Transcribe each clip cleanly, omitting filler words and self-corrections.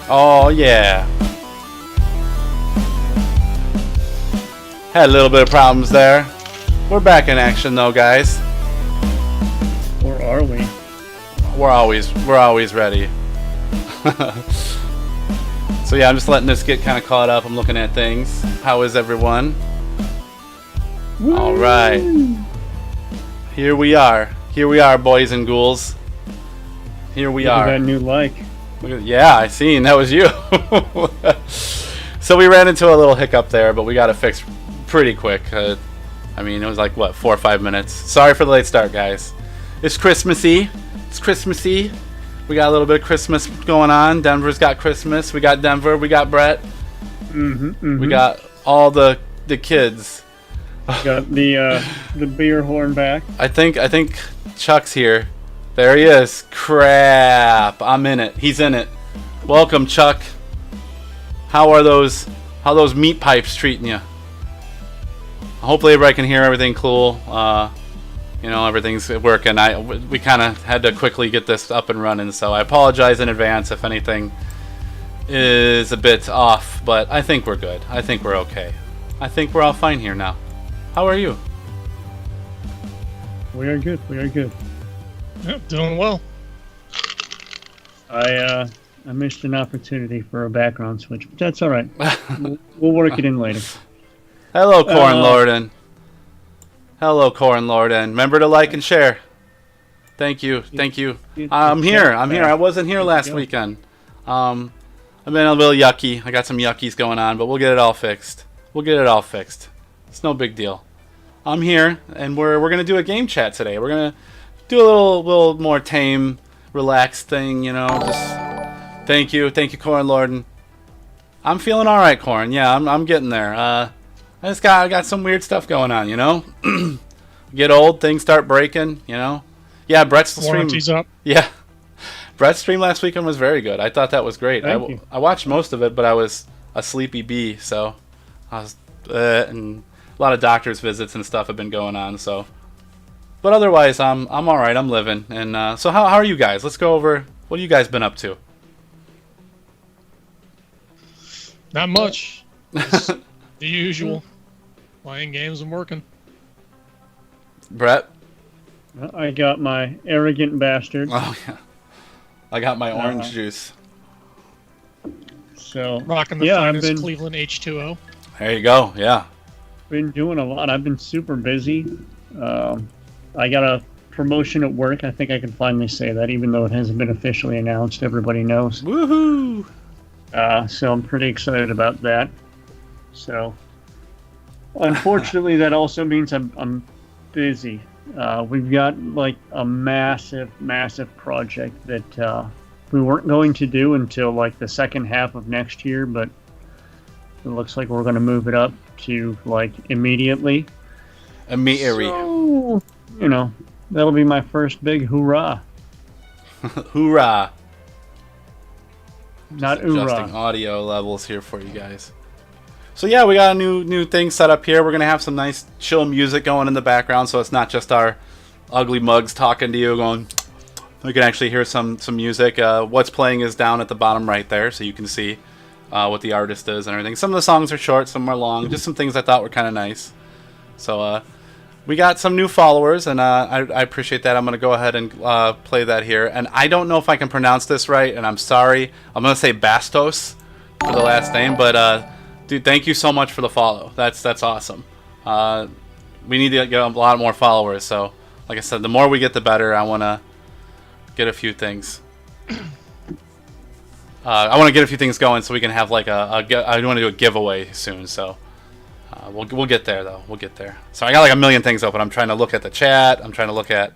Oh, yeah. Had a little bit of problems there. We're back in action, though, guys. Or are we? We're always ready. So yeah, I'm just letting this get kind of caught up. I'm looking at things. How is everyone? Woo! All right. Here we are. Here we are, boys and ghouls. Here we Look are. at that new like. Yeah, I seen. That was you. So we ran into a little hiccup there, but we got it fixed pretty quick. I mean, it was like, what, 4 or 5 minutes. Sorry for the late start, guys. It's Christmassy. It's Christmassy. We got a little bit of Christmas going on. Denver's got Christmas. We got Denver. We got Brett. We got all the kids. Got the beer horn back. I think Chuck's here. There he is. Crap. I'm in it. He's in it. Welcome, Chuck. How those meat pipes treating you? Hopefully everybody can hear everything cool. You know, everything's working. We kind of had to quickly get this up and running, so I apologize in advance if anything is a bit off, but I think we're good. I think we're okay. I think we're all fine here now. How are you? We are good. We are good. Yep, doing well. I missed an opportunity for a background switch, but that's all right. We'll work it in later. Hello, Corn Lorden. Hello, Corn Lorden. Remember to like and share. Thank you. Thank you. I'm here. I'm here. I wasn't here last weekend. I've been a little yucky. I got some yuckies going on, but we'll get it all fixed. We'll get it all fixed. It's no big deal. I'm here, and we're gonna do a game chat today. We're gonna do a little more tame, relaxed thing. You know, just thank you, Corn Lorden. I'm feeling all right, Corn. Yeah, I'm getting there. I got some weird stuff going on, you know. Get old, things start breaking, you know. Yeah, Brett's stream. Warranty's up. Yeah, Brett's stream last weekend was very good. I thought that was great. I watched most of it, but I was a sleepy bee, so I was and a lot of doctor's visits and stuff have been going on. So, but otherwise, I'm all right. I'm living. And so, how are you guys? Let's go over what have you guys been up to? Not much. Just the usual. Playing games and working. Brett? I got my arrogant bastard. Oh, yeah. I got my orange juice. So Rocking the finest Cleveland H2O. There you go, yeah. Been doing a lot. I've been super busy. I got a promotion at work. I think I can finally say that, even though it hasn't been officially announced. Everybody knows. Woohoo! So I'm pretty excited about that. So, unfortunately, that also means I'm busy. We've got like a massive project that we weren't going to do until like the second half of next year, but it looks like we're going to move it up to like immediately. So, you know, that'll be my first big hoorah. Hoorah! Not Just hoorah. adjusting audio levels here for you guys. So yeah, we got a new thing set up here. We're gonna have some nice chill music going in the background, so it's not just our ugly mugs talking to you going. We can actually hear some music. What's playing is down at the bottom right there, so you can see what the artist is and everything. Some of the songs are short, some are long. Just some things I thought were kind of nice. So we got some new followers, and I appreciate that. I'm gonna go ahead and play that here. And I don't know if I can pronounce this right, and I'm sorry. I'm gonna say Bastos for the last name, but. Dude, thank you so much for the follow. That's awesome. We need to get a lot more followers. So, like I said, the more we get, the better. I want to get a few things. I want to get a few things going so we can have like I want to do a giveaway soon. So we'll get there though. We'll get there. So I got like a million things open. I'm trying to look at the chat. I'm trying to look at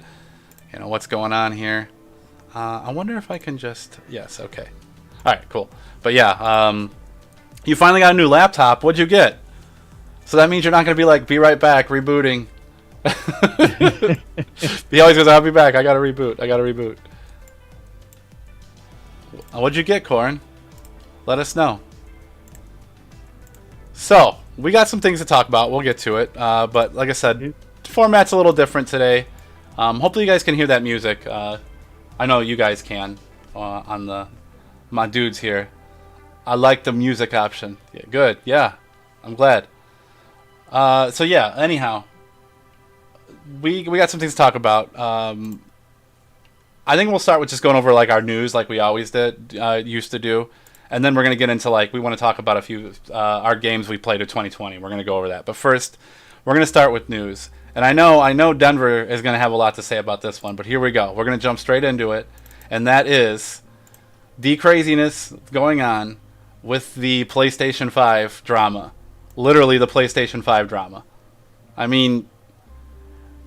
what's going on here. I wonder if I can just okay. All right, cool. But yeah. You finally got a new laptop. What'd you get? So that means you're not going to be like, be right back, rebooting. He always goes, I'll be back. I got to reboot. What'd you get, Corin? Let us know. So, we got some things to talk about. We'll get to it. But like I said, the format's a little different today. Hopefully you guys can hear that music. I know you guys can on my dudes here. I like the music option. Yeah, good. Yeah, I'm glad. So yeah. Anyhow, we got some things to talk about. I think we'll start with just going over like our news, like we always used to do, and then we're gonna get into like we want to talk about a few our games we played in 2020. We're gonna go over that, but first, we're gonna start with news. And I know Denver is gonna have a lot to say about this one, but here we go. We're gonna jump straight into it, and that is the craziness going on with the PlayStation 5 drama. Literally the PlayStation 5 drama. I mean,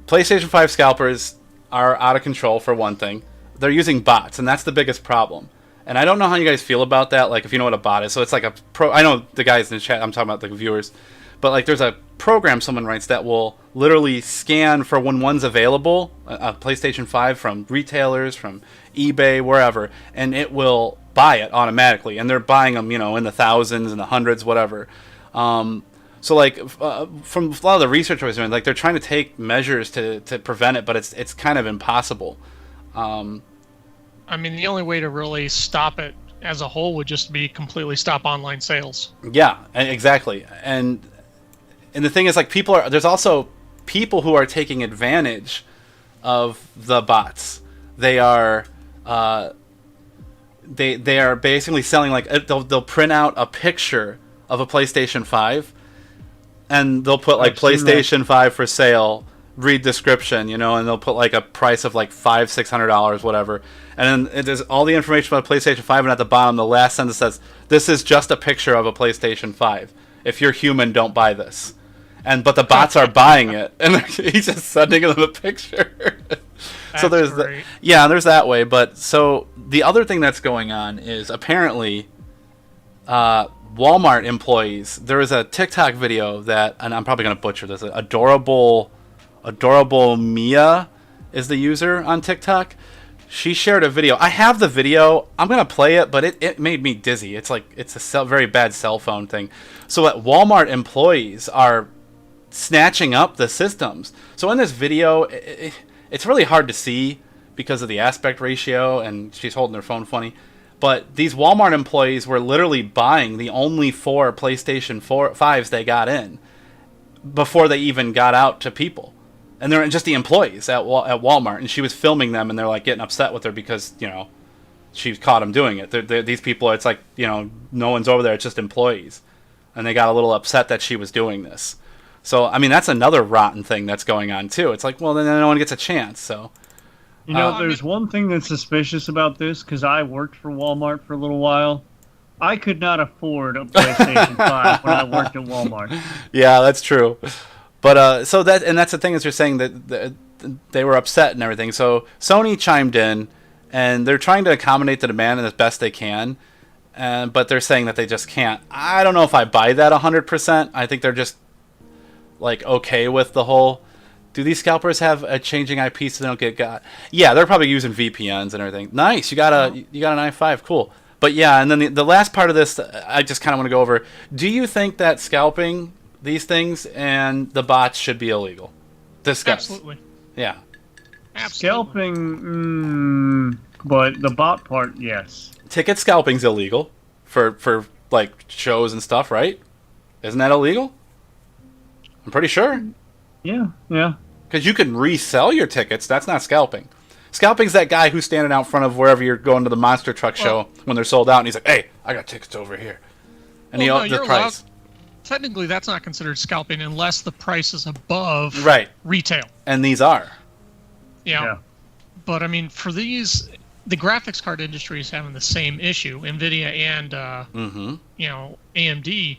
PlayStation 5 scalpers are out of control for one thing. They're using bots, and that's the biggest problem. And I don't know how you guys feel about that, like if you know what a bot is. So it's like a I know the guys in the chat, I'm talking about the viewers. But like there's a program someone writes that will literally scan for when one's available, a PlayStation 5 from retailers, from eBay, wherever, and it will buy it automatically. And they're buying them, in the thousands and the hundreds, whatever. So like from a lot of the research I was doing, like they're trying to take measures to prevent it, but it's kind of impossible. I mean, the only way to really stop it as a whole would just be completely stop online sales. Yeah, exactly. And the thing is, like, there's also people who are taking advantage of the bots. They are they are basically selling, like, they'll print out a picture of a PlayStation 5 and they'll put like PlayStation 5 for sale, read description, and they'll put like a price of like $500-$600, whatever. And then there's all the information about PlayStation 5, and at the bottom, the last sentence says, "This is just a picture of a PlayStation 5. If you're human, don't buy this." But the bots are buying it, and he's just sending them a picture. So there's there's that way. But so the other thing that's going on is apparently Walmart employees. There is a TikTok video that, and I'm probably gonna butcher this. Adorable Mia is the user on TikTok. She shared a video. I have the video. I'm gonna play it, but it made me dizzy. It's like it's a very bad cell phone thing. So that Walmart employees are snatching up the systems. So in this video, it's really hard to see because of the aspect ratio, and she's holding her phone funny. But these Walmart employees were literally buying the only 4 PlayStation 5s they got in before they even got out to people. And they're just the employees at Walmart. And she was filming them, and they're like getting upset with her because, she caught them doing it. These people, it's like, no one's over there. It's just employees. And they got a little upset that she was doing this. So, I mean, that's another rotten thing that's going on, too. It's like, well, then no one gets a chance, so... there's one thing that's suspicious about this, because I worked for Walmart for a little while. I could not afford a PlayStation 5 when I worked at Walmart. Yeah, that's true. But, that's the thing is you're saying that they were upset and everything. So, Sony chimed in, and they're trying to accommodate the demand as best they can, but they're saying that they just can't. I don't know if I buy that 100%. I think they're just, like, okay with the whole... Do these scalpers have a changing IP so they don't get got? Yeah, they're probably using VPNs and everything. Nice, you got an i5, cool. But yeah, and then the last part of this, I just kind of want to go over. Do you think that scalping these things and the bots should be illegal? Discuss. Absolutely. Yeah. Absolutely. Scalping, but the bot part, yes. Ticket scalping's illegal for like shows and stuff, right? Isn't that illegal? I'm pretty sure. Yeah. Because you can resell your tickets. That's not scalping. Scalping's that guy who's standing out front of wherever you're going to the monster truck show when they're sold out, and he's like, "Hey, I got tickets over here," and the price. Technically, that's not considered scalping unless the price is above retail. And these are. Yeah. But I mean, for these, the graphics card industry is having the same issue. Nvidia and AMD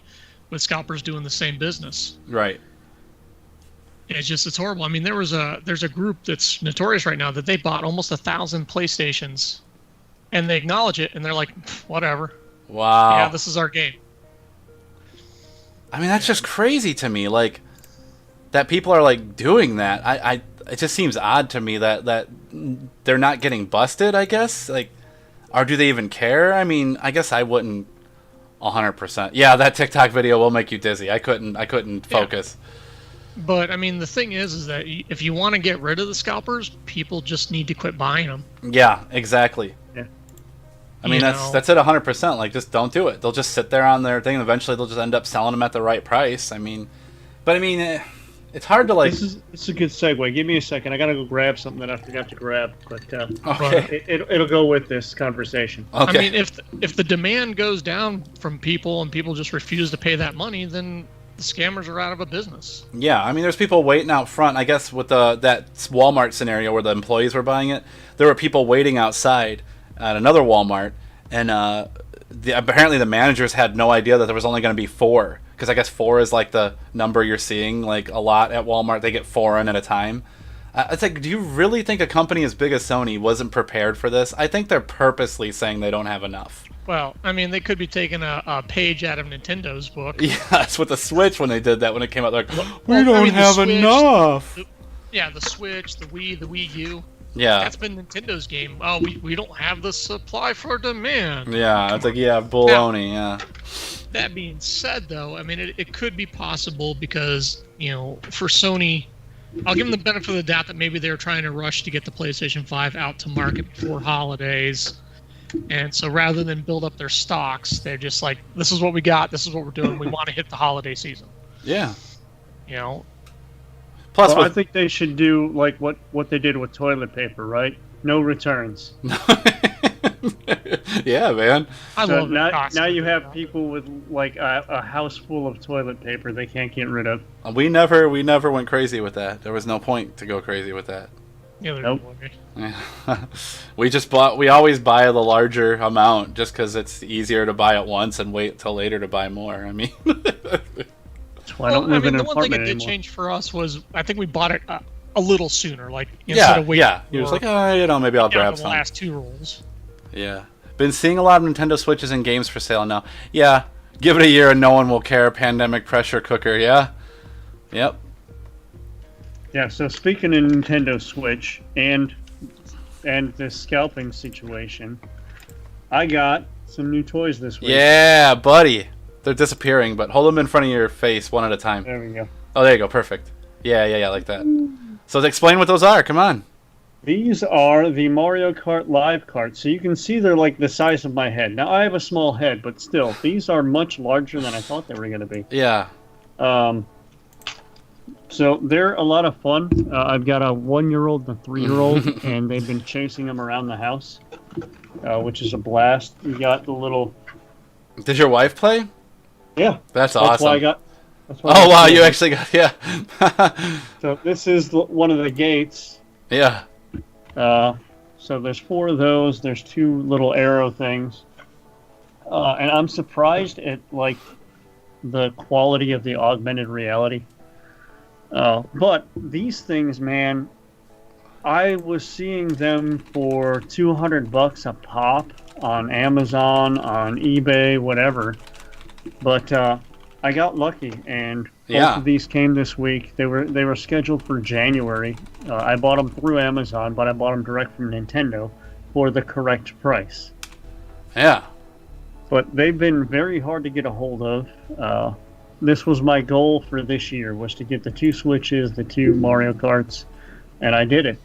with scalpers doing the same business. Right. It's horrible. I mean, there's a group that's notorious right now that they bought almost 1,000 PlayStations, and they acknowledge it, and they're like, whatever. Wow. Yeah, this is our game. I mean, that's just crazy to me. Like, that people are like doing that. It just seems odd to me that they're not getting busted. I guess, like, or do they even care? I mean, I guess I wouldn't 100%. Yeah, that TikTok video will make you dizzy. I couldn't focus. But I mean, the thing is that if you want to get rid of the scalpers, people just need to quit buying them. Yeah, exactly. Yeah. I mean, that's it 100%. Like, just don't do it. They'll just sit there on their thing, and eventually they'll just end up selling them at the right price. I mean, it's hard to like. It's a good segue. Give me a second. I gotta go grab something that I forgot to grab, but okay. It'll go with this conversation. I Okay. mean, if the demand goes down from people and people just refuse to pay that money, then the scammers are out of a business. Yeah, I mean, there's people waiting out front. I guess with that Walmart scenario where the employees were buying it, there were people waiting outside at another Walmart, and apparently the managers had no idea that there was only going to be 4. Because I guess 4 is like the number you're seeing like a lot at Walmart. They get 4 in at a time. It's like, do you really think a company as big as Sony wasn't prepared for this? I think they're purposely saying they don't have enough. Well, I mean, they could be taking a page out of Nintendo's book. Yeah, that's with the Switch when they did that when it came out. They're like, we Well, don't I mean, the have Switch, enough. The Switch, the Wii, the Wii U. Yeah. That's been Nintendo's game. Oh, we don't have the supply for demand. Yeah, it's like, baloney, yeah. That being said, though, I mean, it could be possible because, for Sony, I'll give them the benefit of the doubt that maybe they're trying to rush to get the PlayStation 5 out to market before holidays. And so rather than build up their stocks, they're just like, this is what we got, this is what we're doing, we want to hit the holiday season. Yeah. Plus, I think they should do like what they did with toilet paper, right? No returns. Yeah, man. I love it. Now you have people with like a house full of toilet paper they can't get rid of. We never went crazy with that. There was no point to go crazy with that. Yeah, nope. We always buy the larger amount just because it's easier to buy it once and wait till later to buy more. I mean, that's why I don't live in an apartment the one thing it did anymore. change for us was I think we bought it a little sooner. Like instead of waiting. Yeah. He was like, maybe I'll grab some. The last 2 rolls. Yeah. Been seeing a lot of Nintendo Switches and games for sale now. Yeah. Give it a year and no one will care. Pandemic pressure cooker. Yeah. Yep. Yeah. So speaking of Nintendo Switch and the scalping situation, I got some new toys this week. Yeah, buddy. They're disappearing, but hold them in front of your face one at a time. There we go. Oh, there you go. Perfect. Yeah, like that. So explain what those are. Come on. These are the Mario Kart Live carts. So you can see they're like the size of my head. Now, I have a small head, but still, these are much larger than I thought they were going to be. Yeah. So they're a lot of fun. I've got a 1-year-old and a 3-year-old, and they've been chasing them around the house, which is a blast. You got the little... Did your wife play? Yeah. That's awesome. Why I got... Oh, wow, you actually got... Yeah. So this is one of the gates. Yeah. So there's 4 of those. There's 2 little arrow things. And I'm surprised at, like, the quality of the augmented reality. But these things, man, I was seeing them for $200 a pop on Amazon, on eBay, whatever. But I got lucky, and both of these came this week. They were scheduled for January. I bought them through Amazon, but I bought them direct from Nintendo for the correct price. Yeah. But they've been very hard to get a hold of. This was my goal for this year, was to get the 2 Switches, the 2 Mario Karts, and I did it.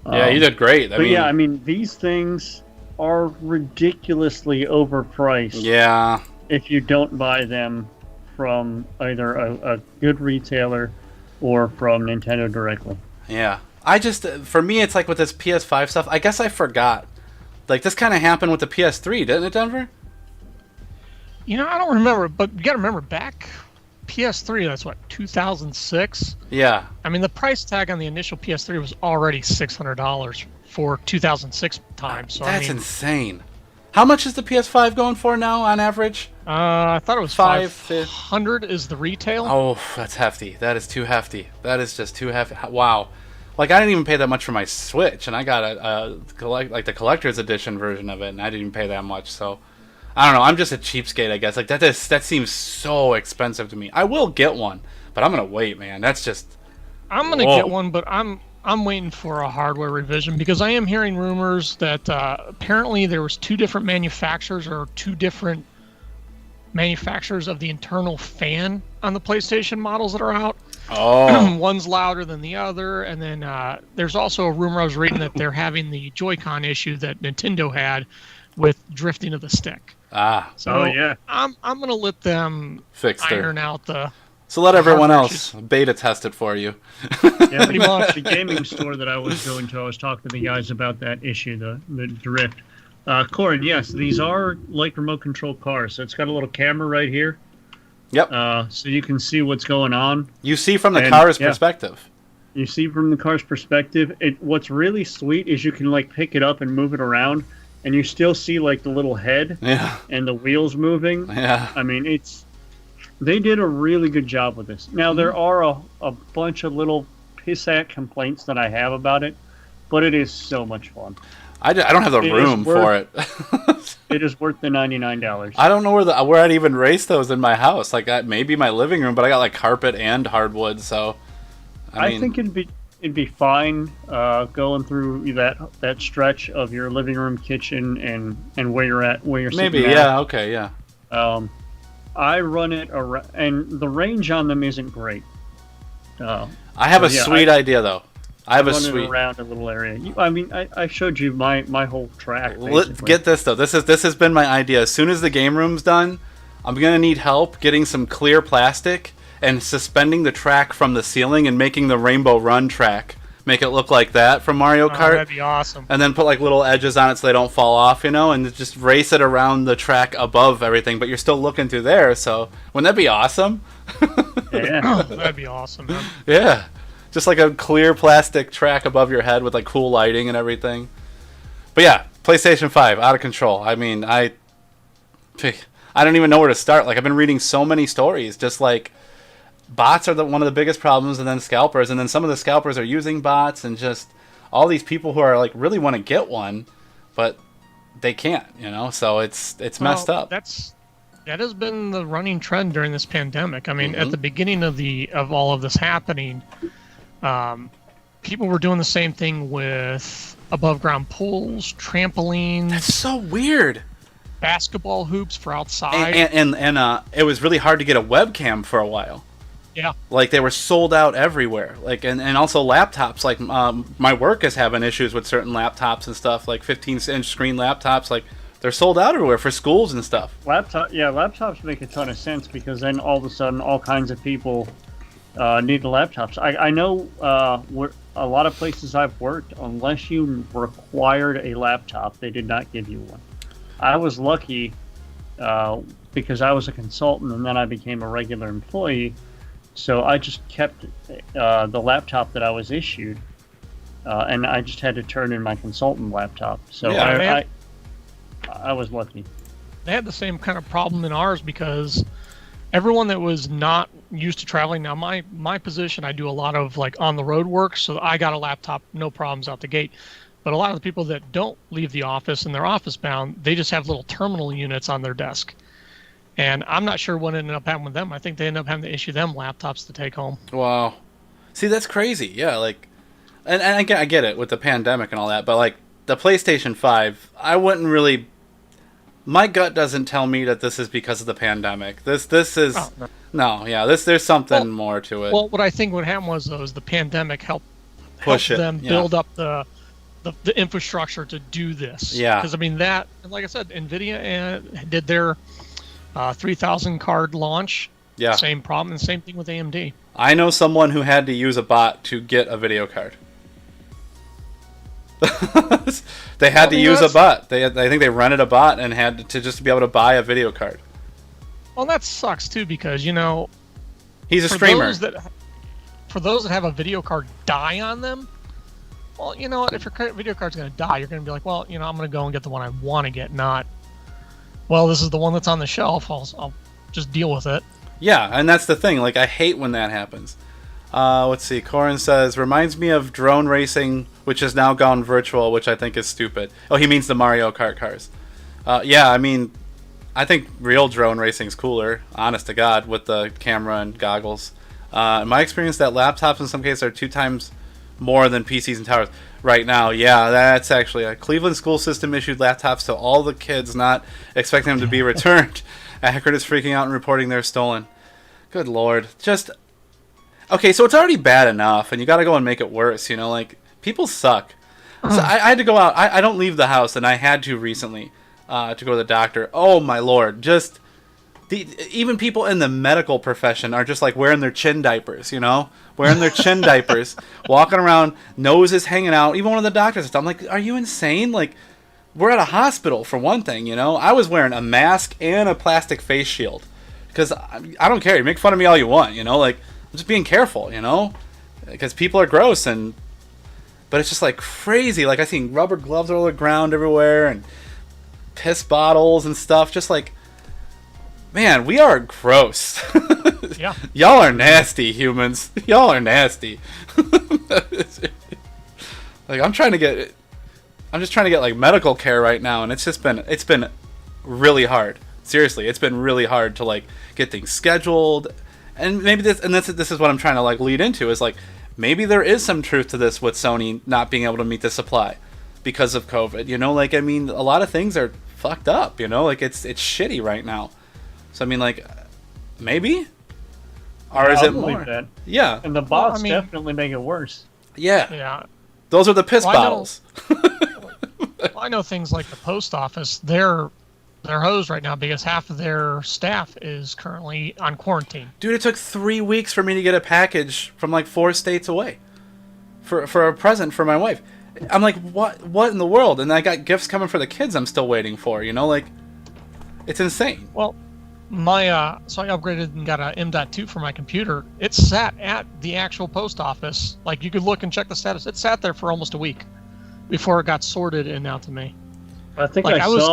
Yeah, you did great. I mean, these things are ridiculously overpriced. Yeah. If you don't buy them from either a good retailer or from Nintendo directly. Yeah. For me, it's like with this PS5 stuff, I guess I forgot. Like, this kind of happened with the PS3, didn't it, Denver? I don't remember, but you got to remember back PS3, that's what, 2006? Yeah. I mean, the price tag on the initial PS3 was already $600 for 2006 time. So that's insane. How much is the PS5 going for now on average? I thought it was 500 is the retail. Oh, that's hefty. That is too hefty. That is just too hefty. Wow. Like, I didn't even pay that much for my Switch, and I got the collector's edition version of it, and I didn't even pay that much. So, I don't know. I'm just a cheapskate, I guess. Like, that seems so expensive to me. I will get one, but I'm gonna wait, man. That's just. I'm gonna get one, but I'm waiting for a hardware revision because I am hearing rumors that apparently there was 2 different manufacturers or 2 different manufacturers of the internal fan on the PlayStation models that are out. Oh. One's louder than the other, and then there's also a rumor I was reading that they're having the Joy-Con issue that Nintendo had, with drifting of the stick. Ah. So yeah. I'm gonna let them iron out the. So let everyone else beta test it for you. Yeah, pretty much. The gaming store that I was going to, I was talking to the guys about that issue, the drift. Corin, yes, these are like remote control cars. So it's got a little camera right here. Yep. So you can see what's going on. You see from the car's perspective. You see from the car's perspective. What's really sweet is you can like pick it up and move it around, and you still see like the little head and the wheels moving. Yeah. I mean, they did a really good job with this. Now, there are a bunch of little pissant complaints that I have about it, but it is so much fun. I don't have the room for it. It is worth the $99. I don't know where I'd even race those in my house. Like maybe my living room, but I got like carpet and hardwood, so I think it'd be fine going through that stretch of your living room, kitchen, and where you're sitting. Maybe okay, yeah. I run it around, and the range on them isn't great. I have a sweet idea though. I have a sweet around a little area. I showed you my whole track. Let's get this though. This has been my idea. As soon as the game room's done, I'm gonna need help getting some clear plastic and suspending the track from the ceiling and making the Rainbow Run track. Make it look like that from Mario Kart. That'd be awesome. And then put like little edges on it so they don't fall off, and just race it around the track above everything. But you're still looking through there, so wouldn't that be awesome? Yeah, that'd be awesome. Man. Yeah. Just like a clear plastic track above your head with like cool lighting and everything. But yeah, PlayStation 5, out of control. I mean, I don't even know where to start. Like, I've been reading so many stories. Just like, bots are one of the biggest problems, and then scalpers. And then some of the scalpers are using bots, and just all these people who are like really want to get one, but they can't, So it's messed up. That has been the running trend during this pandemic. I mean, at the beginning of all of this happening, people were doing the same thing with above ground pools, trampolines. That's so weird. Basketball hoops for outside. And it was really hard to get a webcam for a while. Yeah. Like, they were sold out everywhere. Like, and also laptops. Like, my work is having issues with certain laptops and stuff. Like 15-inch screen laptops. Like, they're sold out everywhere for schools and stuff. Laptops make a ton of sense, because then all of a sudden all kinds of people need the laptops. I know a lot of places I've worked, unless you required a laptop, they did not give you one. I was lucky because I was a consultant, and then I became a regular employee. So I just kept the laptop that I was issued, and I just had to turn in my consultant laptop. So I was lucky. They had the same kind of problem in ours, because everyone that was not used to traveling. Now, my position, I do a lot of like on the road work, so I got a laptop, no problems out the gate. But a lot of the people that don't leave the office and they're office bound, they just have little terminal units on their desk. And I'm not sure what ended up happening with them. I think they ended up having to issue them laptops to take home. Wow. See, that's crazy. Yeah, like, and I get it with the pandemic and all that, but like the PlayStation 5, I wouldn't really. My gut doesn't tell me that this is because of the pandemic. This is there's something more to it. Well, what I think what happened was, though, is the pandemic helped them build up the infrastructure to do this. Yeah. Because I mean that, like I said, NVIDIA did their 3,000 card launch. Yeah. Same problem, and same thing with AMD. I know someone who had to use a bot to get a video card. They had to use a bot. I think they rented a bot and had to just be able to buy a video card. Well, that sucks too, because he's a streamer. For those that have a video card die on them, well, you know what? If your video card's going to die, you're going to be like, well, I'm going to go and get the one I want to get, not, well, this is the one that's on the shelf. I'll just deal with it. Yeah, and that's the thing. Like, I hate when that happens. Let's see. Corin says, reminds me of drone racing, which has now gone virtual, which I think is stupid. Oh, he means the Mario Kart cars. Yeah, I mean, I think real drone racing is cooler, honest to God, with the camera and goggles. In my experience, that laptops in some cases are 2 times more than PCs and towers right now. Yeah, that's actually a Cleveland school system issued laptops to all the kids, not expecting them to be returned. A hacker is freaking out and reporting they're stolen. Good Lord. Just... Okay, so it's already bad enough, and you got to go and make it worse, like, people suck. So I had to go out. I don't leave the house, and I had to recently. to go to the doctor. Oh my lord, just even people in the medical profession are just like wearing their chin diapers, you know, wearing their chin diapers, walking around, noses hanging out. Even one of the doctors, I'm like, are you insane? Like, we're at a hospital for one thing, you know. I was wearing a mask and a plastic face shield because I don't care. You make fun of me all you want, you know. Like, I'm just being careful, you know, because people are gross but it's just like crazy. Like, I seen rubber gloves all over the ground everywhere and piss bottles and stuff. Just like, man, we are gross. Yeah. Y'all are nasty, humans. Y'all are nasty. Like, I'm just trying to get like medical care right now, and it's been really hard. Seriously, it's been really hard to like get things scheduled. And maybe this is what I'm trying to like lead into is like, maybe there is some truth to this with Sony not being able to meet the supply because of COVID. You know, like, I mean, a lot of things are fucked up, you know, like it's shitty right now. So I mean, like, maybe, or is it more? That. Yeah, and the bots definitely make it worse. Yeah, Yeah. Those are the piss bottles. I know things like the post office. They're hosed right now because half of their staff is currently on quarantine. Dude, it took 3 weeks for me to get a package from like 4 states away for a present for my wife. I'm like, what in the world? And I got gifts coming for the kids I'm still waiting for, you know, like, it's insane. Well, so I upgraded and got a M.2 for my computer. It sat at the actual post office. Like, you could look and check the status. It sat there for almost a week before it got sorted and out to me. I think like, I was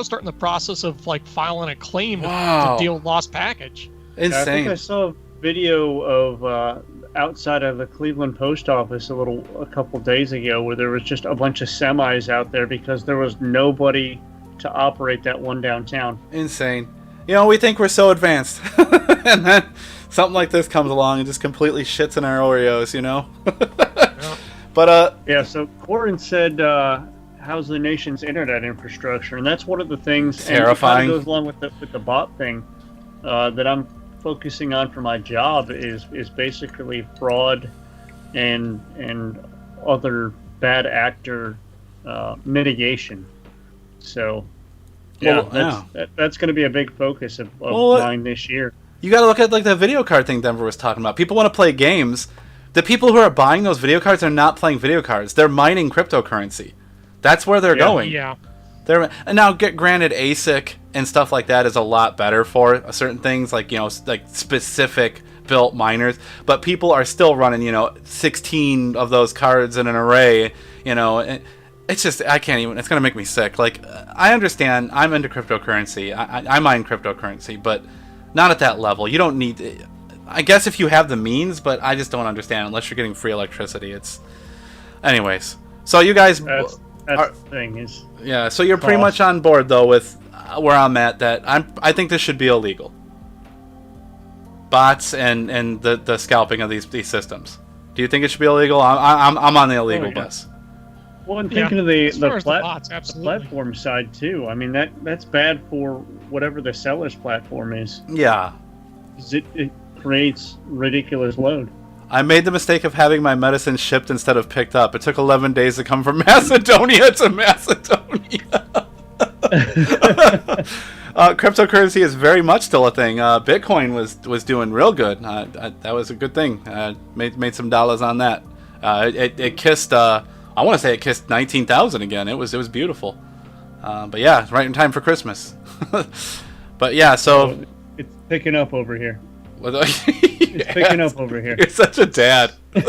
starting the process of like filing a claim to deal with lost package. Insane. I think I saw a video of outside of the Cleveland post office a couple days ago where there was just a bunch of semis out there because there was nobody to operate that one downtown. Insane. You know, we think we're so advanced, and then something like this comes along and just completely shits in our Oreos, you know. Yeah. But yeah. So Corin said, "How's the nation's internet infrastructure?" And that's one of the things. Terrifying. And it kind of goes along with the bot thing that I'm focusing on for my job is basically fraud and other bad actor mitigation. So. Yeah, that's going to be a big focus of mine this year. You got to look at like the video card thing Denver was talking about. People want to play games. The people who are buying those video cards are not playing video cards. They're mining cryptocurrency. That's where they're going. Yeah. And now, granted, ASIC and stuff like that is a lot better for certain things, like, you know, like specific built miners. But people are still running, you know, 16 of those cards in an array, you know. It's just, I can't even, it's going to make me sick. Like, I understand, I'm into cryptocurrency. I mine cryptocurrency, but not at that level. You don't need, I guess if you have the means, but I just don't understand unless you're getting free electricity. It's, anyways. So you guys, that's the thing is. Yeah, so you're pretty much on board, though, with where I'm at, that I think this should be illegal. Bots and the scalping of these systems. Do you think it should be illegal? I'm on the illegal bus. Well, I'm thinking of the bots, platform side too. I mean, that's bad for whatever the seller's platform is. Yeah. It creates ridiculous load. I made the mistake of having my medicine shipped instead of picked up. It took 11 days to come from Macedonia to Macedonia. Cryptocurrency is very much still a thing. Bitcoin was doing real good. That was a good thing. Made some dollars on that. It kissed... I want to say it kissed 19,000 again. It was beautiful. But yeah, right in time for Christmas. But yeah, so it's picking up over here. It's picking up over here. You're such a dad. All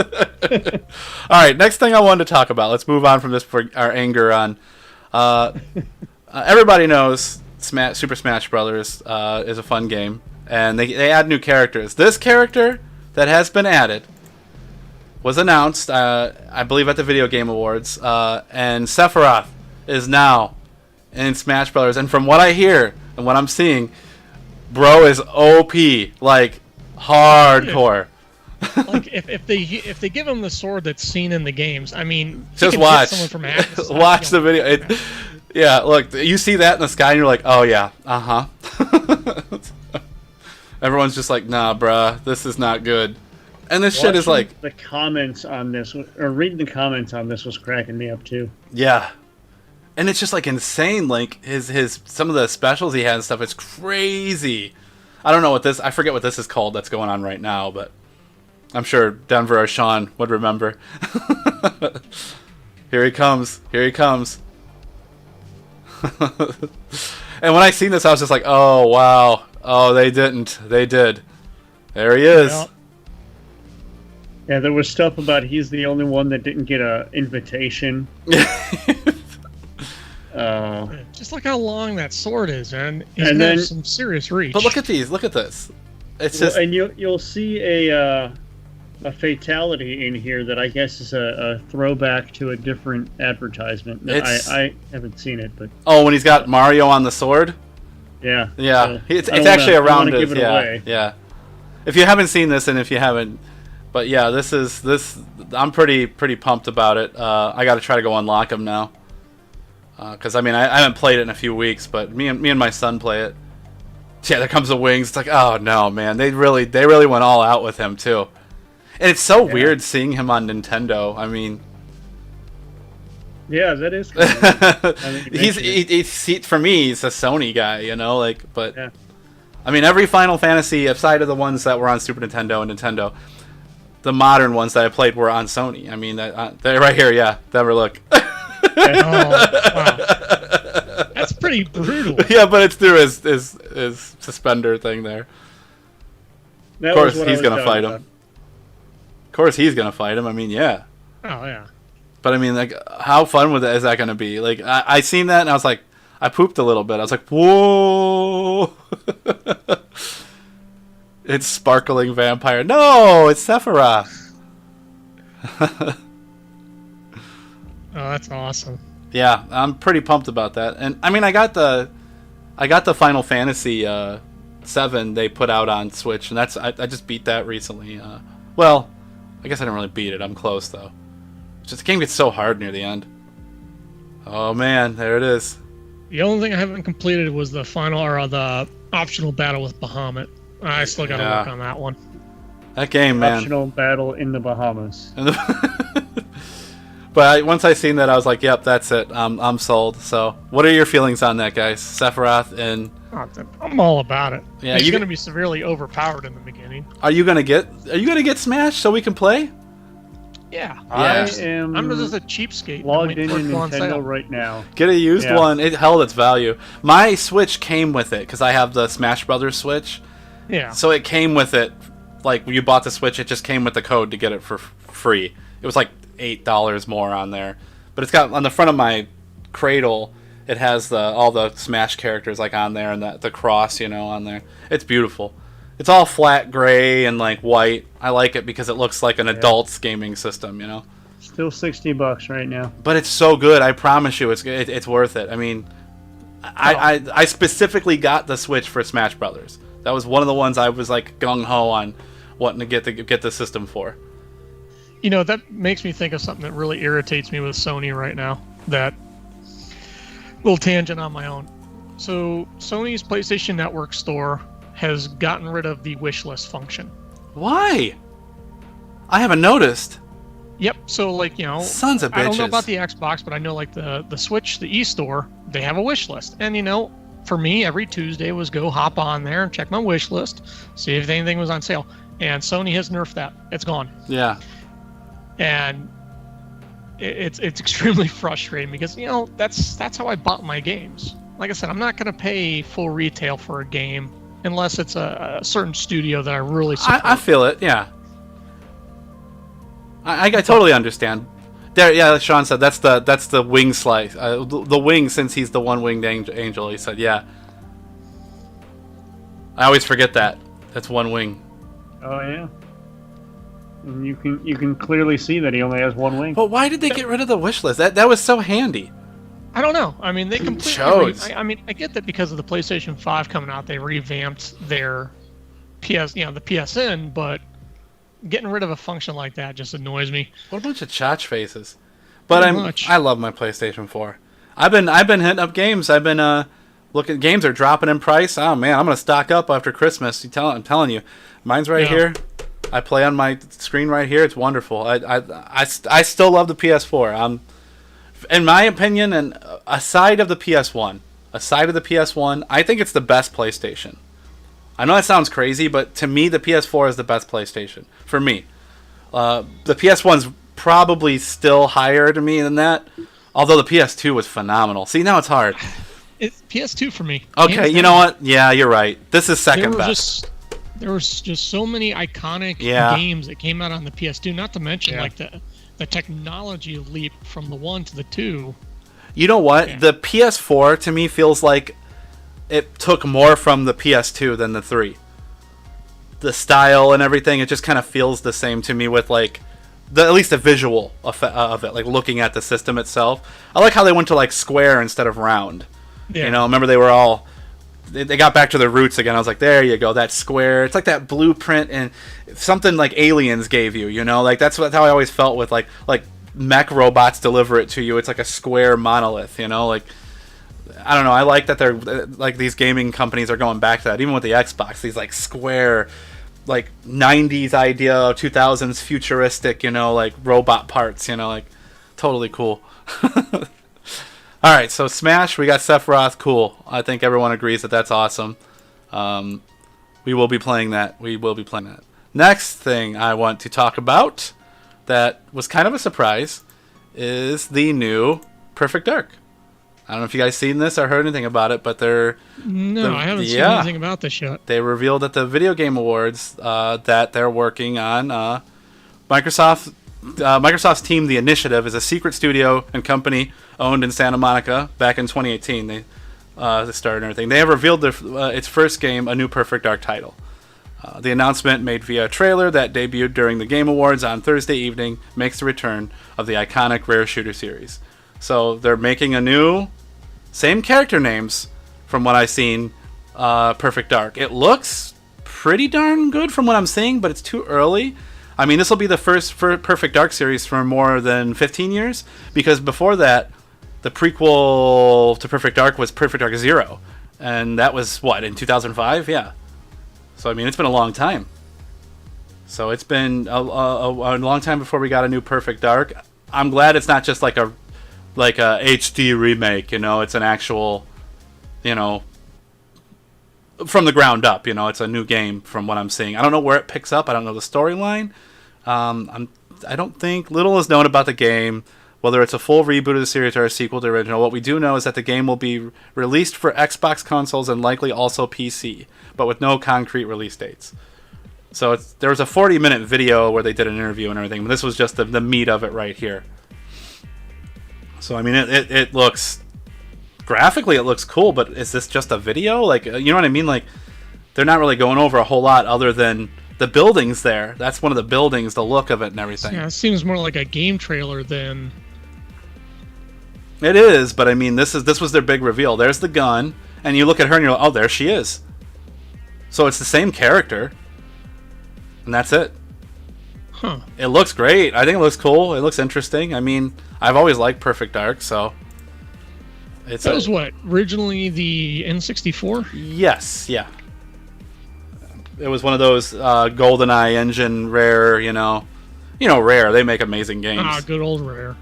right, next thing I wanted to talk about. Let's move on from this for our anger on. Everybody knows Super Smash Brothers is a fun game, and they add new characters. This character that has been added was announced, I believe, at the Video Game Awards, and Sephiroth is now in Smash Brothers. And from what I hear and what I'm seeing, bro is OP, like hardcore. Like if they give him the sword that's seen in the games, I mean, just watch. Someone from half watch the video. Yeah, look, you see that in the sky, and you're like, oh yeah, Everyone's just like, nah, bruh, this is not good. And this shit is like... The comments on this, or reading the comments on this was cracking me up too. Yeah. And it's just like insane. Like his some of the specials he has and stuff. It's crazy. I don't know what this. I forget what this is called. That's going on right now, but I'm sure Denver or Sean would remember. Here he comes. Here he comes. And when I seen this, I was just like, oh wow. Oh, they didn't. They did. There he is. Yeah, there was stuff about he's the only one that didn't get a invitation. Just look how long that sword is, man. He's And gonna then- have some serious reach. But look at these. Look at this. It's Well, just. and you'll see a fatality in here that I guess is a throwback to a different advertisement. It's- I haven't seen it, but Oh, when he's got Mario on the sword. yeah. Yeah, So, it's I don't actually wanna- I don't around wanna his. give it Yeah, away. yeah. If you haven't seen this, and if you haven't, but yeah, this. I'm pretty pumped about it. I got to try to go unlock them now. Because I mean, I haven't played it in a few weeks, but me and my son play it. Yeah, there comes the wings. It's like, oh no, man, they really went all out with him too. And it's so weird seeing him on Nintendo. I mean, Yeah, that is. Kind of he's for me, he's a Sony guy, you know, like, but Yeah. I mean, every Final Fantasy, aside of the ones that were on Super Nintendo and Nintendo, the modern ones that I played were on Sony. I mean, they're right here, yeah. Never look. Oh, wow. That's pretty brutal. Yeah, but it's through his suspender thing there. That Of course, was what I he's was gonna talking fight him. about. Of course, he's gonna fight him. I mean, yeah. Oh yeah. But I mean, like, how fun is that gonna be? Like, I seen that and I was like, I pooped a little bit. I was like, whoa! It's sparkling vampire. No, it's Sephiroth. Oh, that's awesome. Yeah, I'm pretty pumped about that. And I mean, I got the Final Fantasy 7 they put out on Switch, and I just beat that recently. Well, I guess I didn't really beat it. I'm close though. It's just the game gets so hard near the end. Oh man, there it is. The only thing I haven't completed was the final or the optional battle with Bahamut. I still got to Yeah. work on that one. That game, man. Optional battle in the Bahamas. But once I seen that, I was like, "Yep, that's it. I'm sold." So, what are your feelings on that, guys? Sephiroth and I'm all about it. Yeah, He's you going to be severely overpowered in the beginning. are you gonna get Smash so we can play? Yeah. I Yeah. am I'm just a cheapskate. I'm logged waiting in for it to go on Nintendo sale. right now. Get a used Yeah. one. It held its value. My Switch came with it because I have the Smash Brothers Switch, Yeah. so it came with it. Like when you bought the Switch, it just came with the code to get it for free. It was like $8 more on there, but it's got on the front of my cradle. It has all the Smash characters like on there and the cross, on there. It's beautiful. It's all flat gray and like white. I like it because it looks like an adult's gaming system, Still $60 right now. But it's so good. I promise you, it's worth it. I mean, I specifically got the Switch for Smash Brothers. That was one of the ones I was like gung ho on wanting to get the system for. That makes me think of something that really irritates me with Sony right now. That little tangent on my own. So Sony's PlayStation Network store has gotten rid of the wish list function. Why? I haven't noticed. Yep. So Sons of I don't know bitches. about the Xbox, but I know like the Switch, the eStore, they have a wish list. And for me, every Tuesday was go hop on there and check my wish list, see if anything was on sale. And Sony has nerfed that. It's gone. Yeah. And it's extremely frustrating because that's how I bought my games. Like I said, I'm not going to pay full retail for a game unless it's a certain studio that I really support. I feel it. Yeah. I totally understand. There, yeah, like Sean said, that's the wing slice. The wing, since he's the one-winged angel. He said, yeah. I always forget that. That's one wing. Oh yeah. And you can clearly see that he only has one wing. But why did they get rid of the wish list? That was so handy. I don't know. I mean, they completely. Chose. I mean, I get that because of the PlayStation 5 coming out, they revamped their the PSN, but getting rid of a function like that just annoys me. What a bunch of chotch faces. But Pretty much. I love my PlayStation 4. I've been hitting up games. I've been looking. Games are dropping in price. Oh man, I'm gonna stock up after Christmas. I'm telling you, mine's right here. I play on my screen right here. It's wonderful. I still love the PS4. In my opinion, and aside of the PS1, I think it's the best PlayStation. I know that sounds crazy, but to me, the PS4 is the best PlayStation. For me. The PS1's probably still higher to me than that, although the PS2 was phenomenal. See, now it's hard. It's PS2 for me. Okay, you know what? Yeah, you're right. This is second best. There was just so many iconic games that came out on the PS2, not to mention like the technology leap from the 1 to the 2. You know what? Yeah. The PS4 to me feels like it took more from the PS2 than the 3. The style and everything, it just kind of feels the same to me with like at least the visual of it, like looking at the system itself. I like how they went to like square instead of round. Yeah. You know, remember they were all they got back to their roots again. I was like, there you go, that square. It's like that blueprint and something like Aliens gave you, you know? Like that's how I always felt with like mech robots deliver it to you. It's like a square monolith, you know? Like I don't know. I like that they're like these gaming companies are going back to that. Even with the Xbox, these like square, like 90s idea, 2000s futuristic, you know, like robot parts, you know, like totally cool. All right, so Smash, we got Sephiroth. Cool. I think everyone agrees that that's awesome. We will be playing that. Next thing I want to talk about that was kind of a surprise is the new Perfect Dark. I don't know if you guys seen this or heard anything about it, but I haven't seen anything about this yet. They revealed at the Video Game Awards that they're working on Microsoft's team. The Initiative is a secret studio and company owned in Santa Monica back in 2018. They started and everything. They have revealed its first game, a new Perfect Dark title. The announcement, made via a trailer that debuted during the Game Awards on Thursday evening, makes the return of the iconic Rare Shooter series. So they're making a new, same character names from what I've seen, Perfect Dark. It looks pretty darn good from what I'm seeing, but it's too early. I mean, this will be the first Perfect Dark series for more than 15 years, because before that, the prequel to Perfect Dark was Perfect Dark Zero, and that was, what, in 2005? Yeah. So, I mean, it's been a long time. So it's been a long time before we got a new Perfect Dark. I'm glad it's not just like a HD remake, you know. It's an actual, you know, from the ground up, you know. It's a new game from what I'm seeing. I don't know where it picks up. I don't know the storyline. I don't think little is known about the game, whether it's a full reboot of the series or a sequel to the original. What we do know is that the game will be released for Xbox consoles and likely also PC, but with no concrete release dates. So there was a 40-minute video where they did an interview and everything, but this was just the meat of it right here. So, I mean, it looks... Graphically, it looks cool, but is this just a video? Like, you know what I mean? Like, they're not really going over a whole lot other than the buildings there. That's one of the buildings, the look of it and everything. Yeah, it seems more like a game trailer than... It is, but I mean, this was their big reveal. There's the gun, and you look at her and you're like, oh, there she is. So it's the same character, and that's it. Huh. It looks great. I think it looks cool. It looks interesting. I mean, I've always liked Perfect Dark, so... That was what, originally the N64? Yes, yeah. It was one of those GoldenEye engine Rare, you know, Rare. They make amazing games. Ah, good old Rare.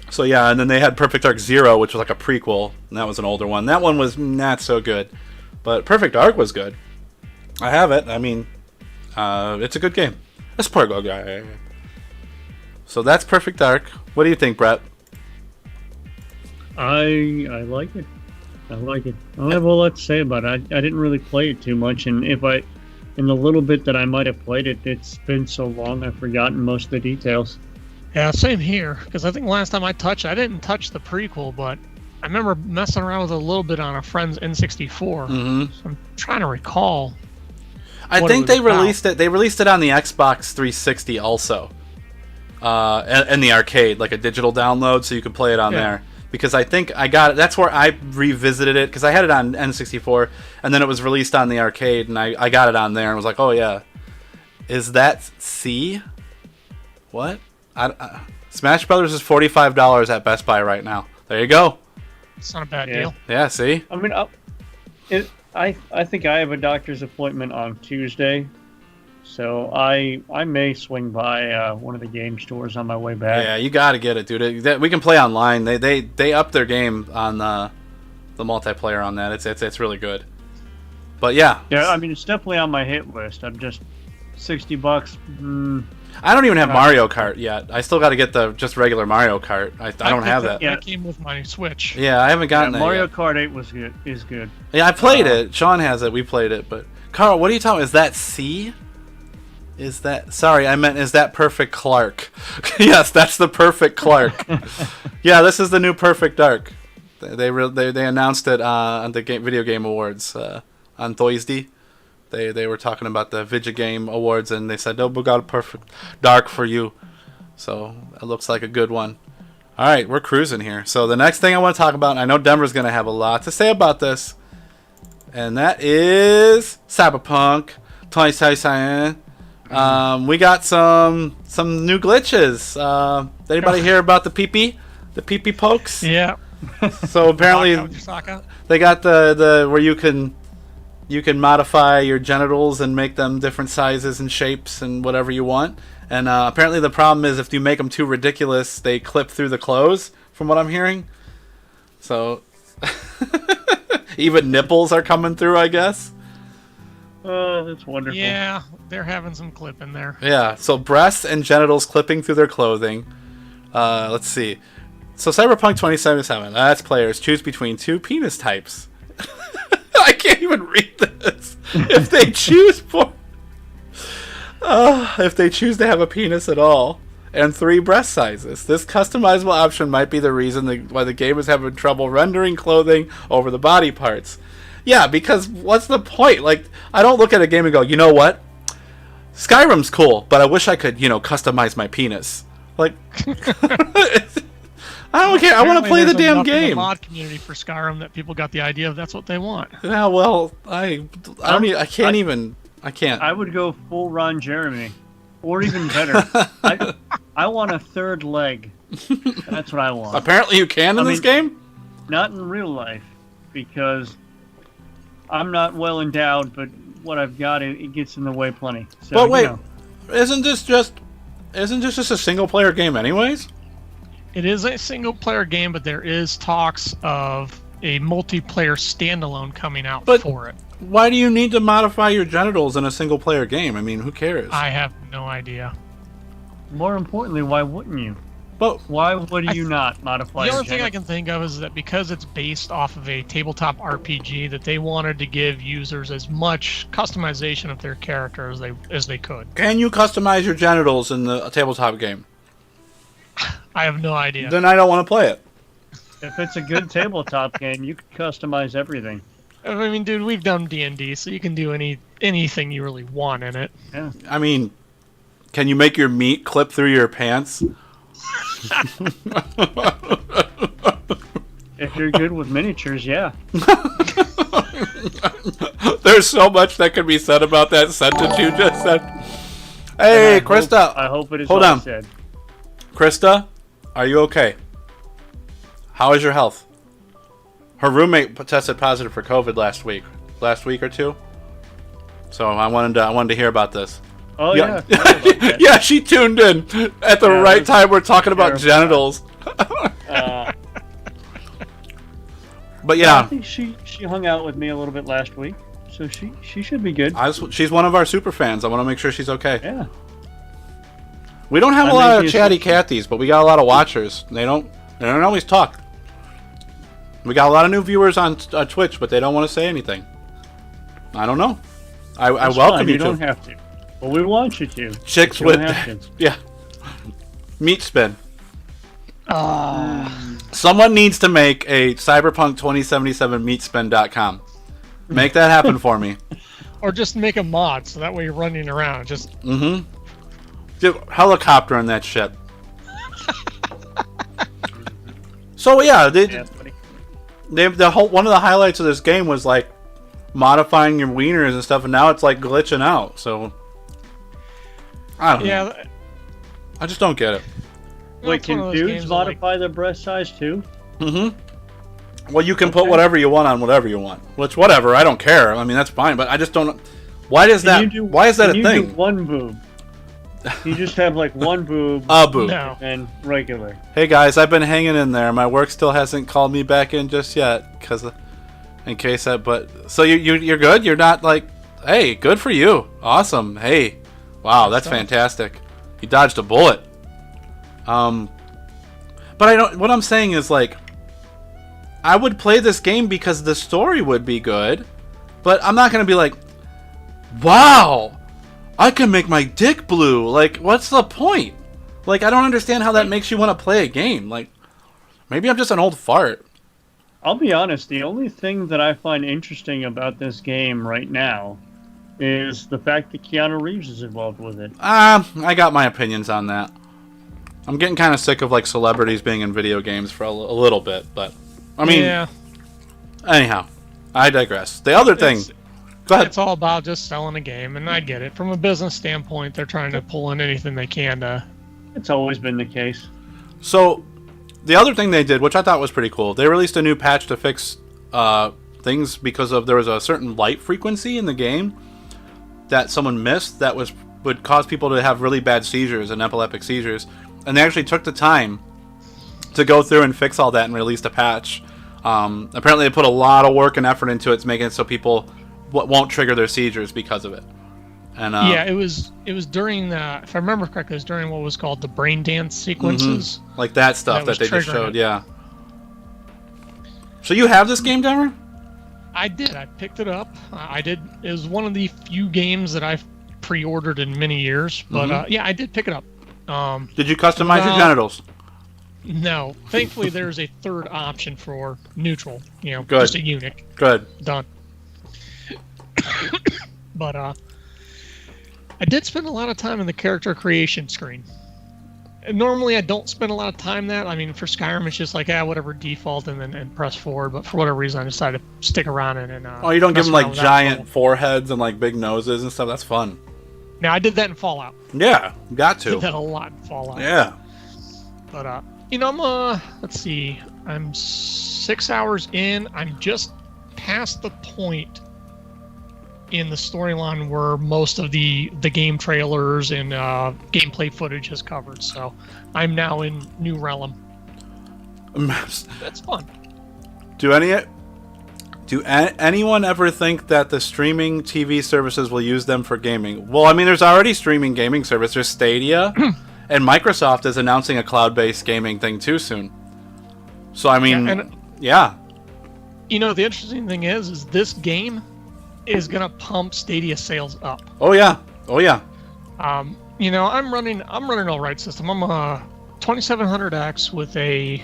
So yeah, and then they had Perfect Dark Zero, which was like a prequel, and that was an older one. That one was not so good, but Perfect Dark was good. I have it. I mean, it's a good game. It's a good guy. So that's Perfect Dark. What do you think, Brett? I like it. I don't have a lot to say about it. I didn't really play it too much, and in the little bit that I might have played it, it's been so long I've forgotten most of the details. Yeah, same here. Because I think last time I didn't touch the prequel, but I remember messing around with it a little bit on a friend's N64. So I'm trying to recall. I think they released it. They released it on the Xbox 360 also, and the arcade, like a digital download, so you could play it on there. Because I think I got it. That's where I revisited it, because I had it on N64, and then it was released on the arcade, and I got it on there, and was like, oh yeah, is that C? What? Smash Brothers is $45 at Best Buy right now. There you go. It's not a bad deal. Yeah, see? I mean, I think I have a doctor's appointment on Tuesday, So I may swing by one of the game stores on my way back. Yeah, you got to get it, dude. We can play online. They upped their game on the multiplayer on that. It's really good. But yeah. Yeah, I mean, it's definitely on my hit list. I'm just $60. I don't even have Mario Kart yet. I still got to get the just regular Mario Kart. I don't have that. Yeah, it came with my Switch. Yeah, I haven't gotten that Mario yet. Kart 8 is good. Yeah, I played it. Sean has it. We played it. But Carl, what are you talking about? Is that C? Is that Perfect Clark? Yes, that's the Perfect Clark. Yeah, this is the new Perfect Dark. They announced it on the Video Game Awards on Thursday. They were talking about the Video Game Awards, and they said, "Oh, we got a Perfect Dark for you." So it looks like a good one. All right, we're cruising here. So the next thing I want to talk about, and I know Denver's going to have a lot to say about this, and that is Cyberpunk 2077. We got some new glitches. Anybody hear about the pee-pee? The pee-pee pokes? Yeah. So apparently they got the where you can modify your genitals and make them different sizes and shapes and whatever you want. And apparently the problem is if you make them too ridiculous, they clip through the clothes, from what I'm hearing. So even nipples are coming through, I guess. Oh, that's wonderful. Yeah, they're having some clip in there. Yeah, so breasts and genitals clipping through their clothing. Let's see. So Cyberpunk 2077 lets players choose between two penis types. I can't even read this. If they choose to have a penis at all, and 3 breast sizes. This customizable option might be the reason why the game is having trouble rendering clothing over the body parts. Yeah, because what's the point? Like, I don't look at a game and go, you know what? Skyrim's cool, but I wish I could, customize my penis. Like, I don't care. I want to play the damn game. In the mod community for Skyrim that people got the idea of that's what they want. Yeah, well, I can't. I would go full Ron Jeremy, or even better. I want a third leg. That's what I want. Apparently, you can in this game. Not in real life, because I'm not well endowed. But what I've got, it gets in the way plenty. So, but wait, isn't this just a single player game, anyways? It is a single player game, but there is talks of a multiplayer standalone coming out for it. Why do you need to modify your genitals in a single player game? I mean, who cares? I have no idea. More importantly, why wouldn't you? But why would you not modify? The only thing I can think of is that because it's based off of a tabletop RPG, that they wanted to give users as much customization of their character as they could. Can you customize your genitals in the tabletop game? I have no idea. Then I don't want to play it. If it's a good tabletop game, you can customize everything. I mean, dude, we've done D&D, so you can do anything you really want in it. Yeah. I mean, can you make your meat clip through your pants? If you're good with miniatures, yeah. There's so much that could be said about that sentence you just said. Hey, Krista. I hope it is Hold on. said. Krista, are you okay? How is your health? Her roommate tested positive for COVID last week or two. So I wanted to hear about this. Oh yeah. Yeah, she tuned in at the right time. We're talking about genitals. But yeah, I think she hung out with me a little bit last week, so she should be good. She's one of our super fans. I want to make sure she's okay. Yeah. We don't have a lot of chatty Cathys, but we got a lot of watchers. They don't always talk. We got a lot of new viewers on Twitch, but they don't want to say anything. I don't know. I welcome you to. You don't have to. Well, we want you to. Chicks with yeah. Meat spin. Someone needs to make a Cyberpunk 2077 meatspin.com. Make that happen for me. Or just make a mod, so that way you're running around. Just helicopter in that shit. So yeah, one of the highlights of this game was like modifying your wieners and stuff, and now it's like glitching out. So I don't know. I just don't get it. Wait, can dudes modify their breast size too? Well, you can put whatever you want on whatever you want. Which, whatever, I don't care. I mean, that's fine. But I just don't. Why does that? Why is that a can thing? You do one boob. You just have like one boob. A boob. No. And regular. Hey guys, I've been hanging in there. My work still hasn't called me back in just yet, in case that. But so you're good. You're not like, hey, good for you. Awesome. Hey, wow, that's fantastic. You dodged a bullet. But I don't. What I'm saying is like, I would play this game because the story would be good, but I'm not gonna be like, wow, I can make my dick blue. Like, what's the point? Like, I don't understand how that makes you want to play a game. Like, maybe I'm just an old fart. I'll be honest, the only thing that I find interesting about this game right now is the fact that Keanu Reeves is involved with it. I got my opinions on that. I'm getting kind of sick of like celebrities being in video games for a little bit, but I mean, yeah. Anyhow, I digress. The other thing, go ahead. It's all about just selling a game, and I get it. From a business standpoint, they're trying to pull in anything they can to. It's always been the case. So, the other thing they did, which I thought was pretty cool, they released a new patch to fix things because there was a certain light frequency in the game that someone missed that would cause people to have really bad seizures and epileptic seizures. And they actually took the time to go through and fix all that and released a patch. Apparently they put a lot of work and effort into it to make it so people won't trigger their seizures because of it. And yeah, it was during the, if I remember correctly, it was during what was called the brain dance sequences. Mm-hmm. Like that stuff that they just showed, it. yeah. So you have this game, Denver? I did. I picked it up. I did. It was one of the few games that I've pre-ordered in many years. But yeah, I did pick it up. Did you customize your genitals? No. Thankfully, there's a third option for neutral. You know, Good. just a eunuch. Good. Done. But I did spend a lot of time in the character creation screen. And normally, I don't spend a lot of time that. I mean, for Skyrim, it's just like, whatever, default, and then press forward. But for whatever reason, I decided to stick around and oh, you don't give them like giant foreheads and like big noses and stuff? That's fun. Now, I did that in Fallout. Yeah, got to. I did that a lot in Fallout. Yeah. But, you know, I'm, let's see, I'm 6 hours in. I'm just past the point in the storyline where most of the game trailers and gameplay footage is covered. So I'm now in New Realm. That's fun. Do anyone ever think that the streaming TV services will use them for gaming? Well, I mean, there's already streaming gaming service. There's Stadia, and Microsoft is announcing a cloud-based gaming thing too soon. So, I mean, yeah. You know, the interesting thing is this game is going to pump Stadia sales up. Oh, yeah. Oh, yeah. You know, I'm running an all-right system. I'm a 2700X with a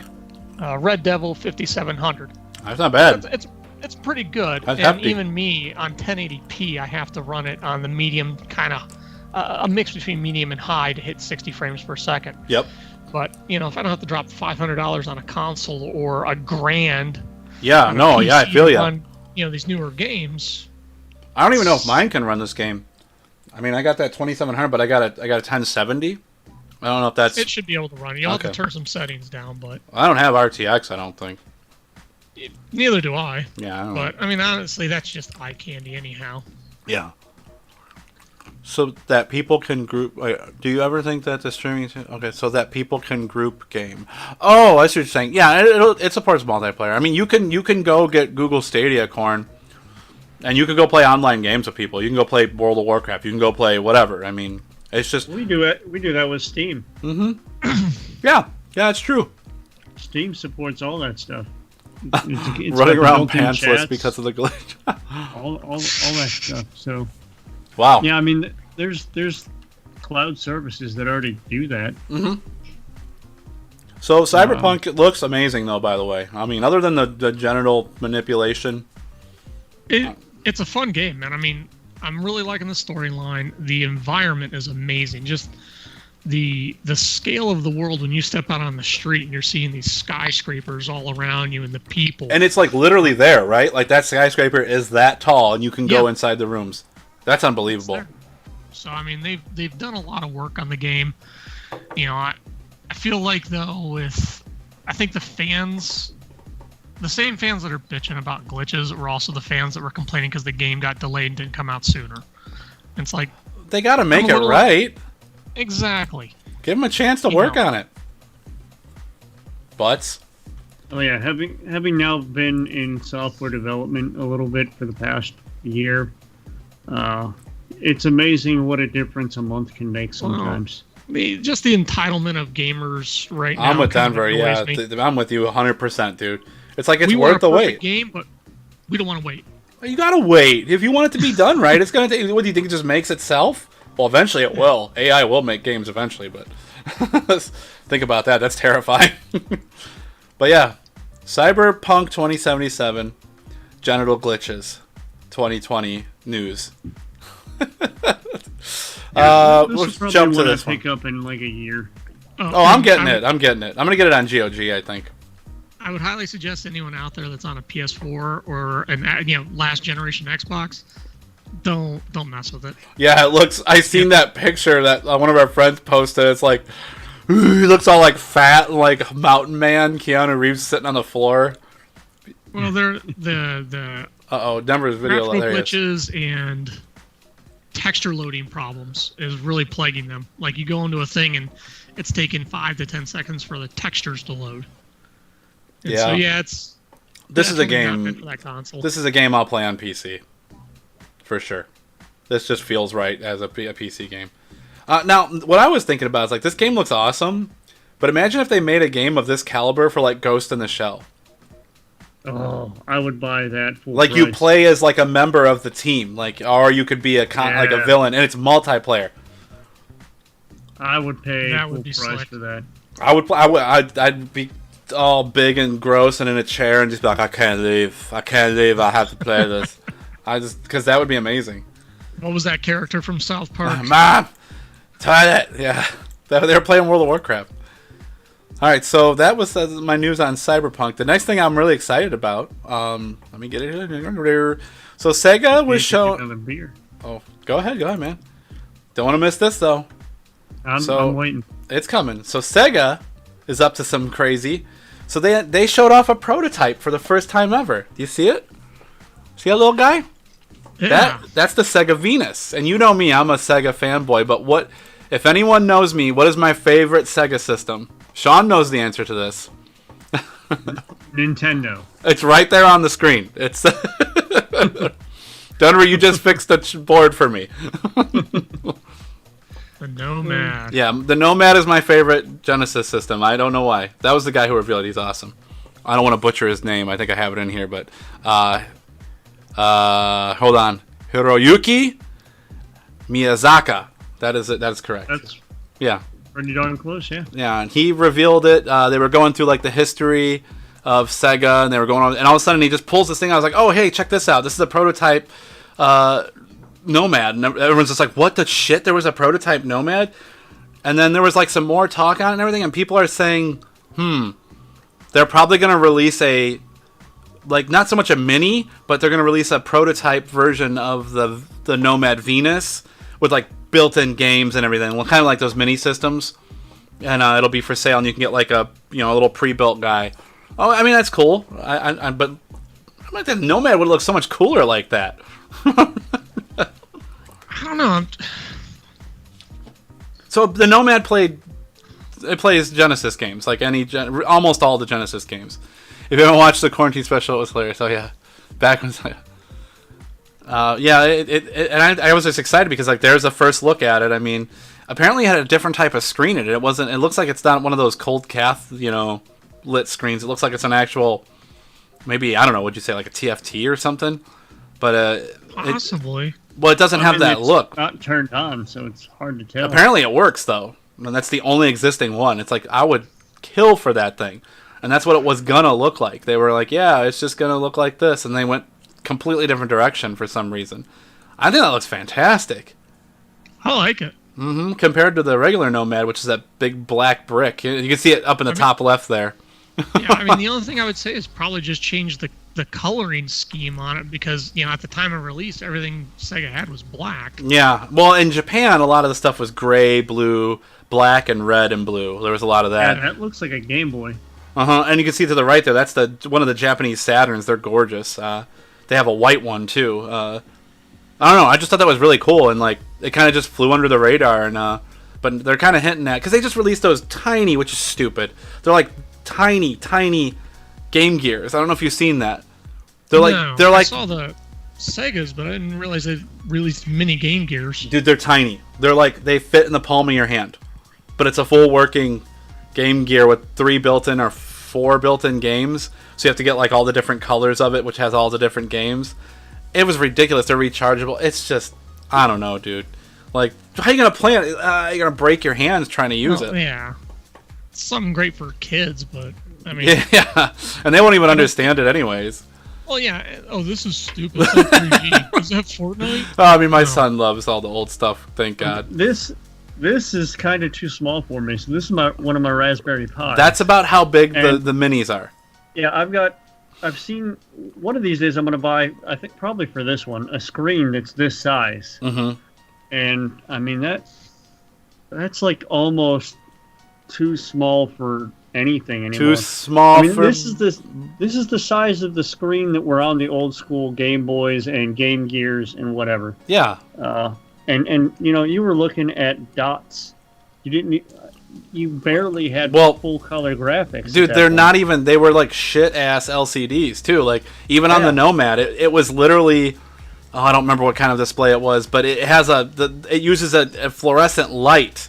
Red Devil 5700. That's not bad. It's pretty good. That's and hefty. Even me on 1080p, I have to run it on the medium, kind of a mix between medium and high to hit 60 frames per second. Yep. But you know, if I don't have to drop $500 on a console or $1,000, yeah, no, yeah, I feel you. On, you know, these newer games. I don't even know if mine can run this game. I mean, I got that 2700, but I got a 1070. I don't know if that's. It should be able to run. You'll have to turn some settings down, but I don't have RTX. I don't think. Neither do I. Yeah, I don't but I mean, honestly, that's just eye candy, anyhow. Yeah. So that people can group. Do you ever think that the streaming? Okay, so that people can group game. Oh, I see what you're saying. Yeah, it supports multiplayer. I mean, you can go get Google Stadia, Corn, and you can go play online games with people. You can go play World of Warcraft. You can go play whatever. I mean, it's just we do it. We do that with Steam. Mm-hmm. yeah, it's true. Steam supports all that stuff. It's running around pantsless because of the glitch. all that stuff. So, wow. Yeah, I mean, there's cloud services that already do that. Mm-hmm. So Cyberpunk looks amazing, though. By the way, I mean, other than the genital manipulation, it's a fun game, man. I mean, I'm really liking the storyline. The environment is amazing. Just the scale of the world when you step out on the street and you're seeing these skyscrapers all around you and the people. And it's like literally there, right? Like that skyscraper is that tall, and you can go inside the rooms. That's unbelievable. So I mean, they've done a lot of work on the game. You know, I feel like though I think the fans, the same fans that are bitching about glitches were also the fans that were complaining because the game got delayed and didn't come out sooner. It's like they got to make it right. Exactly. Give them a chance to work on it. But oh yeah, having now been in software development a little bit for the past year, it's amazing what a difference a month can make sometimes. Just the entitlement of gamers right now. I'm with Denver. Yeah, I'm with you 100%, dude. It's like it's worth the wait. Game, but we don't want to wait. You gotta wait if you want it to be done right. It's gonna take. What do you think? It just makes itself? Well, eventually it will. AI will make games eventually, but think about that. That's terrifying. But yeah, Cyberpunk 2077, genital glitches, 2020 news. Let's jump to this one. Pick up in like a year. Oh, I'm getting it. I'm getting it. I'm gonna get it on GOG, I think. I would highly suggest anyone out there that's on a PS4 or an last generation Xbox, don't mess with it. Yeah, it looks. I seen that picture that one of our friends posted. It's like he looks all like fat, like mountain man. Keanu Reeves sitting on the floor. Well, they're the Denver's video glitches and texture loading problems is really plaguing them. Like you go into a thing and it's taking 5 to 10 seconds for the textures to load. And yeah. So yeah, this is a game. For that console. This is a game I'll play on PC, for sure. This just feels right as a PC game. Now, what I was thinking about is like this game looks awesome, but imagine if they made a game of this caliber for like Ghost in the Shell. Oh, I would buy that. Like price. You play as like a member of the team, like, or you could be like a villain, and it's multiplayer. I would pay full price for that. I'd be all big and gross and in a chair and just be like, I can't leave. I have to play this. Because that would be amazing. What was that character from South Park? Mom, toilet. Yeah, they were playing World of Warcraft. All right, so that was my news on Cyberpunk. The next thing I'm really excited about, let me get it here. So Sega was showing. Oh, go ahead, man. Don't want to miss this though. I'm waiting. It's coming. So Sega is up to some crazy. So they showed off a prototype for the first time ever. Do you see it? See that little guy? Yeah. That's the Sega Venus. And you know me, I'm a Sega fanboy. But what, if anyone knows me, what is my favorite Sega system? Sean knows the answer to this. Nintendo. It's right there on the screen. It's Denver, you just fixed the board for me. The Nomad. Yeah, the Nomad is my favorite Genesis system. I don't know why. That was the guy who revealed it. He's awesome. I don't want to butcher his name. I think I have it in here, but hold on. Hiroyuki Miyazaka. That is it. That is correct. Yeah. Pretty darn close, yeah. Yeah, and he revealed it. They were going through like the history of Sega, and they were going on, and all of a sudden he just pulls this thing. I was like, oh hey, check this out. This is a prototype Nomad, and everyone's just like, what the shit? There was a prototype Nomad? And then there was like some more talk on it and everything, and people are saying, they're probably going to release a, like, not so much a mini, but they're going to release a prototype version of the Nomad Venus with like built-in games and everything, well, kind of like those mini systems, and it'll be for sale, and you can get like a little pre-built guy. Oh, I mean that's cool. But I like that Nomad would look so much cooler like that. I don't know. So the Nomad plays Genesis games, like almost all the Genesis games. If you haven't watched the Quarantine Special, it was hilarious. Oh yeah, back when. And I was just excited because like there's a first look at it. I mean, apparently it had a different type of screen in it. It wasn't. It looks like it's not one of those cold cath, lit screens. It looks like it's an actual, maybe I don't know. Would you say like a TFT or something? But possibly. It doesn't have that look. It's not turned on, so it's hard to tell. Apparently it works though, and that's the only existing one. It's like I would kill for that thing, and that's what it was gonna look like. They were like, yeah, it's just gonna look like this, and they went completely different direction for some reason. I think that looks fantastic. I like it. Compared to the regular Nomad, which is that big black brick. You can see it up in the top left there. Yeah, I mean, the only thing I would say is probably just change the coloring scheme on it, because at the time of release, everything Sega had was black. Yeah, well, in Japan, a lot of the stuff was gray, blue, black, and red and blue. There was a lot of that. Yeah, that looks like a Game Boy. And you can see to the right there, that's one of the Japanese Saturns. They're gorgeous. They have a white one too. I don't know. I just thought that was really cool, and like it kind of just flew under the radar. And but they're kind of hinting at, because they just released those tiny, which is stupid. They're like tiny Game Gears. I don't know if you've seen that. They're like I saw the Segas, but I didn't realize they released mini Game Gears. Dude, they're tiny. They're like, they fit in the palm of your hand. But it's a full working Game Gear with 3 built-in or 4 built-in games. So you have to get like all the different colors of it, which has all the different games. It was ridiculous. They're rechargeable. It's just, I don't know, dude. Like, how are you going to play it? You're going to break your hands trying to use it. Yeah. It's something great for kids, but, I mean... Yeah, and they won't even understand it anyways. Well, yeah. Oh, this is stupid. It's like 3G. Is that Fortnite? Oh, I mean, my son loves all the old stuff, thank God. This is kind of too small for me, so this is one of my Raspberry Pis. That's about how big the minis are. Yeah, I've seen, one of these days I'm going to buy, I think probably for this one, a screen that's this size. Mm-hmm. And, I mean, that's like almost too small for anything anymore. Too small. I mean, this is the size of the screen that were on the old school Game Boys and Game Gears and whatever. Yeah. And you know, you were looking at dots. You barely had full color graphics. Dude, they're not even. They were like shit ass LCDs too. Like even on the Nomad, it was literally. Oh, I don't remember what kind of display it was, but it has it uses a fluorescent light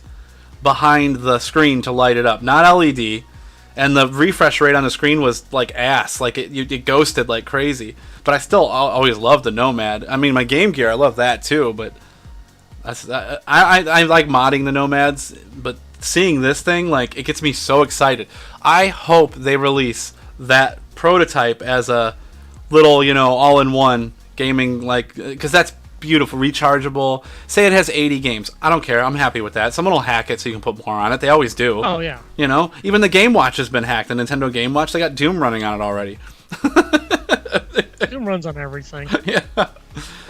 behind the screen to light it up, not LED. And the refresh rate on the screen was like ass, like it ghosted like crazy. But I still always loved the Nomad. I mean, my Game Gear, I love that too. But I like modding the Nomads. But seeing this thing, like, it gets me so excited. I hope they release that prototype as a little, you know, all-in-one gaming, like, because that's beautiful, rechargeable. Say it has 80 games. I don't care. I'm happy with that. Someone will hack it so you can put more on it. They always do. Oh, yeah. You know? Even the Game Watch has been hacked. The Nintendo Game Watch, they got Doom running on it already. Doom runs on everything. Yeah.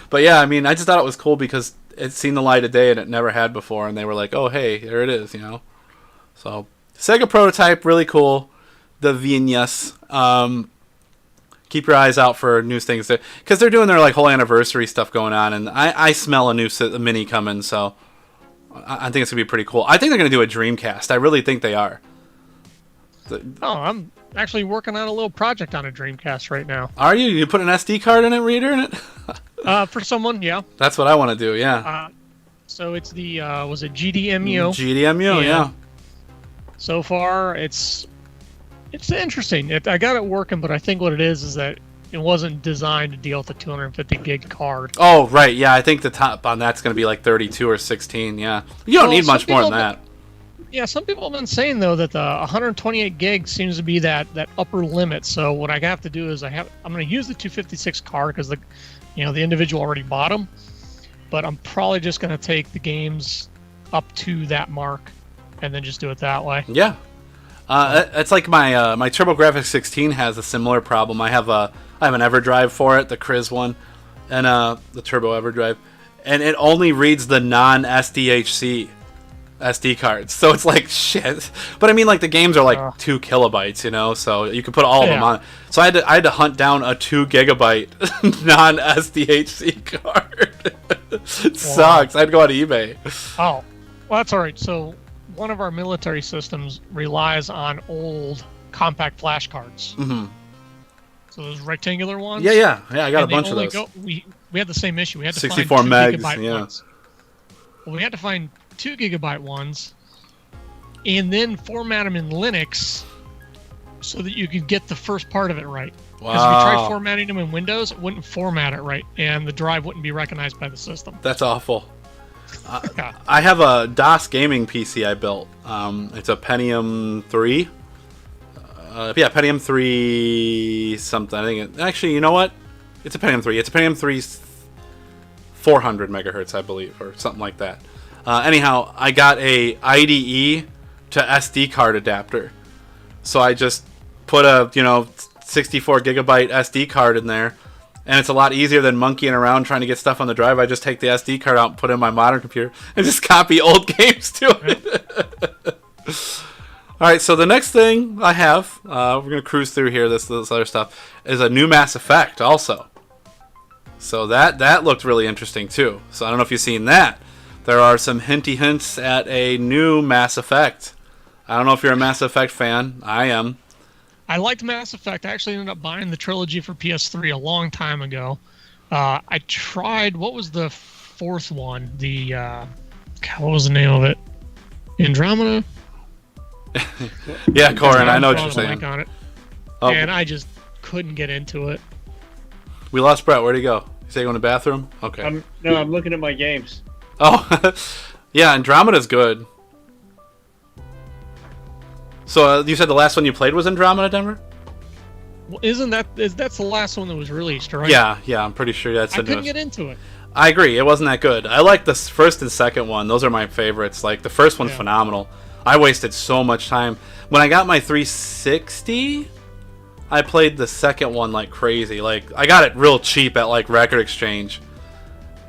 But yeah, I mean, I just thought it was cool because it's seen the light of day and it never had before. And they were like, oh, hey, there it is, you know? So, Sega prototype, really cool. The Vinyas. Keep your eyes out for new things there, because they're doing their like whole anniversary stuff going on, and I smell a new mini coming, so I think it's gonna be pretty cool. I think they're gonna do a Dreamcast. I really think they are. I'm actually working on a little project on a Dreamcast right now. Are you? You put an SD card in it, reader in it? For someone, yeah. That's what I want to do. Yeah. So it's the was it GDMU? GDMU, yeah. So far, it's interesting. I got it working, but I think what it is that it wasn't designed to deal with a 250 gig card. Oh, right. Yeah, I think the top on that's going to be like 32 or 16. Yeah. You don't need much more than that. Yeah, some people have been saying, though, that the 128 gig seems to be that upper limit. So what I have to do is I'm going to use the 256 card because the individual already bought them. But I'm probably just going to take the games up to that mark and then just do it that way. Yeah. It's like my my TurboGrafx 16 has a similar problem. I have an EverDrive for it, the Kriz one, and the Turbo EverDrive, and it only reads the non-SDHC SD cards. So it's like shit. But I mean, like the games are like 2 kilobytes, you know, so you can put all of them on. So I had to hunt down a 2 gigabyte non-SDHC card. It sucks. I had to go on eBay. Oh, well, that's all right. So one of our military systems relies on old compact flash cards. Mm-hmm. So those rectangular ones. Yeah. I got a bunch of those. We had the same issue. We had to 64 find 2 megs. gigabyte Yeah. ones. Well, we had to find 2 gigabyte ones, and then format them in Linux so that you could get the first part of it right. Wow. Because if you tried formatting them in Windows, it wouldn't format it right, and the drive wouldn't be recognized by the system. That's awful. I have a DOS gaming PC I built. It's a Pentium 3. Pentium 3 something. I think actually, you know what? It's a Pentium 3. It's a Pentium 3 400 megahertz, I believe, or something like that. Anyhow, I got a IDE to SD card adapter. So I just put a 64 gigabyte SD card in there. And it's a lot easier than monkeying around trying to get stuff on the drive. I just take the SD card out and put it in my modern computer and just copy old games to it. All right, so the next thing I have, we're going to cruise through here, this other stuff, is a new Mass Effect also. So that looked really interesting too. So I don't know if you've seen that. there are some hinty hints at a new Mass Effect. I don't know if you're a Mass Effect fan. I am. I liked Mass Effect. I actually ended up buying the trilogy for PS3 a long time ago. I tried, what was the fourth one? The, what was the name of it? Andromeda? Yeah, Corin, I know what you're saying. On it. Oh. And I just couldn't get into it. We lost Brett. Where'd he go? You say you go in the bathroom? Okay. I'm looking at my games. Oh, yeah, Andromeda's good. So you said the last one you played was Andromeda, Denver? Well, that's the last one that was released, right? Yeah, I'm pretty sure that's the I couldn't newest. get into it. I agree, it wasn't that good. I like the first and second one. Those are my favorites. Like, the first one's phenomenal. I wasted so much time. When I got my 360, I played the second one like crazy. Like, I got it real cheap at, like, Record Exchange.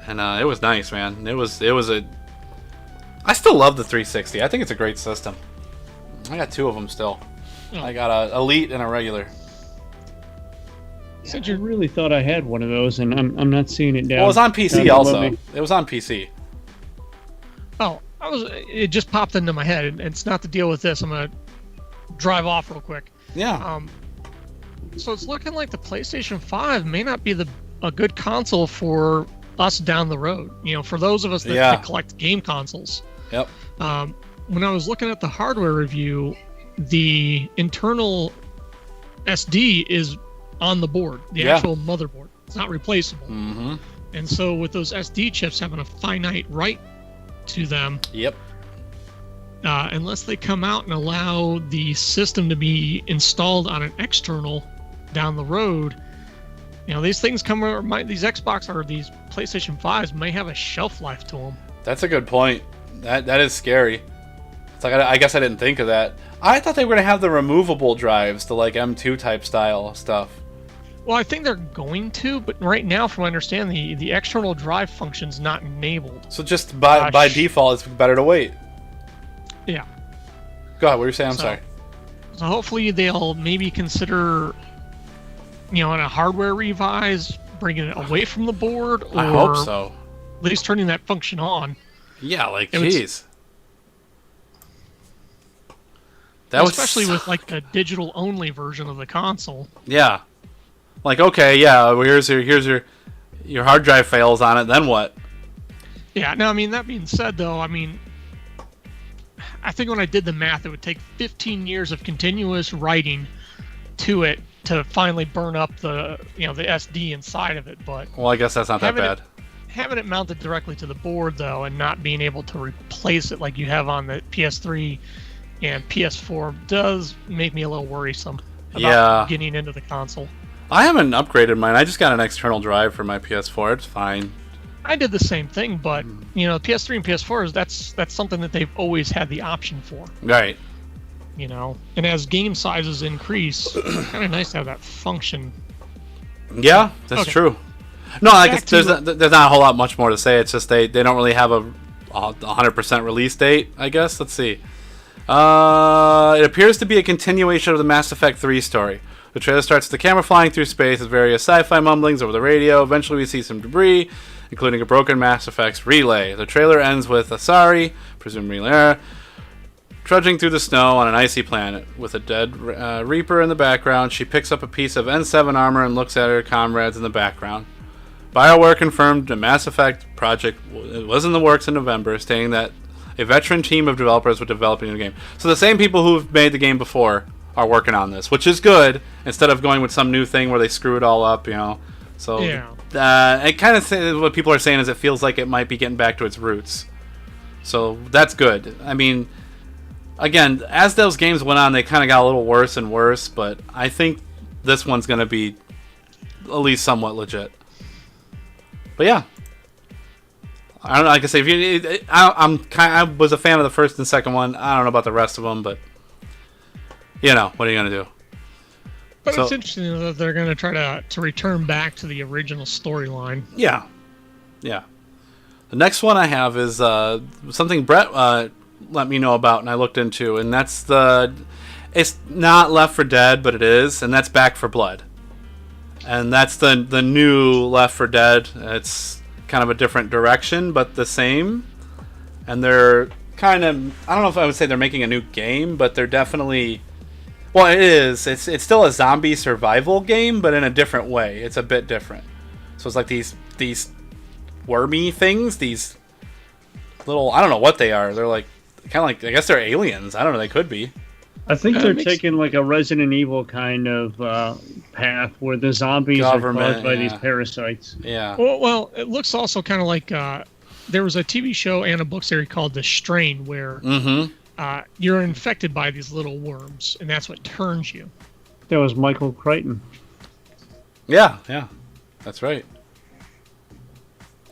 And it was nice, man. It was a... I still love the 360. I think it's a great system. I got two of them still. Oh. I got a Elite and a regular. I really thought I had one of those, and I'm not seeing it down. Well, it was on PC also. It was on PC. Oh, it just popped into my head, and it's not to deal with this. I'm gonna drive off real quick. Yeah. So it's looking like the PlayStation 5 may not be a good console for us down the road. You know, for those of us that collect game consoles. Yep. When I was looking at the hardware review, the internal SD is on the board, the actual motherboard. It's not replaceable. Mm-hmm. And so with those SD chips having a finite write to them, unless they come out and allow the system to be installed on an external down the road, you know, these things these Xbox or these PlayStation 5s may have a shelf life to them. That's a good point. That is scary. It's like, I guess I didn't think of that. I thought they were going to have the removable drives, the like M2 type style stuff. Well, I think they're going to, but right now, from what I understand, the external drive function's not enabled. So just by default, it's better to wait. Yeah. Go ahead, what were you saying? I'm sorry. So hopefully they'll maybe consider, you know, in a hardware revise, bringing it away from the board, or I hope so. At least turning that function on. Yeah, like, jeez. Especially with like the digital only version of the console. Yeah. Like, okay, yeah, well, here's your hard drive fails on it, then what? Yeah, no, I mean, that being said though, I mean, I think when I did the math, it would take 15 years of continuous writing to it to finally burn up the SD inside of it. But well, I guess that's not that bad. Having it mounted directly to the board though, and not being able to replace it like you have on the PS3 and PS4 does make me a little worrisome about getting into the console. I haven't upgraded mine. I just got an external drive for my PS4. It's fine. I did the same thing, but you know, PS3 and PS4 that's something that they've always had the option for. Right. You know, and as game sizes increase, it's kind of nice to have that function. Yeah, that's true. No, I guess there's not a whole lot much more to say. It's just they don't really have a 100% release date, I guess. Let's see. It appears to be a continuation of the Mass Effect 3 story. The trailer starts with the camera flying through space with various sci-fi mumblings over the radio. Eventually we see some debris, including a broken Mass Effect's relay. The trailer ends with Asari, presumably Lara, trudging through the snow on an icy planet. With a dead Reaper in the background, she picks up a piece of N7 armor and looks at her comrades in the background. BioWare confirmed a Mass Effect project was in the works in November, stating that a veteran team of developers were developing the game. So the same people who've made the game before are working on this, which is good, instead of going with some new thing where they screw it all up, you know. So it kind of what people are saying is it feels like it might be getting back to its roots. So that's good. I mean, again, as those games went on, they kind of got a little worse and worse, but I think this one's going to be at least somewhat legit. But yeah, I don't know. Like I say, I was a fan of the first and second one. I don't know about the rest of them, but you know, what are you gonna do? But it's interesting that they're gonna try to return back to the original storyline. Yeah. The next one I have is something Brett let me know about, and I looked into, and that's it's not Left 4 Dead, but it is, and that's Back 4 Blood. And that's the new Left 4 Dead. It's kind of a different direction, but the same. and they're kind of, I don't know if I would say they're making a new game, but they're definitely, well, it is. It's still a zombie survival game, but in a different way. It's a bit different. So it's like these wormy things, these little, I don't know what they are. They're like kind of like, I guess they're aliens. I don't know. They could be. I think they're taking like a Resident Evil kind of path where the zombies are caused by these parasites. Yeah. Well, it looks also kind of like there was a TV show and a book series called The Strain where you're infected by these little worms, and that's what turns you. That was Michael Crichton. Yeah, that's right.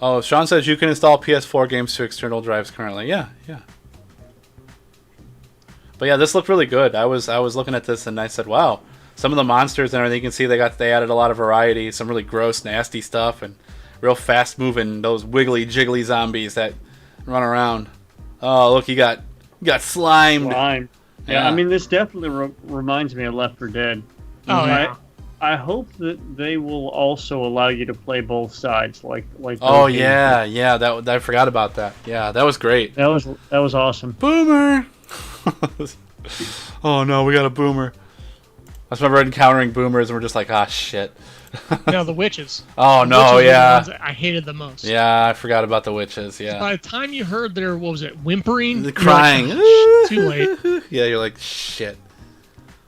Oh, Sean says you can install PS4 games to external drives currently. Yeah. But yeah, this looked really good. I was looking at this and I said, wow, some of the monsters and everything, you can see they added a lot of variety, some really gross, nasty stuff, and real fast moving, those wiggly jiggly zombies that run around. Oh, look, you got slimed. Yeah, I mean, this definitely reminds me of Left 4 Dead. Oh, yeah. I hope that they will also allow you to play both sides, like. Oh yeah. That I forgot about that. Yeah, that was great. That was awesome. Boomer. Oh no, we got a boomer. I just remember encountering boomers and we're just like, ah, shit. No, the witches. Oh the no, witches yeah. Were the ones I hated the most. Yeah, I forgot about the witches. Yeah. By the time you heard their, what was it, whimpering, the crying, like, oh, too late. Yeah, you're like, shit.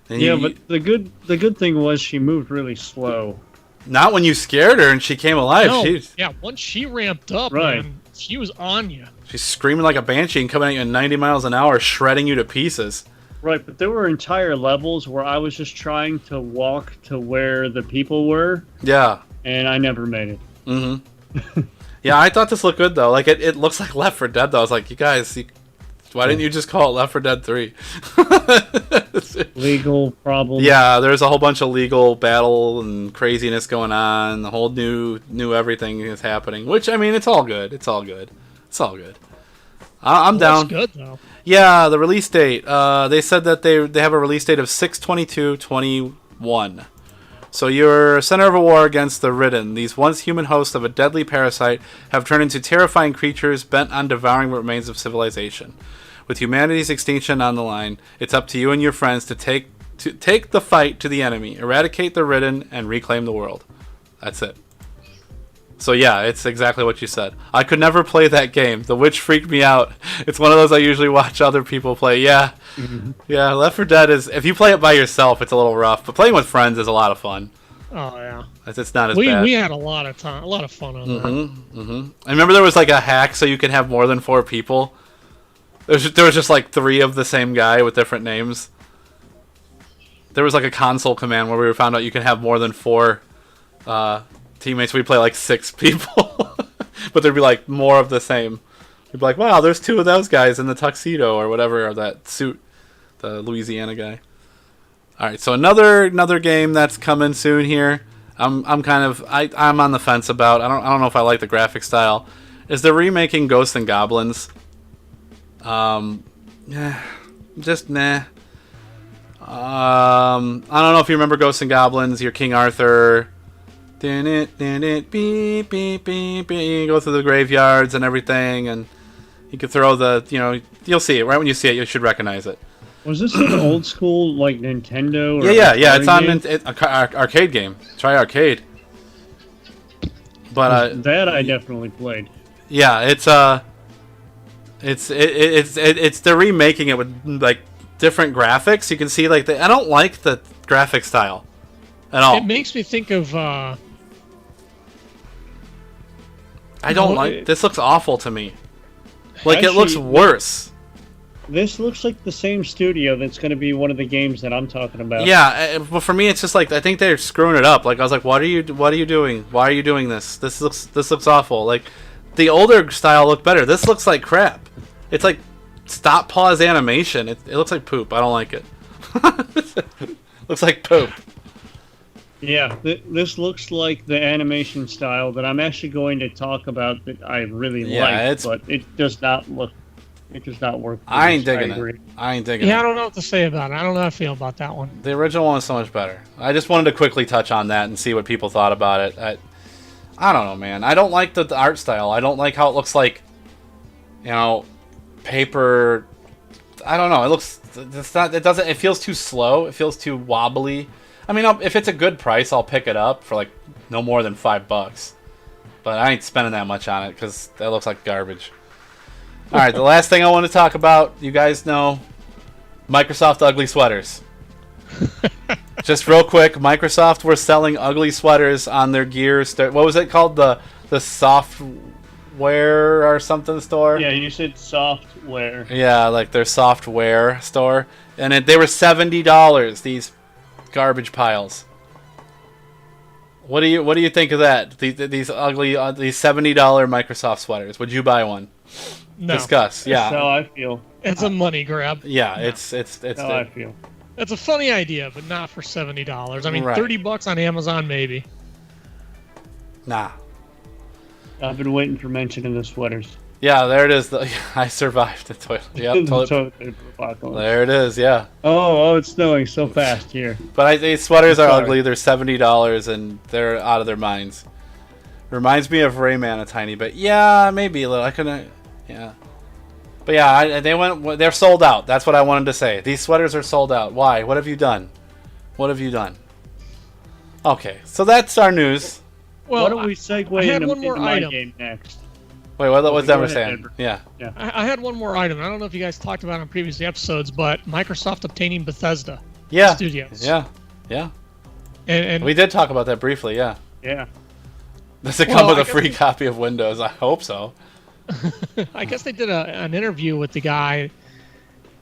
And yeah, but the good thing was she moved really slow. Not when you scared her and she came alive. No, yeah, once she ramped up, right. Man, she was on you. She's screaming like a banshee and coming at you at 90 miles an hour, shredding you to pieces. Right, but there were entire levels where I was just trying to walk to where the people were. Yeah. And I never made it. Mm-hmm. Yeah, I thought this looked good, though. Like, it looks like Left 4 Dead, though. I was like, you guys, why didn't you just call it Left 4 Dead 3? Legal problems. Yeah, there's a whole bunch of legal battle and craziness going on. The whole new everything is happening. Which, I mean, it's all good. It's all good. I'm down. That's good, though. Yeah, the release date. They said that they have a release date of 6/22/21. So you're center of a war against the Ridden. These once human hosts of a deadly parasite have turned into terrifying creatures bent on devouring what remains of civilization. With humanity's extinction on the line, it's up to you and your friends to take the fight to the enemy, eradicate the Ridden, and reclaim the world. That's it. So yeah, it's exactly what you said. I could never play that game. The Witch freaked me out. It's one of those I usually watch other people play. Yeah. Mm-hmm. Yeah, Left 4 Dead is, if you play it by yourself, it's a little rough. But playing with friends is a lot of fun. Oh, yeah. It's not as bad. We had a lot of fun on that. Mm-hmm. I remember there was like a hack so you could have more than 4 people. There was just like 3 of the same guy with different names. There was like a console command where we found out you can have more than 4 teammates. We'd play like 6 people. But there'd be like more of the same. You'd be like, wow, there's 2 of those guys in the tuxedo or whatever, or that suit. The Louisiana guy. Alright, so another game that's coming soon here. I'm on the fence about. I don't know if I like the graphic style. Is they're remaking Ghosts and Goblins. Just nah. I don't know if you remember Ghosts and Goblins. You're King Arthur. Beep, beep, beep, beep. You go through the graveyards and everything, and you can throw you'll see it. Right when you see it, you should recognize it. Was this an old school, like, Nintendo? Or Yeah. It's on arcade game. Try arcade. But that I definitely played. Yeah, it's they're remaking it with like different graphics. You can see like I don't like the graphic style at all. It makes me think of. This looks awful to me. Like it looks worse. This looks like the same studio that's going to be one of the games that I'm talking about. Yeah, but for me, it's just like I think they're screwing it up. Like I was like, what are you doing? Why are you doing this? This looks awful. Like the older style looked better. This looks like crap. It's like stop pause animation. It looks like poop. I don't like it. Looks like poop. Yeah, this looks like the animation style that I'm actually going to talk about that I really like, but it does not look. It does not work. I ain't digging it. I don't know what to say about it. I don't know how I feel about that one. The original one is so much better. I just wanted to quickly touch on that and see what people thought about it. I don't know, man. I don't like the art style. I don't like how it looks like, paper. I don't know. It looks. It's not. It doesn't. It feels too slow. It feels too wobbly. I mean, if it's a good price, I'll pick it up for like no more than $5. But I ain't spending that much on it because that looks like garbage. All right, the last thing I want to talk about, you guys know, Microsoft ugly sweaters. Just real quick, Microsoft were selling ugly sweaters on their Gear. What was it called? The software or something store? Yeah, you said software. Yeah, like their software store, and they were $70. These garbage piles. What do you think of that? These ugly these $70 Microsoft sweaters. Would you buy one? No. Discuss. Yeah. That's how I feel. It's a money grab. Yeah, No. it's That's how I feel. It's a funny idea, but not for $70. I mean, Right. $30 on Amazon maybe. nah. I've been waiting for mention of the sweaters. Yeah, there it is. I survived the toilet. Yep, The toilet. toilet paper apocalypse. There it is. Yeah. Oh, it's snowing so fast here. But these sweaters are Sorry. ugly. They're $70 and they're out of their minds. Reminds me of Rayman a tiny bit. Yeah, maybe a little. I couldn't. Yeah. But yeah, they're sold out. That's what I wanted to say. These sweaters are sold out. Why? What have you done? What have you done? Okay, so that's our news. Well, Why don't we segue I had into, one more into my item. game next? Wait, what was go Denver ahead, saying? Denver. Yeah. I had one more item. I don't know if you guys talked about it on previous episodes, but Microsoft obtaining Bethesda Yeah. Studios. Yeah. Yeah. And We did talk about that briefly, yeah. Yeah. Does it come Well, with I a guess free copy of Windows? I hope so. I guess they did an interview with the guy,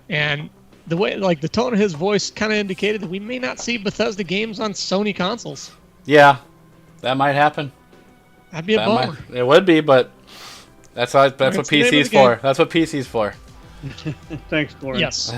and the way, like the tone of his voice, kind of indicated that we may not see Bethesda games on Sony consoles. Yeah. That might happen. That'd be a bummer. It would be, but that's what It's the name of PC's the game. for. That's what PC's for. Thanks, Corey. Yes.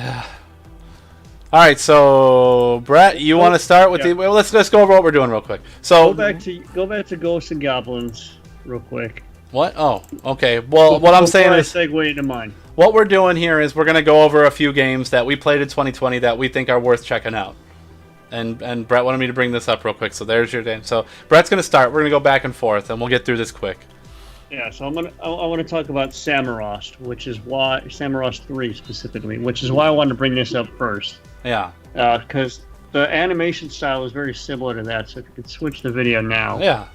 All right, so Brett, you want to start with yeah. well, let's go over what we're doing real quick. So Go back to Ghosts and Goblins real quick. what? Oh, okay. Well, what I'm saying Before I is segue into mine. what we're doing here is we're going to go over a few games that we played in 2020 that we think are worth checking out. And Brett wanted me to bring this up real quick, so there's your game. So Brett's going to start. We're going to go back and forth, and we'll get through this quick. Yeah, so I want to talk about Samorost, which is why Samorost 3 specifically, which is why I wanted to bring this up first. Yeah. Because the animation style is very similar to that. So if you could switch the video now, Yeah.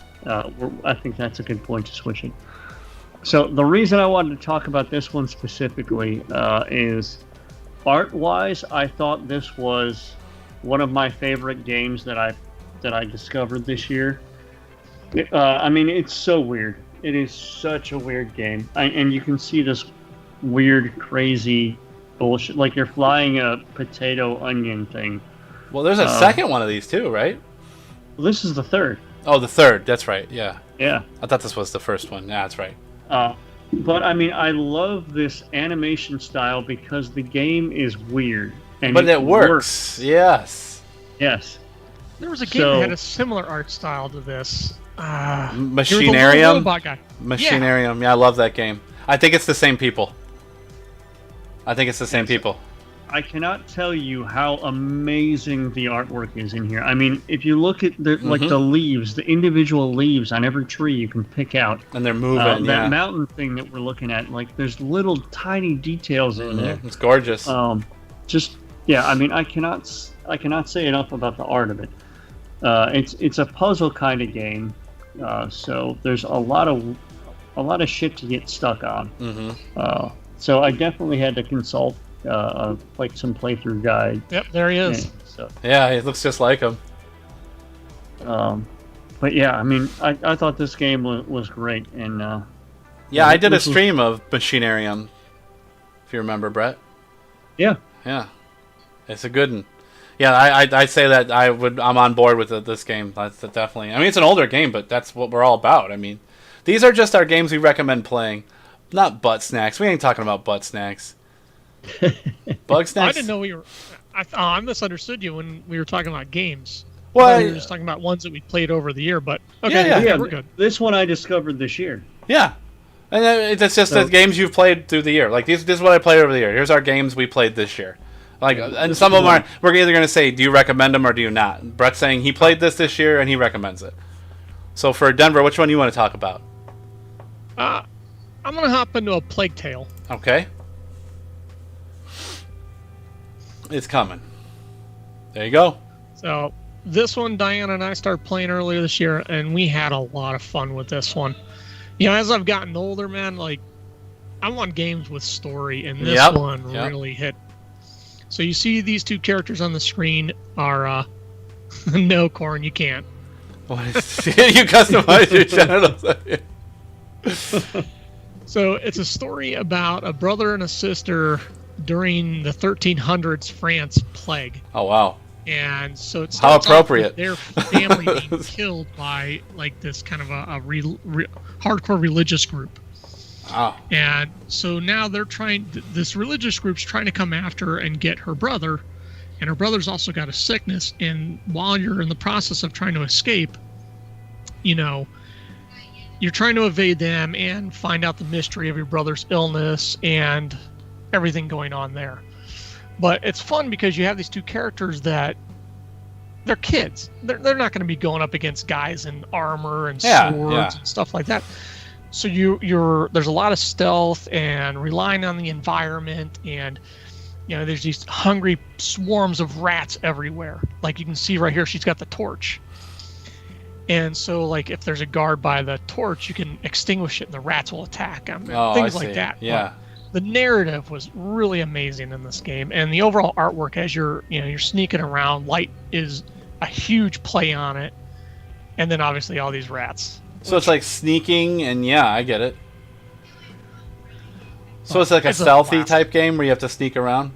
I think that's a good point to switch it. So the reason I wanted to talk about this one specifically is art-wise, I thought this was one of my favorite games that I discovered this year. I mean, it's so weird. It is such a weird game, and you can see this weird, crazy bullshit. Like you're flying a potato onion thing. Well, there's a second one of these too, right? Well, this is the third. Oh, the third. That's right. Yeah. Yeah. I thought this was the first one. Yeah, that's right. But I mean, I love this animation style because the game is weird. And But it works. Yes. Yes. There was a game that had a similar art style to this. Machinarium. Robot guy. Machinarium. Yeah, I love that game. I think it's the same people. I cannot tell you how amazing the artwork is in here. I mean, if you look at the the leaves, the individual leaves on every tree you can pick out. And they're moving. That mountain thing that we're looking at, like there's little tiny details in there. It's gorgeous. I mean, I cannot say enough about the art of it. It's a puzzle kind of game, so there's a lot of shit to get stuck on. So I definitely had to consult like some playthrough guide. Yep, there he is. Yeah, he looks just like him. But yeah, I mean, I thought this game was great, and I did a stream of Machinarium, if you remember, Brett. Yeah, it's a good one. Yeah, I'd say that I'm on board with this game. That's definitely. I mean, it's an older game, but that's what we're all about. I mean, these are just our games we recommend playing, not butt snacks. We ain't talking about butt snacks. Bug snacks. I didn't know we were. I misunderstood you when we were talking about games. Well, we were just talking about ones that we played over the year. But okay, Yeah, we're good. This one I discovered this year. Yeah, and it's just the games you've played through the year. Like this is what I played over the year. Here's our games we played this year. Like, and some of them are. We're either going to say, do you recommend them or do you not? Brett's saying he played this year and he recommends it. So for Denver, which one do you want to talk about? I'm gonna hop into a Plague Tale. Okay. It's coming. There you go. So this one, Diana and I started playing earlier this year, and we had a lot of fun with this one. You know, as I've gotten older, man, like, I want games with story, and this one really hit. So you see these two characters on the screen are, no, Corn, you can't. What is you customize your channels? So it's a story about a brother and a sister during the 1300s France plague. Oh, wow. And so it's how appropriate. Their family being killed by like this kind of a hardcore religious group. Wow. And so now they're this religious group's trying to come after her and get her brother, and her brother's also got a sickness. And while you're in the process of trying to escape, you know, you're trying to evade them and find out the mystery of your brother's illness and everything going on there. But it's fun because you have these two characters that they're kids. They're not going to be going up against guys in armor and swords and stuff like that. So there's a lot of stealth and relying on the environment, and you know there's these hungry swarms of rats everywhere. Like you can see right here, she's got the torch. And so like if there's a guard by the torch, you can extinguish it and the rats will attack them. Things like that. Yeah. But the narrative was really amazing in this game, and the overall artwork as you're sneaking around, light is a huge play on it, and then obviously all these rats. So it's like sneaking, and I get it. So it's like a stealthy type game where you have to sneak around?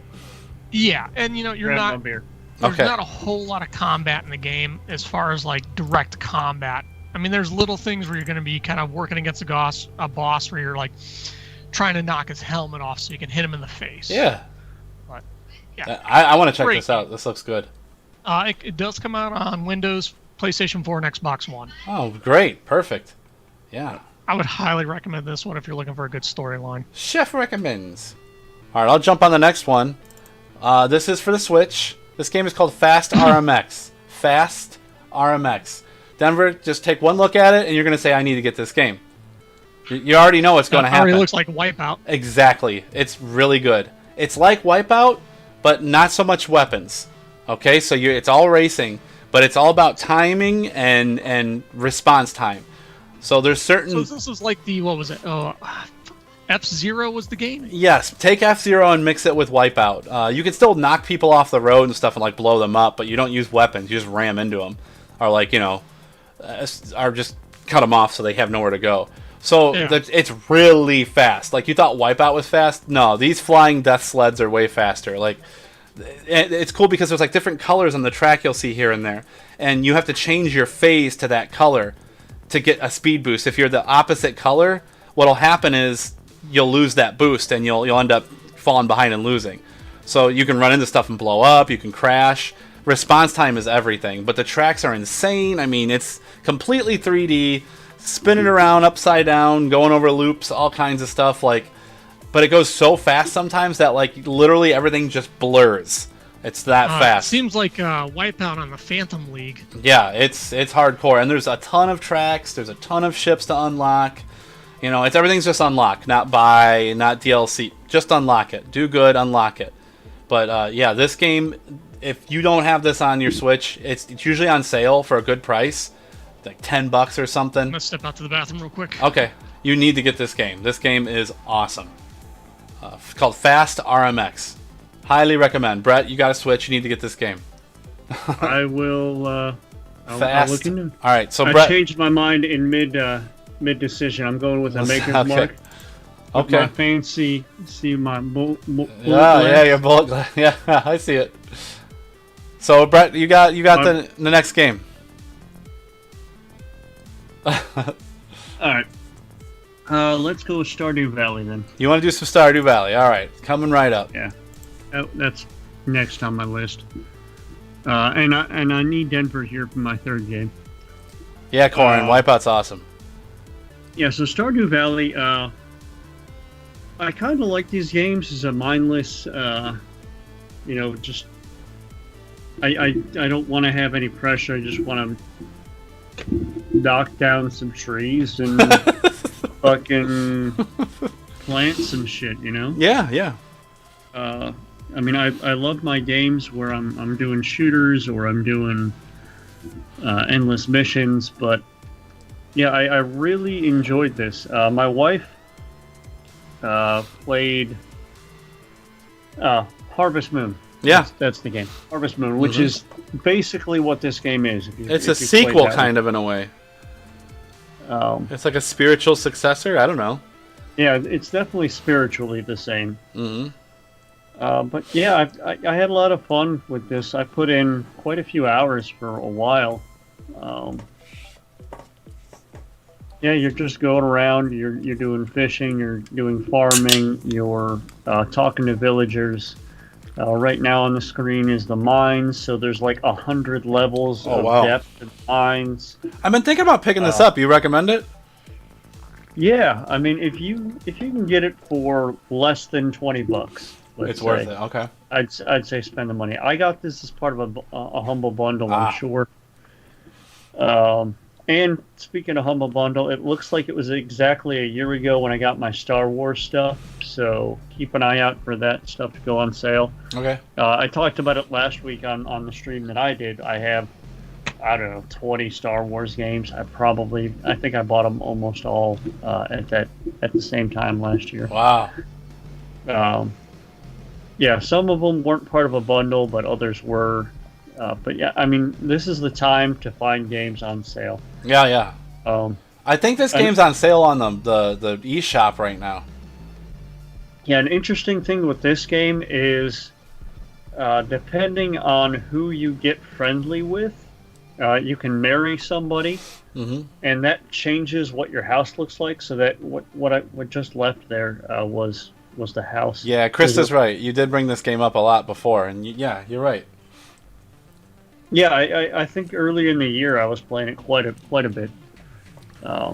Yeah, and you're not... There's not a whole lot of combat in the game as far as like direct combat. I mean, there's little things where you're going to be kind of working against a boss where you're like trying to knock his helmet off so you can hit him in the face. Yeah. But, yeah. I want to check this out. This looks good. It does come out on Windows, PlayStation 4, and Xbox One. Oh, great. Perfect. Yeah. I would highly recommend this one if you're looking for a good storyline. Chef recommends. All right, I'll jump on the next one. This is for the Switch. This game is called Fast RMX. Fast RMX. Denver, just take one look at it, and you're going to say, I need to get this game. You already know what's going to happen. It already looks like Wipeout. Exactly. It's really good. It's like Wipeout, but not so much weapons. Okay, so it's all racing, but it's all about timing and response time. So there's certain... So this was like the, what was it? F-Zero was the game? Yes, take F-Zero and mix it with Wipeout. You can still knock people off the road and stuff and like blow them up, but you don't use weapons. You just ram into them. Or like, or just cut them off so they have nowhere to go. So it's really fast. Like you thought Wipeout was fast? No, these flying death sleds are way faster. Like it's cool because there's like different colors on the track you'll see here and there. And you have to change your phase to that color to get a speed boost. If you're the opposite color, what'll happen is you'll lose that boost and you'll end up falling behind and losing. So you can run into stuff and blow up, you can crash. Response time is everything, but the tracks are insane. I mean, it's completely 3D, spinning around upside down, going over loops, all kinds of stuff but it goes so fast sometimes that like literally everything just blurs. It's that fast. It seems like Wipeout on the Phantom League. Yeah, it's hardcore, and there's a ton of tracks, there's a ton of ships to unlock. Everything's just unlock, not buy, not DLC. Just unlock it. Do good, unlock it. But this game, if you don't have this on your Switch, it's usually on sale for a good price, like $10 or something. I'm gonna step out to the bathroom real quick. Okay, you need to get this game. This game is awesome. Called Fast RMX. Highly recommend. Brett, you got a Switch. You need to get this game. I will. I'll look into it. All right, so I Brett changed my mind in mid decision. I'm going with a Maker's Mark. Okay. My fancy, see my bullet yeah, your bullet glass. Yeah, I see it. So Brett, you got the next game. All right. Let's go with Stardew Valley then. You want to do some Stardew Valley? All right, coming right up. Yeah, that's next on my list. And I need Denver here for my third game. Yeah, Corin, Wipeout's awesome. Yeah, so Stardew Valley. I kind of like these games as a mindless. Just I don't want to have any pressure. I just want to knock down some trees and fucking plant some shit, Yeah. I mean, I love my games where I'm doing shooters or I'm doing endless missions, but yeah, I really enjoyed this. My wife played Harvest Moon. Yeah. That's the game. Harvest Moon, which is basically what this game is. It's a sequel, kind of, in a way. It's like a spiritual successor? I don't know. Yeah, it's definitely spiritually the same. Mm-hmm. But yeah, I had a lot of fun with this. I put in quite a few hours for a while. Yeah, you're just going around. You're doing fishing. You're doing farming. You're talking to villagers. Right now on the screen is the mines. So there's like 100 levels of depth in mines. I've been thinking about picking this up. You recommend it? Yeah, I mean, if you can get it for less than $20, it's worth it. Okay. I'd say spend the money. I got this as part of a humble bundle, I'm sure. And speaking of humble bundle, it looks like it was exactly a year ago when I got my Star Wars stuff. So keep an eye out for that stuff to go on sale. Okay. I talked about it last week on the stream that I did. I have, I don't know, 20 Star Wars games. I think I bought them almost all at the same time last year. Wow. Yeah, some of them weren't part of a bundle, but others were. But yeah, I mean, this is the time to find games on sale. Yeah. I think this game's on sale on the eShop right now. Yeah, an interesting thing with this game is, depending on who you get friendly with, you can marry somebody, and that changes what your house looks like. So that what just left there was the house. Yeah, Krista's right. You did bring this game up a lot before, and yeah, you're right. Yeah, I think early in the year I was playing it quite a bit. I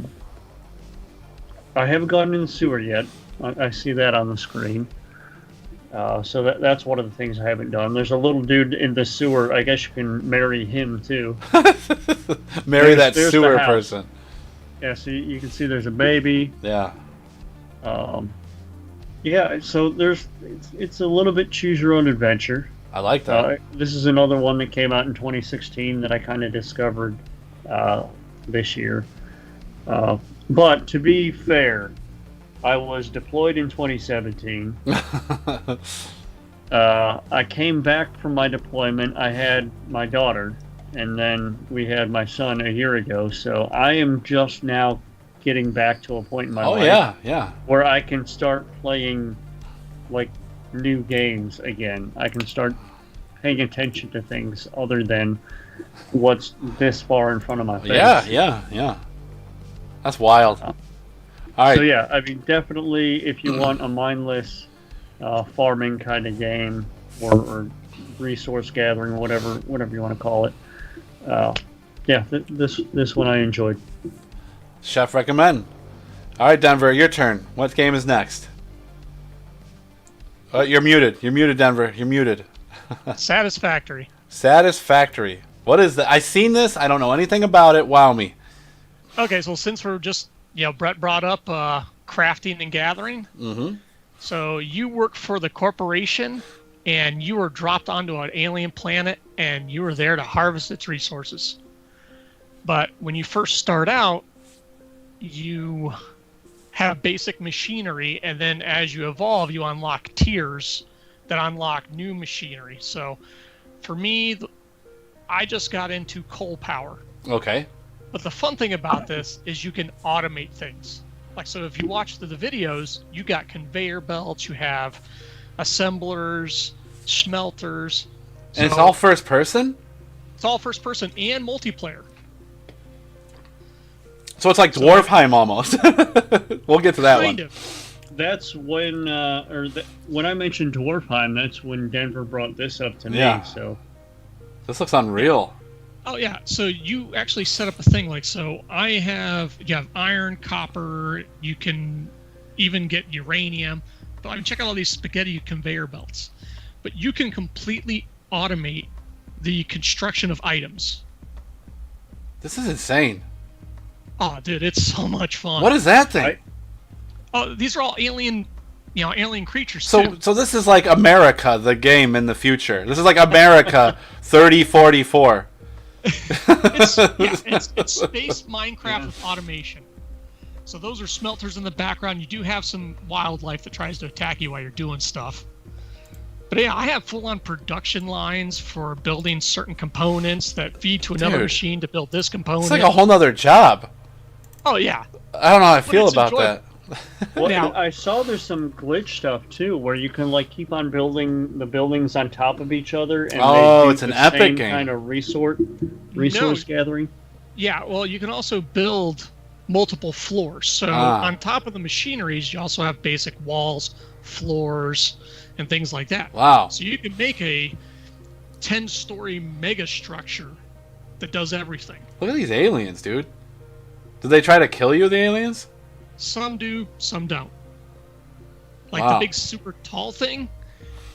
haven't gotten in the sewer yet. I see that on the screen. So that's one of the things I haven't done. There's a little dude in the sewer. I guess you can marry him too. Marry that sewer person. Yeah, so you can see there's a baby. Yeah. Yeah, so it's a little bit choose your own adventure. I like that. This is another one that came out in 2016 that I kind of discovered this year. But to be fair, I was deployed in 2017. I came back from my deployment. I had my daughter, and then we had my son a year ago. So I am just now getting back to a point in my life where I can start playing like new games again. I can start paying attention to things other than what's this far in front of my face. Yeah. That's wild. All right. So yeah, I mean, definitely if you want a mindless farming kind of game or resource gathering, whatever you want to call it. This one I enjoyed. Chef recommend. All right, Denver, your turn. What game is next? You're muted. You're muted, Denver. You're muted. Satisfactory. Satisfactory. What is that? I've seen this. I don't know anything about it. Wow me. Okay, so since we're just, Brett brought up crafting and gathering. Mm-hmm. So you work for the corporation, and you were dropped onto an alien planet, and you were there to harvest its resources. But when you first start out, you have basic machinery, and then as you evolve, you unlock tiers that unlock new machinery. So for me, I just got into coal power. Okay. But the fun thing about this is you can automate things. Like, so if you watch the videos, you got conveyor belts, you have assemblers, smelters. And it's all first person? It's all first person and multiplayer. So it's like Dwarfheim almost. We'll get to that kind one. Of. That's when, when I mentioned Dwarfheim, that's when Denver brought this up to me. So this looks unreal. Oh yeah, so you actually set up a thing like, so you have iron, copper, you can even get uranium, but I mean, check out all these spaghetti conveyor belts. But you can completely automate the construction of items. This is insane. Oh dude, it's so much fun. What is that thing? These are all alien alien creatures So too. so this is like America, the game in the future. This is like America 3044. It's space Minecraft with automation. So those are smelters in the background. You do have some wildlife that tries to attack you while you're doing stuff. But yeah, I have full-on production lines for building certain components that feed to another machine to build this component. It's like a whole nother job. Oh yeah. I don't know how I feel about enjoyable. that. Well, Now- I saw there's some glitch stuff too, where you can like keep on building the buildings on top of each other, and Oh, they do it's an the epic same game. kind of resource gathering. Yeah, well, you can also build multiple floors. So on top of the machineries, you also have basic walls, floors, and things like that. Wow. So you can make a 10-story mega structure that does everything. Look at these aliens, dude. Did they try to kill you, the aliens? Some do, some don't. Like Wow. the big super tall thing,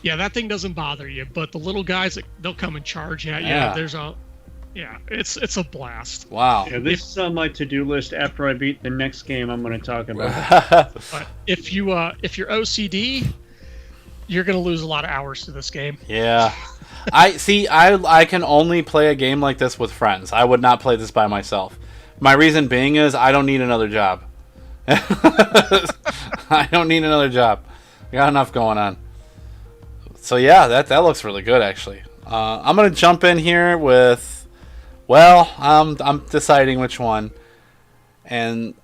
yeah, that thing doesn't bother you. But the little guys, they'll come and charge at you. Yeah. It's a blast. Wow. Yeah, this is on my to-do list. After I beat the next game, I'm going to talk about. But if you're OCD, you're gonna lose a lot of hours to this game. Yeah. I can only play a game like this with friends. I would not play this by myself. My reason being is I don't need another job. I don't need another job. I got enough going on. So yeah, that looks really good actually. I'm gonna jump in here with, well, I'm deciding which one, and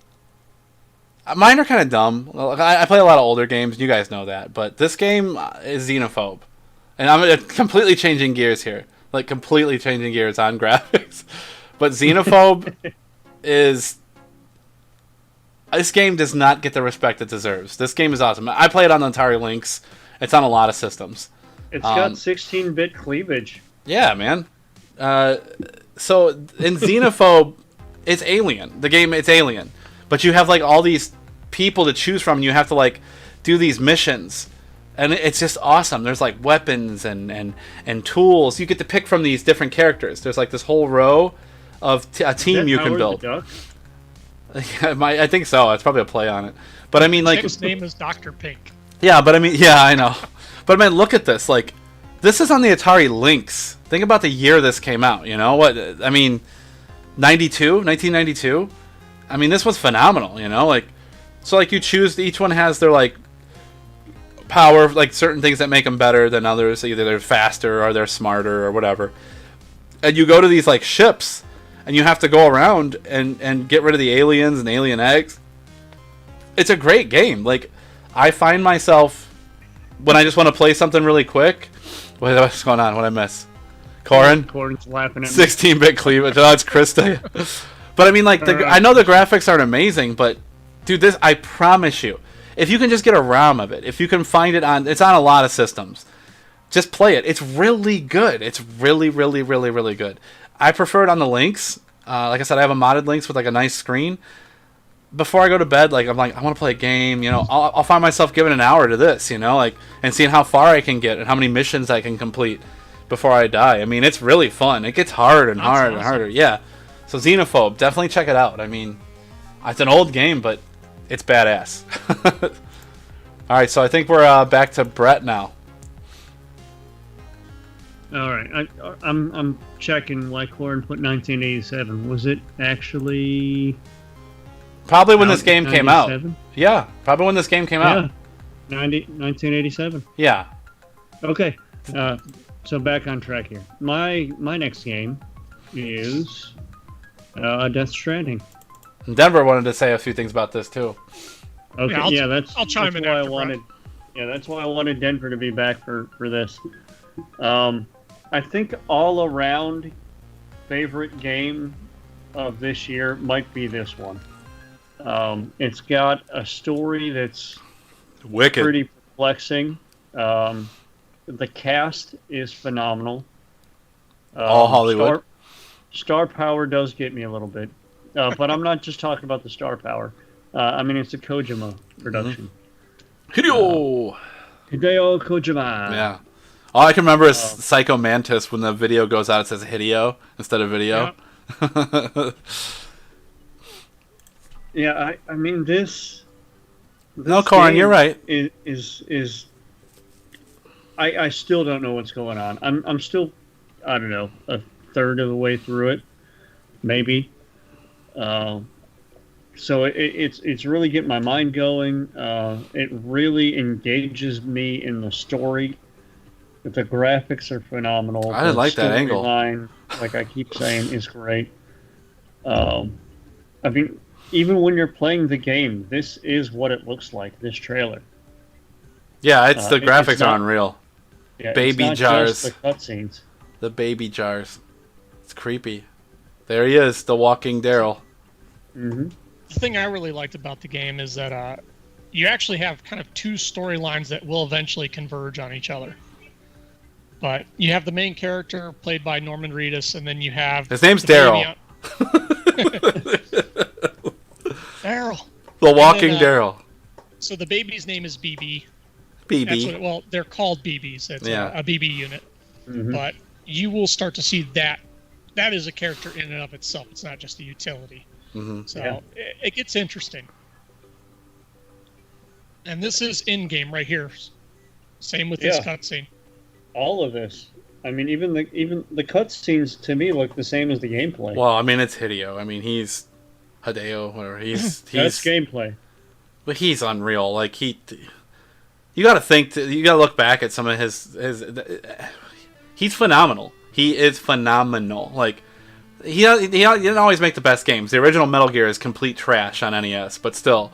mine are kind of dumb. I play a lot of older games, you guys know that, but this game is Xenophobe, and I'm completely changing gears here, like completely changing gears on graphics. But Xenophobe is. This game does not get the respect it deserves. This game is awesome. I play it on the Atari Lynx. It's on a lot of systems. It's got 16-bit cleavage. Yeah, man. So in Xenophobe, it's Alien. The game, it's Alien. But you have like all these people to choose from. And you have to like do these missions. And it's just awesome. There's like weapons and tools. You get to pick from these different characters. There's like this whole row of a team you can Howard build. the Duck? I think so. It's probably a play on it. But I mean, like, His name is Dr. Pink. yeah. But I mean, yeah, I know. But I mean, look at this. Like, this is on the Atari Lynx. Think about the year this came out. You know what? I mean, 1992. I mean, this was phenomenal. You know, like, so like you choose. Each one has their like power, like certain things that make them better than others. Either they're faster or they're smarter or whatever. And you go to these like ships. And you have to go around and get rid of the aliens and alien eggs. It's a great game. Like, I find myself, when I just want to play something really quick. What's going on? What I miss? Corin's laughing at me. 16-bit cleavage. Oh, it's Krista. But I mean, like, I know the graphics aren't amazing, but, dude, this, I promise you, if you can just get a ROM of it, if you can find it on, it's on a lot of systems. Just play it. It's really good. It's really, really, really, really good. I prefer it on the Lynx. Like I said, I have a modded Lynx with like a nice screen. Before I go to bed, like I'm like, I want to play a game. You know, I'll find myself giving an hour to this. You know, like, and seeing how far I can get and how many missions I can complete before I die. I mean, it's really fun. It gets harder and harder and harder. Yeah. So Xenophobe, definitely check it out. I mean, it's an old game, but it's badass. All right, so I think we're back to Brett now. All right, I'm checking why Corin put 1987. Was it actually Probably when this game came out. 97? Yeah, probably when this game came out. 1987. Yeah. Okay, so back on track here. My next game is Death Stranding. Denver wanted to say a few things about this too. Okay, I'll chime in why after I wanted. Yeah, that's why I wanted Denver to be back for this. I think all around favorite game of this year might be this one. It's got a story that's Wicked. pretty perplexing. The cast is phenomenal. All Hollywood. Star power does get me a little bit, but I'm not just talking about the star power. I mean, it's a Kojima production. Hideo. Hideo Kojima. Yeah. All I can remember is Psycho Mantis. When the video goes out, it says Hideo instead of video. Yeah, I mean, this No, Corin, you're right. I still don't know what's going on. I'm still, I don't know, a third of the way through it, maybe. So it's really getting my mind going. It really engages me in the story. The graphics are phenomenal. I didn't like that angle. Line, like I keep saying, is great. I mean, even when you're playing the game, this is what it looks like. This trailer. Yeah, it's the graphics are unreal. Yeah, baby it's not jars. Just the cutscenes. The baby jars. It's creepy. There he is, the walking Daryl. Mm-hmm. The thing I really liked about the game is that you actually have kind of two storylines that will eventually converge on each other. But you have the main character played by Norman Reedus, and then you have... His name's Daryl. Daryl. The walking Daryl. So the baby's name is BB. BB. Well, they're called BBs. It's a BB unit. Mm-hmm. But you will start to see that is a character in and of itself. It's not just a utility. Mm-hmm. So it gets interesting. And this is in-game right here. Same with this cutscene. All of this. I mean, even the cutscenes to me look the same as the gameplay. Well, I mean, it's Hideo. I mean, he's Hideo, whatever. He's That's gameplay. But he's unreal. Like you got to think. You got to look back at some of his. He's phenomenal. He is phenomenal. Like he didn't always make the best games. The original Metal Gear is complete trash on NES, but still,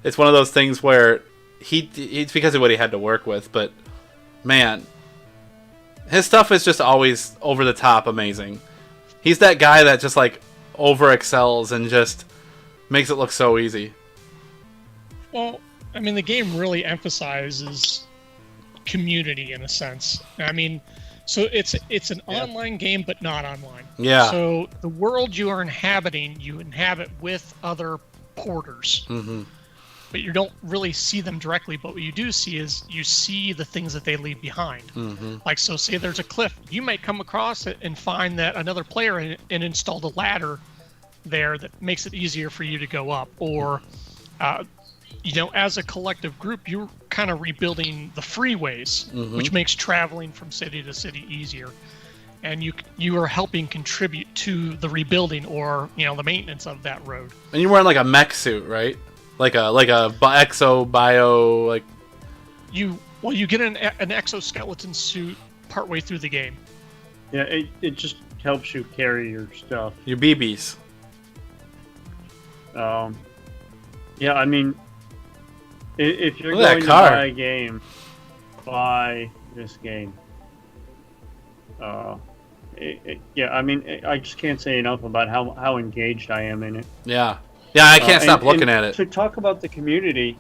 it's one of those things where it's because of what he had to work with. But man, his stuff is just always over the top amazing. He's that guy that just like over excels and just makes it look so easy. Well, I mean, the game really emphasizes community in a sense. I mean, so it's an online game, but not online. Yeah. So the world you are inhabiting, you inhabit with other porters. Mm-hmm. But you don't really see them directly. But what you do see is you see the things that they leave behind. Mm-hmm. Like, so say there's a cliff. You might come across it and find that another player and installed a ladder there that makes it easier for you to go up. Or, as a collective group, you're kind of rebuilding the freeways, which makes traveling from city to city easier. And you are helping contribute to the rebuilding or, the maintenance of that road. And you're wearing like a mech suit, right? Like a exo bio like. You get an exoskeleton suit partway through the game. Yeah, it just helps you carry your stuff. Your BBs. Yeah, I mean, if you're Look at going to buy a game, buy this game. I mean, I just can't say enough about how engaged I am in it. Yeah. Yeah, I can't stop looking at it. To talk about the community,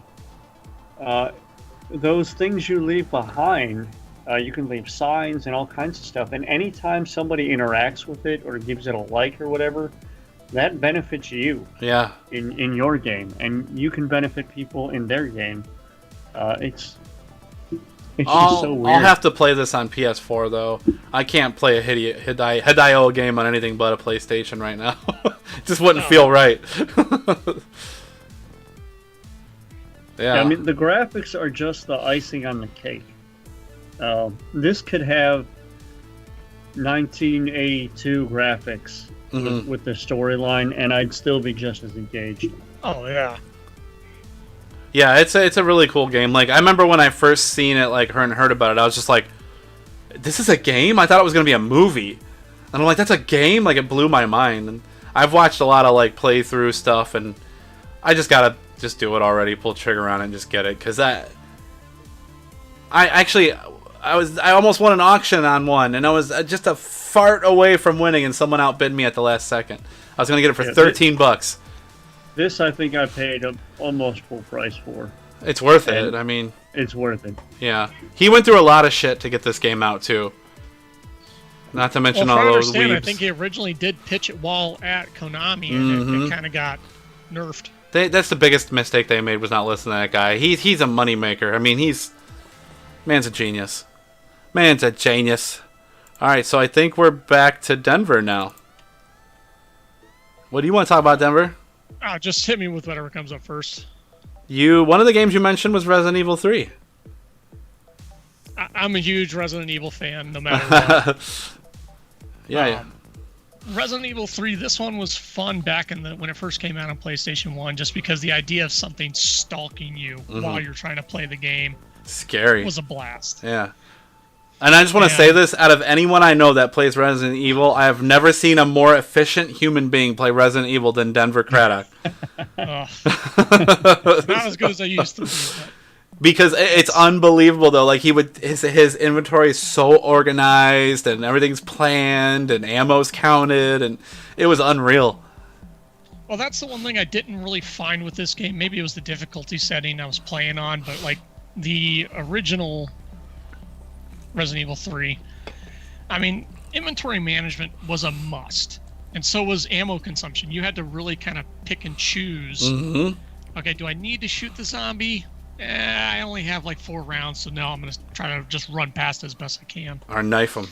those things you leave behind, you can leave signs and all kinds of stuff. And anytime somebody interacts with it or gives it a like or whatever, that benefits you. Yeah. In your game, and you can benefit people in their game. It's just so weird. I'll have to play this on PS4 though. I can't play a Hideo game on anything but a PlayStation right now. It just wouldn't feel right. Yeah. I mean, the graphics are just the icing on the cake. This could have 1982 graphics with the storyline, and I'd still be just as engaged. Oh yeah. Yeah, it's a really cool game. Like I remember when I first seen it, like heard about it, I was just like, "This is a game?" I thought it was gonna be a movie, and I'm like, "That's a game?" Like it blew my mind. And I've watched a lot of like playthrough stuff, and I just gotta do it already, pull the trigger on it, and just get it. Cause I almost won an auction on one, and I was just a fart away from winning, and someone outbid me at the last second. I was gonna get it for $13. This I think I paid almost full price for. It's worth it. I mean, it's worth it. Yeah, he went through a lot of shit to get this game out too. Not to mention all those weebs. I think he originally did pitch it while at Konami, and it kind of got nerfed. That's the biggest mistake they made, was not listening to that guy. He's a moneymaker. I mean, man's a genius. Man's a genius. All right, so I think we're back to Denver now. What do you want to talk about, Denver? Just hit me with whatever comes up first. One of the games you mentioned was Resident Evil 3. I'm a huge Resident Evil fan, no matter what. Yeah. Resident Evil 3, this one was fun back when it first came out on PlayStation 1, just because the idea of something stalking you while you're trying to play the game Scary. was a blast. Yeah. And I just want to say this, out of anyone I know that plays Resident Evil, I have never seen a more efficient human being play Resident Evil than Denver Craddock. Not as good as I used to be. But because it's unbelievable, though. Like, his inventory is so organized, and everything's planned, and ammo's counted, and it was unreal. Well, that's the one thing I didn't really find with this game. Maybe it was the difficulty setting I was playing on, but like the original Resident Evil 3, I mean, inventory management was a must, and so was ammo consumption. You had to really kind of pick and choose. Okay, do I need to shoot the zombie? I only have like 4 rounds, so now I'm going to try to just run past as best I can. Or knife him.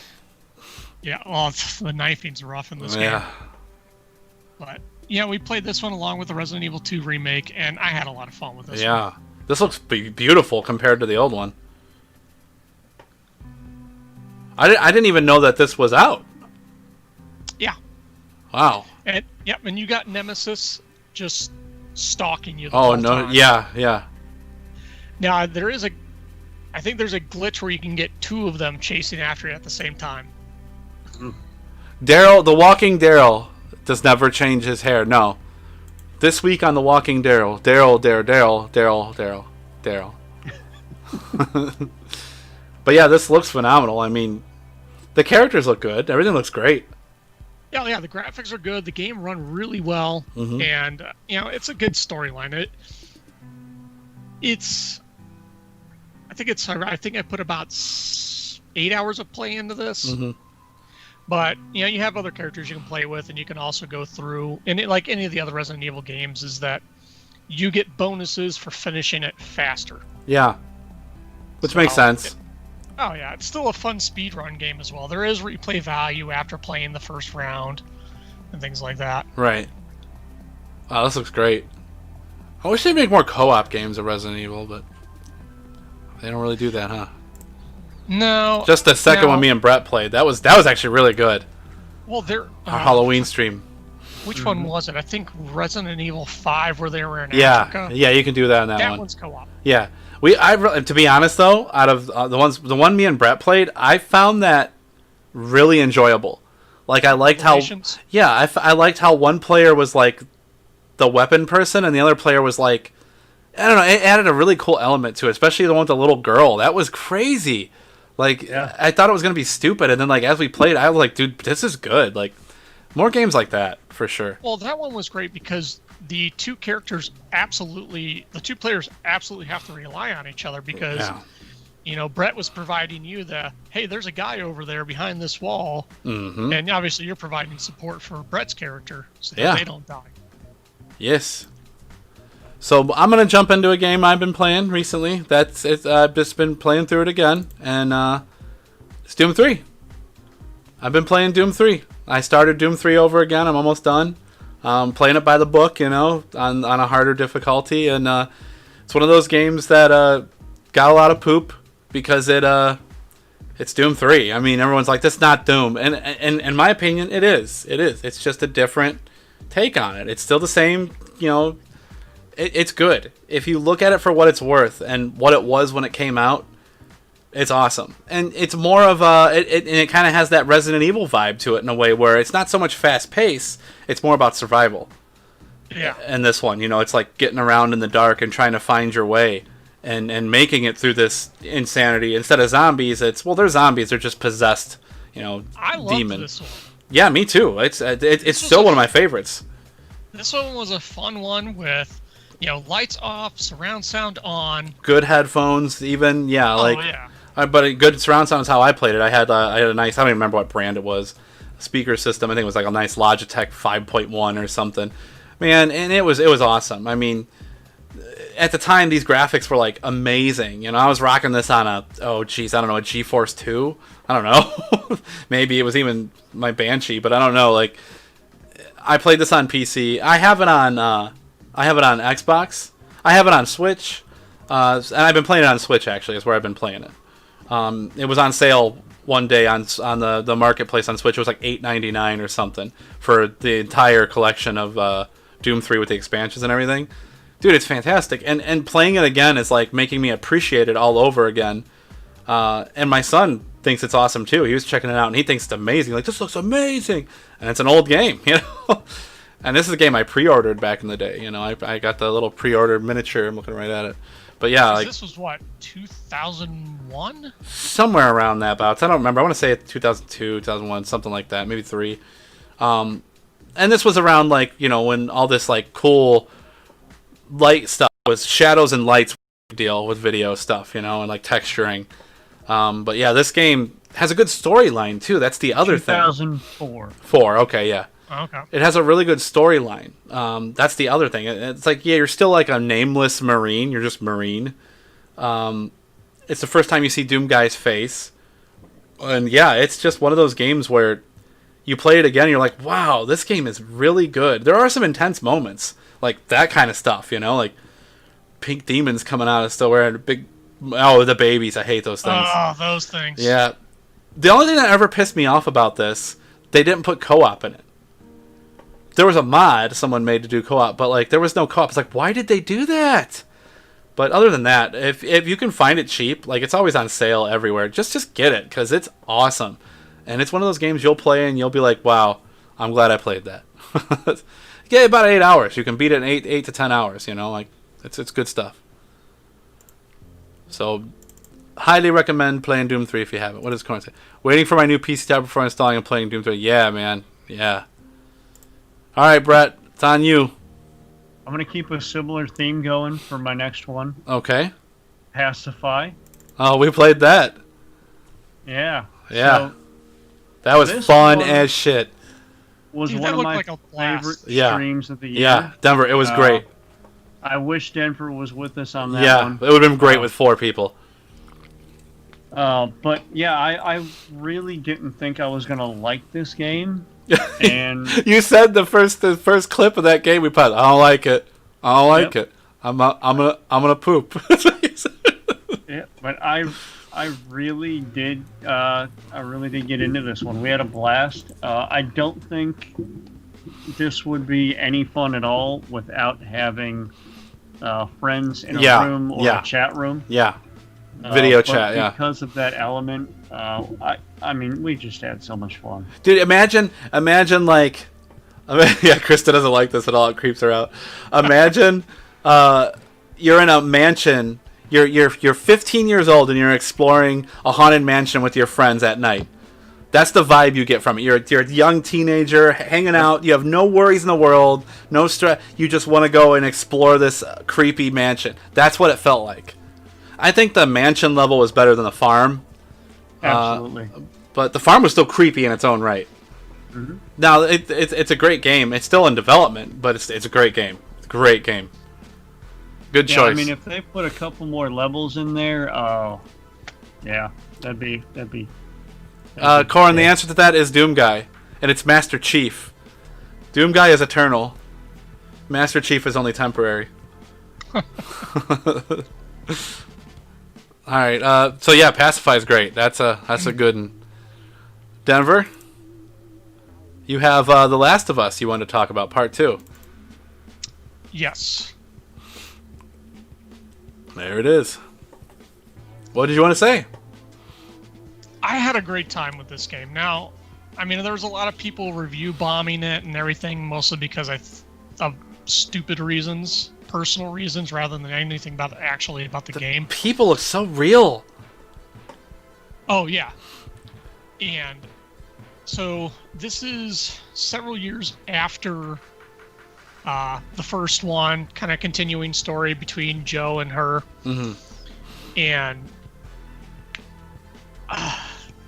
Yeah, the knifing's rough in this game. But yeah, we played this one along with the Resident Evil 2 remake, and I had a lot of fun with this one. Yeah, this looks beautiful compared to the old one. I didn't even know that this was out. Yeah. Wow. And you got Nemesis just stalking you the Oh whole no! time. Yeah. Now I think there's a glitch where you can get 2 of them chasing after you at the same time. The Walking Daryl does never change his hair. No. This week on The Walking Daryl. But yeah, this looks phenomenal. I mean, the characters look good. Everything looks great. Yeah, the graphics are good. The game run really well, and it's a good storyline. I think I put about 8 hours of play into this. But you have other characters you can play with, and you can also go through. And like any of the other Resident Evil games, is that you get bonuses for finishing it faster. Yeah, which makes sense. It's still a fun speedrun game as well. There is replay value after playing the first round and things like that. Right. Wow, this looks great. I wish they'd make more co-op games of Resident Evil, but they don't really do that, huh? No. Just the second one me and Brett played. That was actually really good. Well, our Halloween stream. Which one was it? I think Resident Evil 5, where they were in Africa. Yeah, you can do that in that one. That one's co-op. Yeah. To be honest though, out of the one me and Brett played, I found that really enjoyable. Like, I liked how I liked how one player was like the weapon person and the other player was like, I don't know, it added a really cool element to it, especially the one with the little girl. That was crazy. Like, I thought it was going to be stupid, and then like as we played, I was like, dude, this is good. Like, more games like that for sure. Well, that one was great because the two players absolutely have to rely on each other, because Brett was providing you hey, there's a guy over there behind this wall, and obviously you're providing support for Brett's character so that they don't die. Yes. So I'm gonna jump into a game I've been playing recently. That's it. I've just been playing through it again, and it's Doom 3. I've been playing Doom 3. I started Doom 3 over again. I'm almost done. Playing it by the book, on a harder difficulty, and it's one of those games that got a lot of poop because it's Doom 3. I mean, everyone's like, "That's not Doom," and in my opinion, it is. It is. It's just a different take on it. It's still the same. It's good if you look at it for what it's worth and what it was when it came out. It's awesome, and it's more of it kind of has that Resident Evil vibe to it in a way where it's not so much fast pace. It's more about survival. Yeah. And this one, it's like getting around in the dark and trying to find your way, and making it through this insanity. Instead of zombies, they're zombies. They're just possessed, I loved this one. Yeah, me too. It's still one of my favorites. This one was a fun one with, lights off, surround sound on, good headphones, even. But a good surround sound is how I played it. I had a nice, I don't even remember what brand it was, speaker system. I think it was like a nice Logitech 5.1 or something. Man, and it was awesome. I mean, at the time, these graphics were like amazing. I was rocking this on a GeForce 2. I don't know. Maybe it was even my Banshee, but I don't know. Like, I played this on PC. I have it on Xbox. I have it on Switch. And I've been playing it on Switch, actually, is where I've been playing it. It was on sale one day on the marketplace on Switch. It was like $8.99 or something for the entire collection of Doom 3 with the expansions and everything. Dude, it's fantastic. And playing it again is like making me appreciate it all over again. And my son thinks it's awesome too. He was checking it out and he thinks it's amazing. Like, this looks amazing. And it's an old game, you know? And this is a game I pre-ordered back in the day. You know, I got the little pre-ordered miniature. I'm looking right at it. But yeah, like, this was what, 2001? Somewhere around that bouts. I don't remember. I want to say 2002, 2001, something like that, maybe 3. And this was around, like, you know, when all this like cool light stuff was shadows and lights deal with video stuff, you know, and like texturing. But yeah, this game has a good storyline too. That's the other 2004. 4, okay, yeah. Okay. It has a really good storyline. That's the other thing. It's like, yeah, you're still like a nameless Marine. You're just Marine. It's the first time you see Doom Guy's face. And yeah, it's just one of those games where you play it again and you're like, wow, this game is really good. There are some intense moments. Like that kind of stuff, you know? Like pink demons coming out of still wearing big... Oh, the babies. I hate those things. Oh, those things. Yeah. The only thing that ever pissed me off about this, they didn't put co-op in it. There was a mod someone made to do co-op, but like there was no co-op. It's like, why did they do that? But other than that, if you can find it cheap, like it's always on sale everywhere, just get it because it's awesome, and it's one of those games you'll play and you'll be like, wow, I'm glad I played that. Yeah, about 8 hours. You can beat it in 8 to 10 hours. You know, like it's good stuff. So, highly recommend playing Doom 3 if you haven't. What does Corin say? Waiting for my new PC tab before installing and playing Doom 3. Yeah, man. Yeah. All right, Brett, it's on you. I'm going to keep a similar theme going for my next one. Okay. Pacify. Oh, we played that. Yeah. Yeah. So, that was fun as shit. Was Dude, one of my like favorite Yeah. streams of the year. Yeah, Denver, it was great. I wish Denver was with us on that one. It would have been great with 4 people. But yeah, I really didn't think I was going to like this game. And you said the first clip of that game we played. I don't like it. I don't like it. I'm gonna poop. Yeah, but I really did. I really did get into this one. We had a blast. I don't think this would be any fun at all without having friends in a room or a chat room. Yeah. Video chat, because of that element, I mean, we just had so much fun. Dude, imagine like, yeah, Krista doesn't like this at all. It creeps her out. Imagine, you're in a mansion. You're 15 years old and you're exploring a haunted mansion with your friends at night. That's the vibe you get from it. You're a young teenager hanging out. You have no worries in the world, no stress. You just want to go and explore this creepy mansion. That's what it felt like. I think the mansion level was better than the farm. Absolutely. But the farm was still creepy in its own right. Mm-hmm. Now, it's a great game. It's still in development, but it's a great game. It's a great game. Good choice. I mean, if they put a couple more levels in there, yeah, that'd be Corin, the answer to that is Doom Guy, and it's Master Chief. Doom Guy is eternal. Master Chief is only temporary. All right. So yeah, Pacify is great. That's a good one. Denver, you have The Last of Us. You wanted to talk about part 2. Yes. There it is. What did you want to say? I had a great time with this game. Now, I mean, there was a lot of people review bombing it and everything, mostly because of stupid reasons, personal reasons, rather than anything about the game. People look so real. Oh yeah, and so this is several years after the first one, kind of continuing story between Joe and her, and.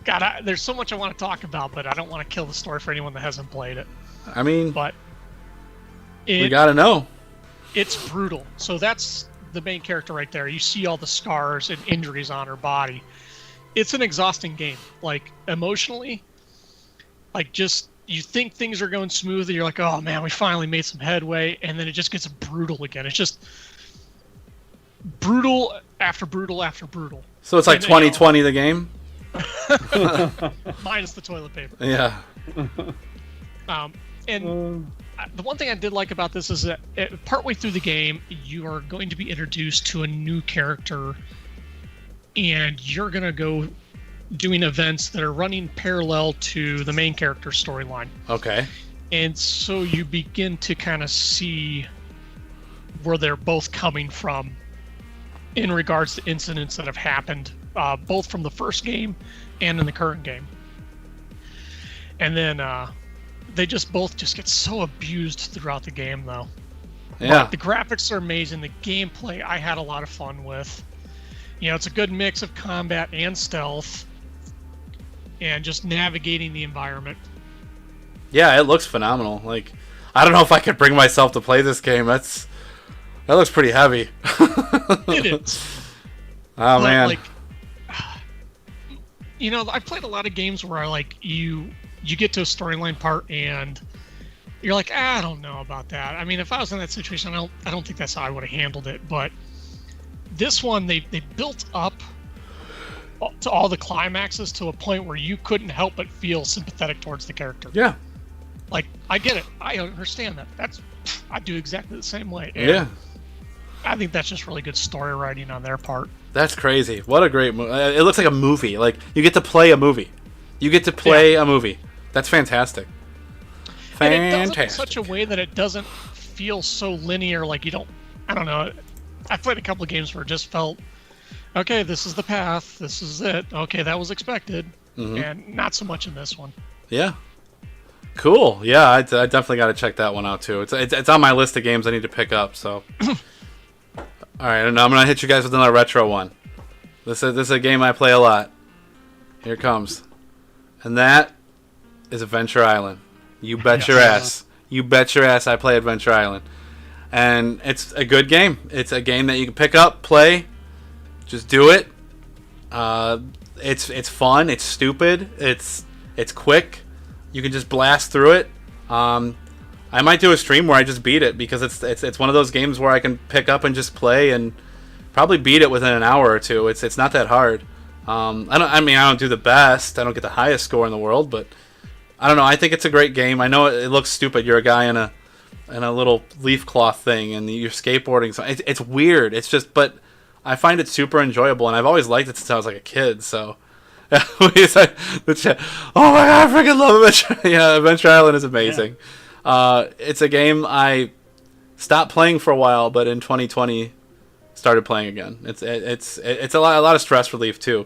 God, there's so much I want to talk about, but I don't want to kill the story for anyone that hasn't played it. I mean, but we gotta know. It's brutal. So that's the main character right there. You see all the scars and injuries on her body. It's an exhausting game. Like, emotionally, like, just you think things are going smoothly. You're like, oh man, we finally made some headway, and then it just gets brutal again. It's just brutal after brutal after brutal. So it's like 2020 the game? Minus the toilet paper. Yeah. And the one thing I did like about this is that partway through the game, you are going to be introduced to a new character, and you're going to go doing events that are running parallel to the main character's storyline. Okay. And so you begin to kind of see where they're both coming from in regards to incidents that have happened, both from the first game and in the current game. And then they just both just get so abused throughout the game, though. Yeah. But the graphics are amazing. The gameplay I had a lot of fun with. You know, it's a good mix of combat and stealth, and just navigating the environment. Yeah, it looks phenomenal. Like, I don't know if I could bring myself to play this game. That looks pretty heavy. It is. Oh, man. Like, you know, I've played a lot of games where you get to a storyline part and you're like, I don't know about that. I mean, if I was in that situation, I don't think that's how I would have handled it. But this one, they built up to all the climaxes to a point where you couldn't help but feel sympathetic towards the character. Yeah. Like, I get it. I understand that. I do exactly the same way. And yeah. I think that's just really good story writing on their part. That's crazy. What a great movie. It looks like a movie. Like, you get to play a movie. You get to play a movie. That's fantastic. And it does it in such a way that it doesn't feel so linear. Like, you don't... I don't know. I've played a couple of games where it just felt, okay, this is the path. This is it. Okay, that was expected. Mm-hmm. And not so much in this one. Yeah. Cool. Yeah, I definitely got to check that one out, too. It's on my list of games I need to pick up, so... All right, and I'm going to hit you guys with another retro one. This is a game I play a lot. Here it comes. And that is Adventure Island. You bet your ass. You bet your ass I play Adventure Island. And it's a good game. It's a game that you can pick up, play, just do it. It's fun. It's stupid. It's quick. You can just blast through it. I might do a stream where I just beat it because it's one of those games where I can pick up and just play and probably beat it within an hour or two. It's not that hard. I don't do the best. I don't get the highest score in the world, but I don't know. I think it's a great game. I know it looks stupid. You're a guy in a little leaf cloth thing and you're skateboarding. So it's weird. It's just, but I find it super enjoyable, and I've always liked it since I was like a kid. So. Oh my god, I freaking love Adventure. Yeah, Adventure Island is amazing. Yeah. It's a game I stopped playing for a while, but in 2020 started playing again. It's a lot of stress relief too.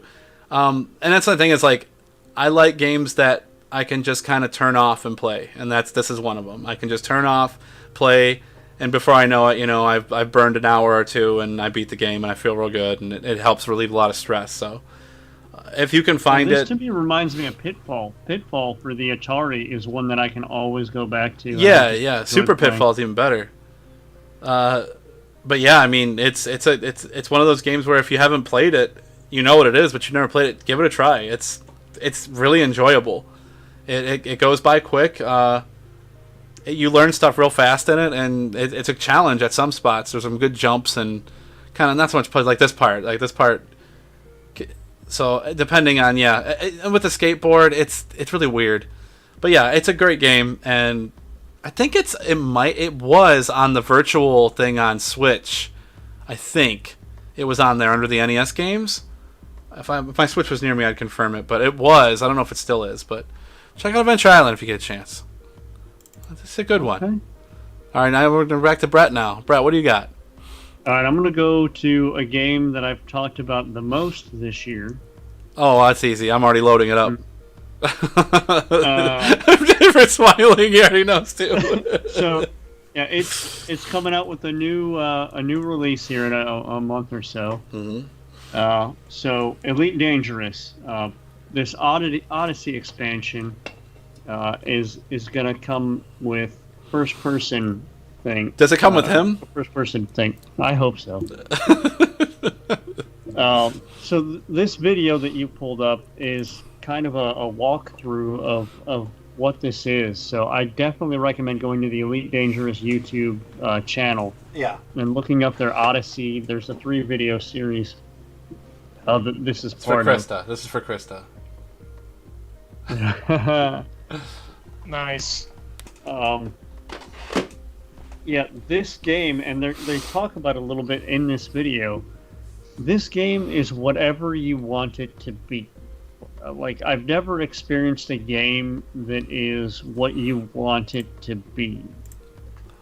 And that's the thing is, like, I like games that I can just kind of turn off and play, and this is one of them. I can just turn off, play, and before I know it, you know, I've burned an hour or two and I beat the game and I feel real good, and it helps relieve a lot of stress. So if you can find this to me reminds me of Pitfall. Pitfall for the Atari is one that I can always go back to. Yeah. Super Pitfall is even better. But yeah, I mean, it's one of those games where if you haven't played it, you know what it is, but you never played it. Give it a try. It's really enjoyable. It goes by quick. You learn stuff real fast in it, and it's a challenge at some spots. There's some good jumps and kind of not so much play like this part. So depending on and with the skateboard, it's really weird, but yeah, it's a great game, and I think it was on the virtual thing on Switch. I think it was on there under the NES games. If my Switch was near me, I'd confirm it, but it was. I don't know if it still is, but check out Adventure Island if you get a chance. It's a good one. Okay. All right, now we're back to Brett now. Brett, what do you got? All right, I'm going to go to a game that I've talked about the most this year. Oh, that's easy. I'm already loading it up. Jennifer's smiling. He already knows too. So, yeah, it's coming out with a new release here in a month or so. Mm-hmm. So, Elite Dangerous, this Odyssey expansion is going to come with first person thing. Does it come with him? First person thing. I hope so. So this video that you pulled up is kind of a walkthrough of what this is. So I definitely recommend going to the Elite Dangerous YouTube channel Yeah. and looking up their Odyssey. There's a 3-video series. This is It's for part Krista. This is for Krista. of. Nice. Yeah, this game, and they talk about it a little bit in this video. This game is whatever you want it to be. Like, I've never experienced a game that is what you want it to be.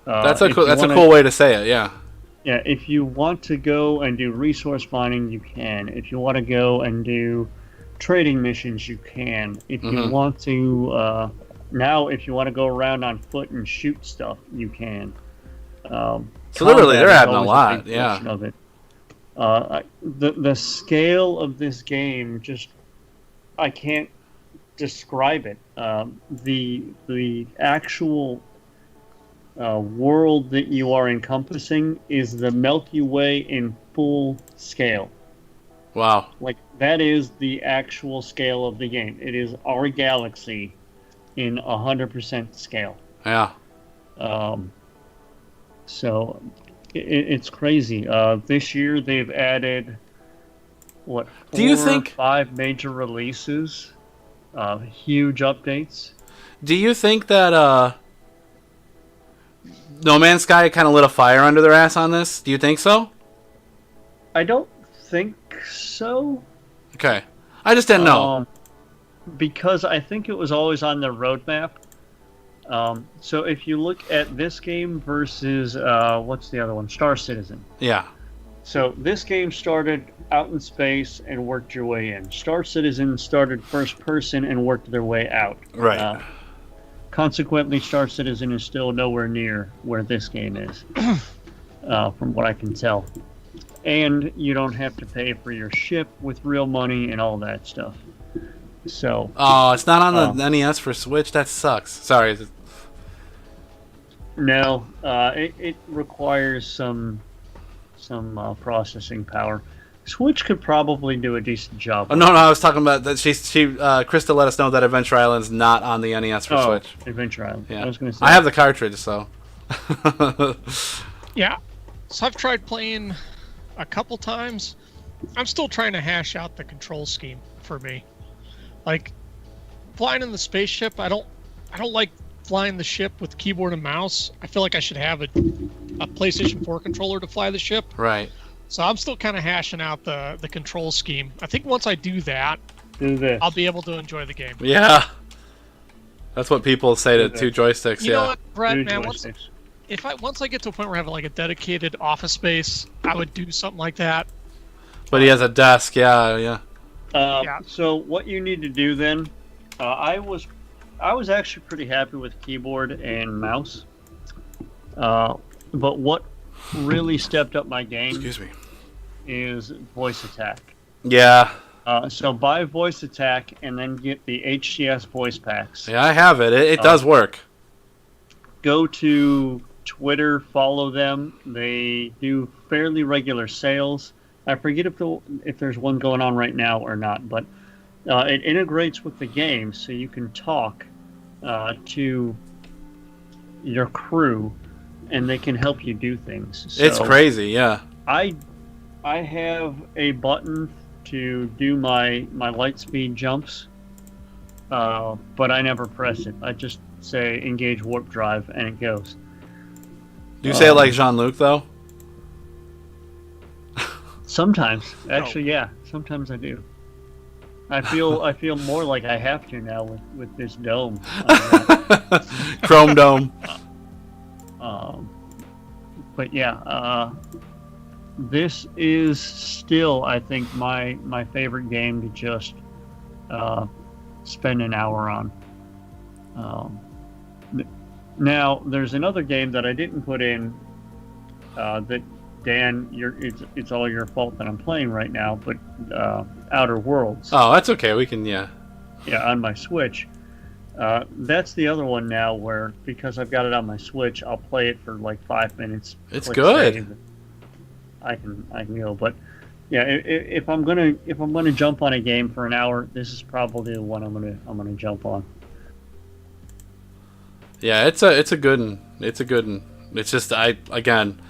That's a cool way to say it. Yeah. Yeah, if you want to go and do resource mining, you can. If you want to go and do trading missions, you can. If you want to, if you want to go around on foot and shoot stuff, you can. So literally, they're adding a lot. Yeah. Of it. The scale of this game, just I can't describe it. The actual world that you are encompassing is the Milky Way in full scale. Wow. Like, that is the actual scale of the game. It is our galaxy in 100% scale. Yeah. So it's crazy. This year they've added what? Do you think 5 major releases? Huge updates. Do you think that No Man's Sky kind of lit a fire under their ass on this? Do you think so? I don't think so. Okay. I just didn't know. Because I think it was always on their roadmap. So if you look at this game versus, what's the other one? Star Citizen. Yeah. So this game started out in space and worked your way in. Star Citizen started first person and worked their way out. Right. Consequently, Star Citizen is still nowhere near where this game is, from what I can tell. And you don't have to pay for your ship with real money and all that stuff. So. Oh, it's not on the NES for Switch? That sucks. Sorry. No, it requires some processing power. Switch could probably do a decent job. Oh, no, I was talking about that. Krista let us know that Adventure Island's not on the NES for Switch. Adventure Island. Yeah. I was going to say. I have the cartridge, so. Yeah. So I've tried playing a couple times. I'm still trying to hash out the control scheme for me. Like, flying in the spaceship, I don't like flying the ship with keyboard and mouse. I feel like I should have a PlayStation 4 controller to fly the ship. Right. So I'm still kind of hashing out the control scheme. I think once I do that, I'll be able to enjoy the game. Yeah. That's what people say to 2 joysticks. You yeah. know what, Brett, man? Joysticks. Once I get to a point where I have like a dedicated office space, I would do something like that. But he has a desk. Yeah. So what you need to do then, I was actually pretty happy with keyboard and mouse. But what really stepped up my game is voice attack. Yeah. So buy voice attack and then get the HCS voice packs. Yeah, I have it. It does work. Go to Twitter, follow them. They do fairly regular sales. I forget if there's one going on right now or not, but it integrates with the game, so you can talk to your crew, and they can help you do things. So it's crazy, yeah. I have a button to do my light speed jumps, but I never press it. I just say engage warp drive, and it goes. Do you say it like Jean-Luc, though? Sometimes, actually, yeah. Sometimes I do. I feel more like I have to now with this dome. Chrome dome. But yeah, this is still, I think, my favorite game to just spend an hour on. Now, there's another game that I didn't put in that. Dan, it's all your fault that I'm playing right now, but Outer Worlds. Oh, that's okay. We can, yeah. Yeah, on my Switch. That's the other one now where, because I've got it on my Switch, I'll play it for like 5 minutes. It's good. Save. I can go, but yeah, if I'm gonna jump on a game for an hour, this is probably the one I'm gonna jump on. Yeah, it's a good one. It's a good one. It's just again,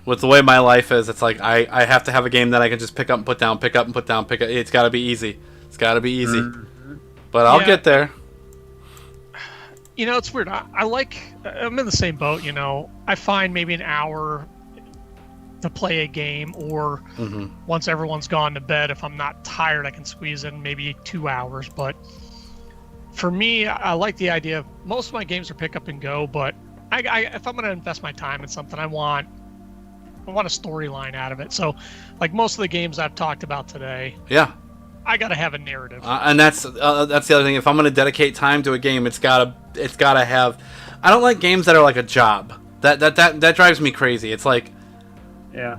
with the way my life is, it's like I have to have a game that I can just pick up and put down, pick up and put down, pick up. It's got to be easy. It's got to be easy. But I'll get there. You know, it's weird. I'm in the same boat. You know, I find maybe an hour to play a game, or once everyone's gone to bed, if I'm not tired, I can squeeze in maybe 2 hours. But for me, I like the idea of most of my games are pick up and go, but if I'm going to invest my time in something, I want a storyline out of it. So, like most of the games I've talked about today, I got to have a narrative. And that's the other thing. If I'm going to dedicate time to a game, it's gotta have. I don't like games that are like a job. That drives me crazy. It's like,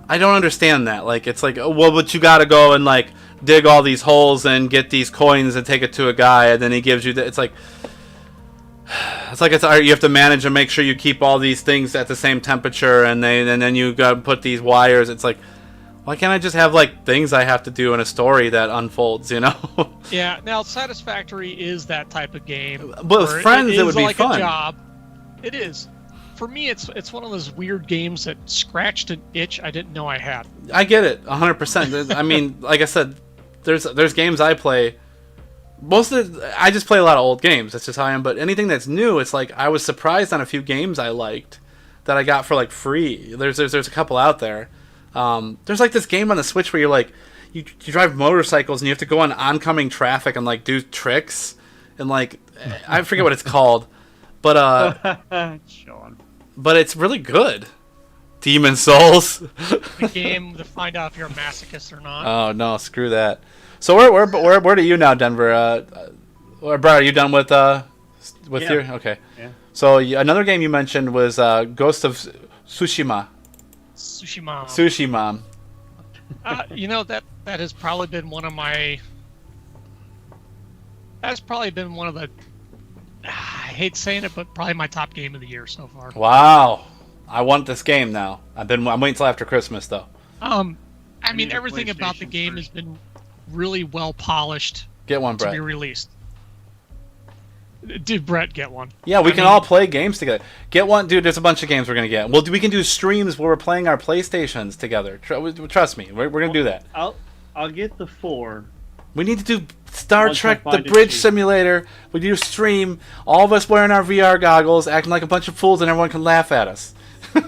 I don't understand that. Like, it's like, well, but you got to go and like dig all these holes and get these coins and take it to a guy, and then he gives you it's like you have to manage and make sure you keep all these things at the same temperature, and then you got to put these wires. It's like, why can't I just have like things I have to do in a story that unfolds, you know? Yeah. Now, Satisfactory is that type of game. But with friends, it would be like fun. A job. It is. For me, it's one of those weird games that scratched an itch I didn't know I had. I get it, 100%. I mean, like I said, there's games I play. I just play a lot of old games. That's just how I am. But anything that's new, it's like I was surprised on a few games I liked that I got for like free. There's a couple out there. There's like this game on the Switch where you're like you drive motorcycles and you have to go on oncoming traffic and like do tricks and like I forget what it's called, but Sean. But it's really good. Demon Souls. The game to find out if you're a masochist or not. Oh no, screw that. So where do you now, Denver? Brad, are you done with your okay? Yeah. So another game you mentioned was Ghost of Tsushima. Sushima. You know that has probably been one of my. That's probably been one of the. I hate saying it, but probably my top game of the year so far. Wow, I want this game now. I'm waiting till after Christmas though. I mean, everything about the game has been really well polished. Get one, Brett. To be released. Dude, Brett, get one. Yeah, we can all play games together. Get one, dude. There's a bunch of games we're gonna get. Well, we can do streams where we're playing our PlayStations together. Trust me, we're gonna do that. I'll get the 4. We need to do Star Trek: The Bridge Simulator. We do a stream. All of us wearing our VR goggles, acting like a bunch of fools, and everyone can laugh at us. But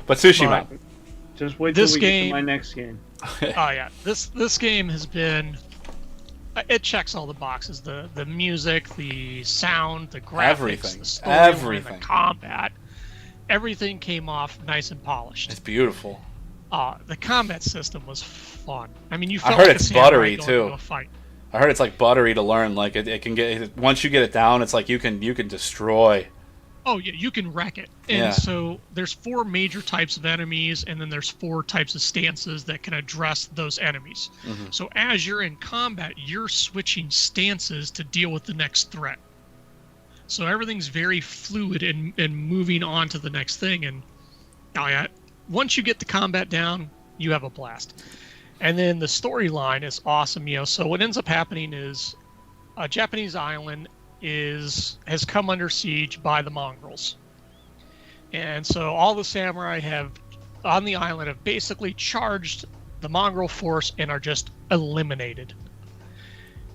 Tsushima. Just wait till we get to my next game. Oh yeah, this game has been. It checks all the boxes: the music, the sound, the graphics, the story, the combat. Everything came off nice and polished. It's beautiful. The combat system was fun. I mean, you I felt heard like it's a samurai buttery going too. to a fight. I heard it's like buttery to learn. Like it can get once you get it down, it's like you can destroy. Oh yeah, you can wreck it. And so there's 4 major types of enemies, and then there's 4 types of stances that can address those enemies. Mm-hmm. So as you're in combat, you're switching stances to deal with the next threat. So everything's very fluid and moving on to the next thing. And once you get the combat down, you have a blast. And then the storyline is awesome. So what ends up happening is a Japanese island has come under siege by the mongrels, and so all the samurai on the island have basically charged the mongrel force and are just eliminated.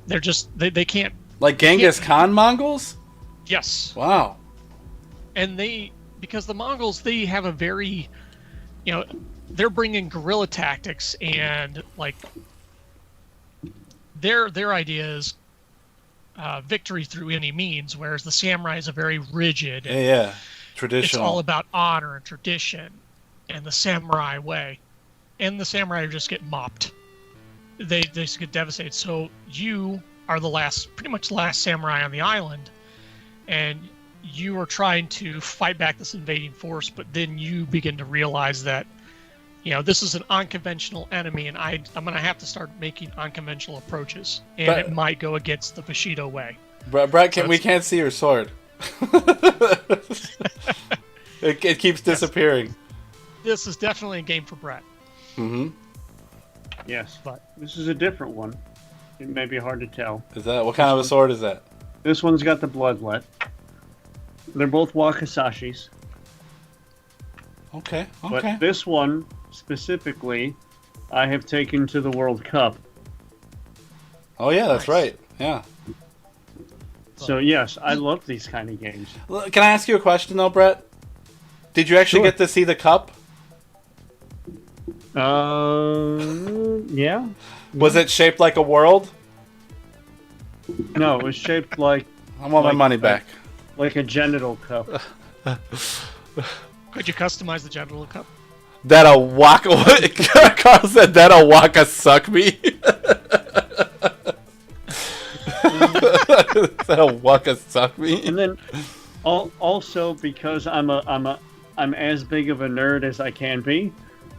They're just they can't, like Genghis Khan Mongols. Yes. Wow. And because the Mongols, they have a very, they're bringing guerrilla tactics, and like their idea is victory through any means, whereas the samurai is a very rigid. Traditional. It's all about honor and tradition, and the samurai way, and the samurai just get mopped. They just get devastated. So you are pretty much the last samurai on the island, and you are trying to fight back this invading force, but then you begin to realize that this is an unconventional enemy, and I'm going to have to start making unconventional approaches, and it might go against the Bushido way. Brett, we can't see your sword. it keeps disappearing. This is definitely a game for Brett. Mm-hmm. Yes, but this is a different one. It may be hard to tell. Is that what kind of a sword is that? This one's got the bloodlet. They're both wakasashis. Okay. But this one, specifically, I have taken to the World Cup. Oh, yeah, that's Nice. right. Yeah. So, yes, I love these kind of games. Can I ask you a question, though, Brett? Did you actually Sure. get to see the cup? Yeah. Was it shaped like a world? No, it was shaped like I want my Like- money back. like a genital cup. Could you customize the genital cup? That'll waka. Carl said that'll waka suck me. That'll waka suck me. And then, also because I'm as big of a nerd as I can be,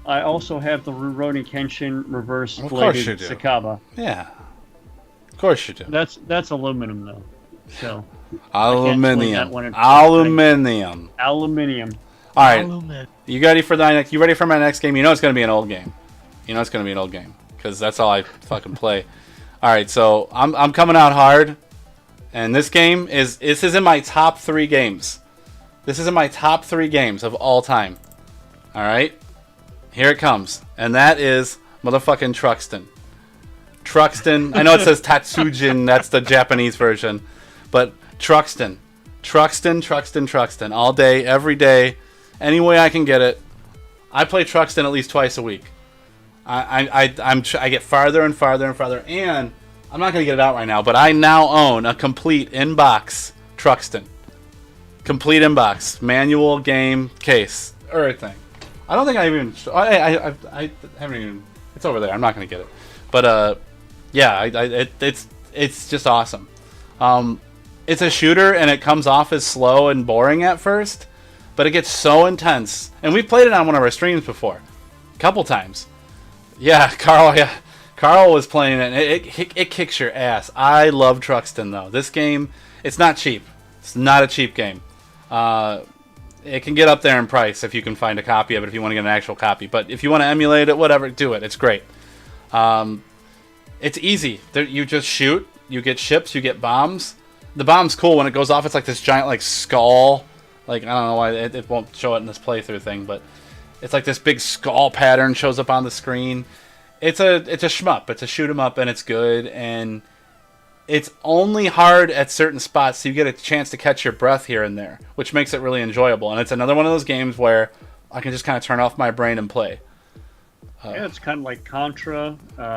I also have the Rurouni Kenshin reverse Of course you bladed do. Sakaba. Yeah. Of course you do. That's aluminum though. So Aluminium. one in- Aluminium. aluminium. All right. Lumid. You ready for the next? You ready for my next game? You know it's gonna be an old game. You know it's gonna be an old game because that's all I fucking play. All right, so I'm coming out hard, and this is in my top 3 games. This is in my top 3 games of all time. All right, here it comes, and that is motherfucking Truxton. Truxton. I know it says Tatsujin. That's the Japanese version, but Truxton, Truxton, all day, every day. Any way I can get it. I play Truxton at least twice a week. I get farther and farther and farther, and I'm not gonna get it out right now, but I now own a complete in-box Truxton. Complete in-box, manual, game, case, everything. I don't think I even. I haven't even. It's over there. I'm not gonna get it, but yeah, it's just awesome. It's a shooter, and it comes off as slow and boring at first. But it gets so intense. And we've played it on one of our streams before. A couple times. Yeah, Carl was playing it. It kicks your ass. I love Truxton, though. This game, it's not cheap. It's not a cheap game. It can get up there in price if you can find a copy of it, if you want to get an actual copy. But if you want to emulate it, whatever, do it. It's great. It's easy. You just shoot. You get ships. You get bombs. The bomb's cool. When it goes off, it's like this giant skull. I don't know why it won't show it in this playthrough thing, but it's like this big skull pattern shows up on the screen. It's a shmup. It's a shoot 'em up, and it's good. And it's only hard at certain spots, so you get a chance to catch your breath here and there, which makes it really enjoyable. And it's another one of those games where I can just kind of turn off my brain and play. Yeah, it's kind of like Contra,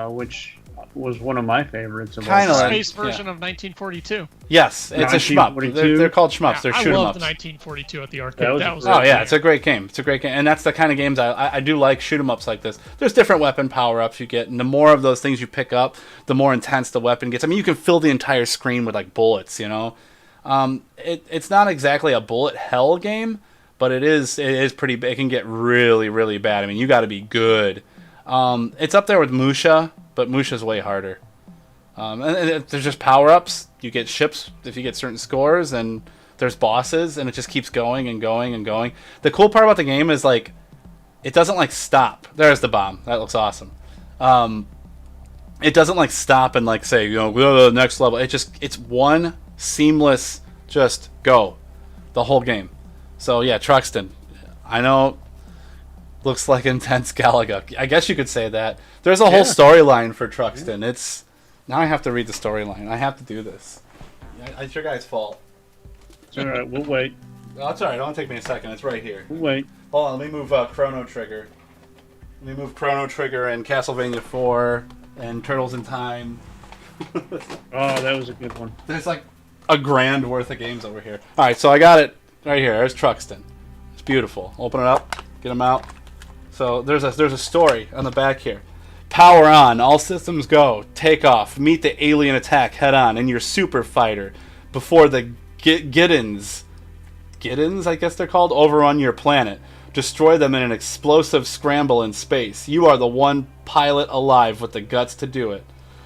which was one of my favorites. Of all Kinda time. like- Space version of 1942. Yes, it's a shmup. 1942. They're called shmups. They're I shoot 'em love ups. the 1942 at the arcade. That That was was, a Oh yeah, it's a great game. It's a great game, and that's the kind of games I do like. Shoot 'em ups like this. There's different weapon power ups you get, and the more of those things you pick up, the more intense the weapon gets. I mean, you can fill the entire screen with bullets. You know, it's not exactly a bullet hell game, but it is pretty. It can get really really bad. I mean, you got to be good. It's up there with Musha, but Musha's way harder. And there's just power ups. You get ships if you get certain scores, and there's bosses, and it just keeps going and going and going. The cool part about the game is it doesn't stop. There's the bomb. That looks awesome. It doesn't stop and say go to the next level. It's one seamless just go, the whole game. So yeah, Truxton. I know. Looks like intense Galaga. I guess you could say that. There's a whole storyline for Truxton. Now I have to read the storyline. I have to do this. It's your guys' fault. It's all right. We'll wait. Oh, it's alright. It'll only take me a second. It's right here. We'll wait. Hold on. Let me move Chrono Trigger. Let me move Chrono Trigger and Castlevania 4 and Turtles in Time. Oh, that was a good one. There's a grand worth of games over here. Alright, so I got it right here. There's Truxton. It's beautiful. Open it up. Get them out. So there's a story on the back here. Power on, all systems go, take off, meet the alien attack head on in your super fighter before the Giddens, I guess they're called, overrun your planet. Destroy them in an explosive scramble in space. You are the one pilot alive with the guts to do it.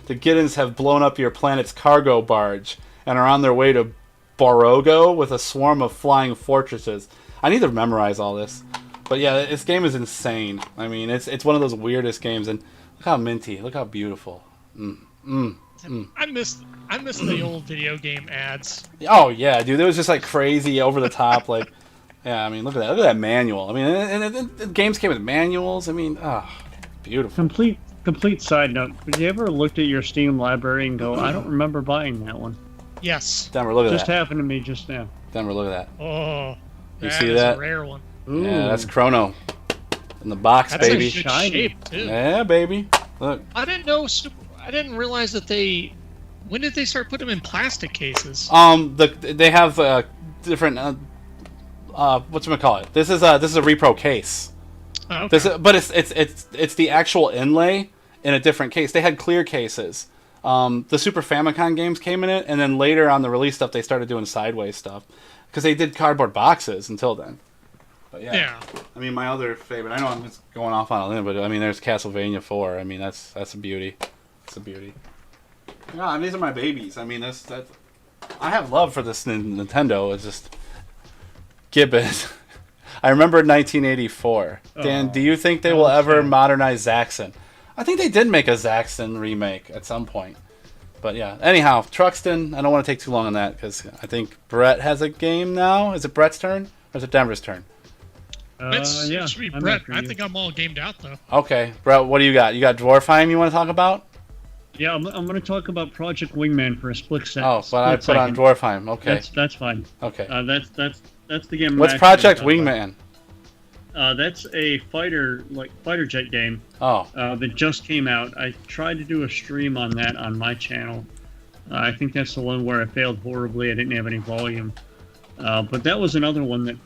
The Giddens have blown up your planet's cargo barge and are on their way to Borogo with a swarm of flying fortresses. I need to memorize all this. But yeah, this game is insane. I mean, it's one of those weirdest games, and look how minty, look how beautiful. I miss the old video game ads. Oh yeah, dude, it was just like crazy, over the top. Like, yeah, I mean, look at that. Look at that manual. I mean, and games came with manuals. I mean, beautiful. Complete side note. Have you ever looked at your Steam library and go, I don't remember buying that one? Yes. Denver, look at Just that. happened to me just now. Denver, look at that. Oh, You that see is that? a rare one. Ooh. Yeah, that's Chrono in the box, That's baby. in good Shiny. shape too. Yeah, baby. Look. I didn't know. I didn't realize that they. When did they start putting them in plastic cases? They have different. Whatchamacallit? This is a repro case. Oh, okay. But it's the actual inlay in a different case. They had clear cases. The Super Famicom games came in it, and then later on the release stuff, they started doing sideways stuff because they did cardboard boxes until then. But yeah. I mean, my other favorite. I know I'm just going off on a limb, but I mean, there's Castlevania 4. I mean, that's a beauty. It's a beauty. Yeah, I mean, these are my babies. I mean, that's I have love for this Nintendo. It's just Gibbon. I remember 1984. Dan, do you think they will ever modernize Zaxxon? I think they did make a Zaxxon remake at some point. But yeah, anyhow, Truxton, I don't want to take too long on that because I think Brett has a game now. Is it Brett's turn or is it Denver's turn? It should be I'm Brett. after I you. think I'm all gamed out though. Okay, Brett, what do you got? You got Dwarfheim you want to talk about? Yeah, I'm going to talk about Project Wingman for a split second. Oh, but I put on Dwarfheim. Okay. That's fine. Okay. That's the game. What's I'm actually Project gonna talk Wingman? about. That's a fighter jet game. Oh. That just came out. I tried to do a stream on that on my channel. I think that's the one where I failed horribly. I didn't have any volume. But that was another one that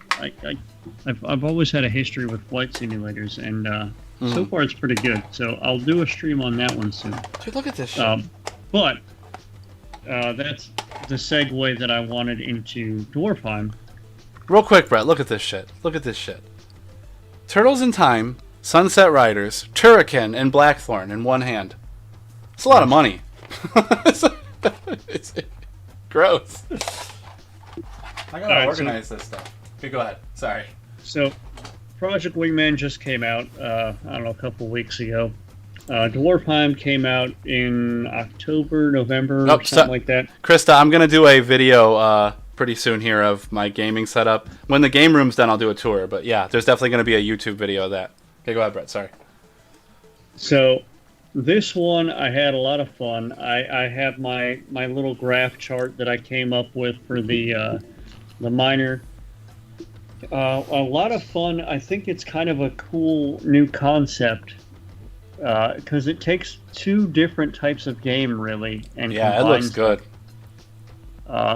I've always had a history with flight simulators, and so far it's pretty good. So I'll do a stream on that one soon. Dude, look at this shit. But that's the segue that I wanted into Dwarfheim. Real quick, Brett, look at this shit. Look at this shit. Turtles in Time, Sunset Riders, Turrican, and Blackthorn in one hand. It's a lot of money. it's gross. I gotta Alright, organize this stuff. Okay, go ahead. Sorry. So, Project Wingman just came out, I don't know, a couple weeks ago. Dwarfheim came out in October, November, something like that. Krista, I'm gonna do a video pretty soon here of my gaming setup. When the game room's done, I'll do a tour. But yeah, there's definitely gonna be a YouTube video of that. Okay, go ahead, Brett. Sorry. So, this one, I had a lot of fun. I have my little graph chart that I came up with for the miner. A lot of fun. I think it's kind of a cool new concept because it takes two different types of game, really, and Yeah, it looks good.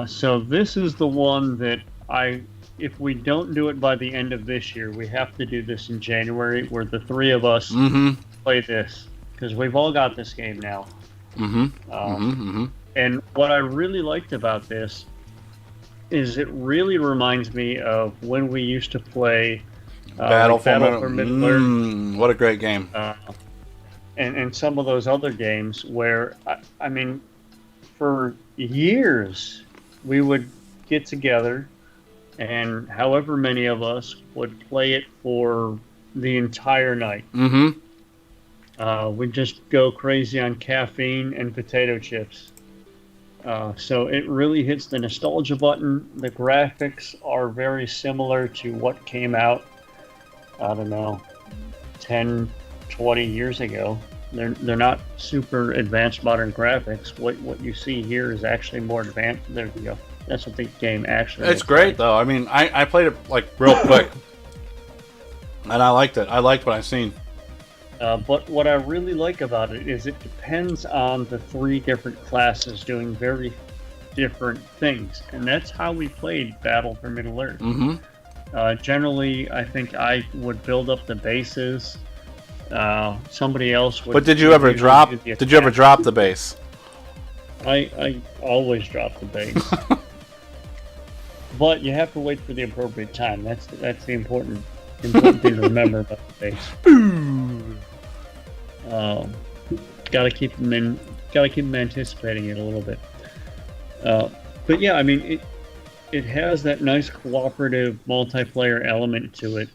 So this is the one that if we don't do it by the end of this year, we have to do this in January, where the three of us play this, because we've all got this game now. And what I really liked about this is it really reminds me of when we used to play Battle for Middle-earth. What a great game. And some of those other games where, I mean, for years, we would get together and however many of us would play it for the entire night. We'd just go crazy on caffeine and potato chips. So it really hits the nostalgia button. The graphics are very similar to what came out, I don't know, 10, 20 years ago. They're not super advanced modern graphics. What you see here is actually more advanced. There you go. That's what the game actually It's great, though. I mean, I played it, like, real quick. And I liked it. I liked what I've seen. But what I really like about it is it depends on the three different classes doing very different things. And that's how we played Battle for Middle-earth. Generally, I think I would build up the bases. Somebody else would... But did you ever drop the base? I always drop the base. But you have to wait for the appropriate time. That's the important thing to remember about the base. Gotta keep them anticipating it a little bit. But yeah, I mean, it has that nice cooperative multiplayer element to it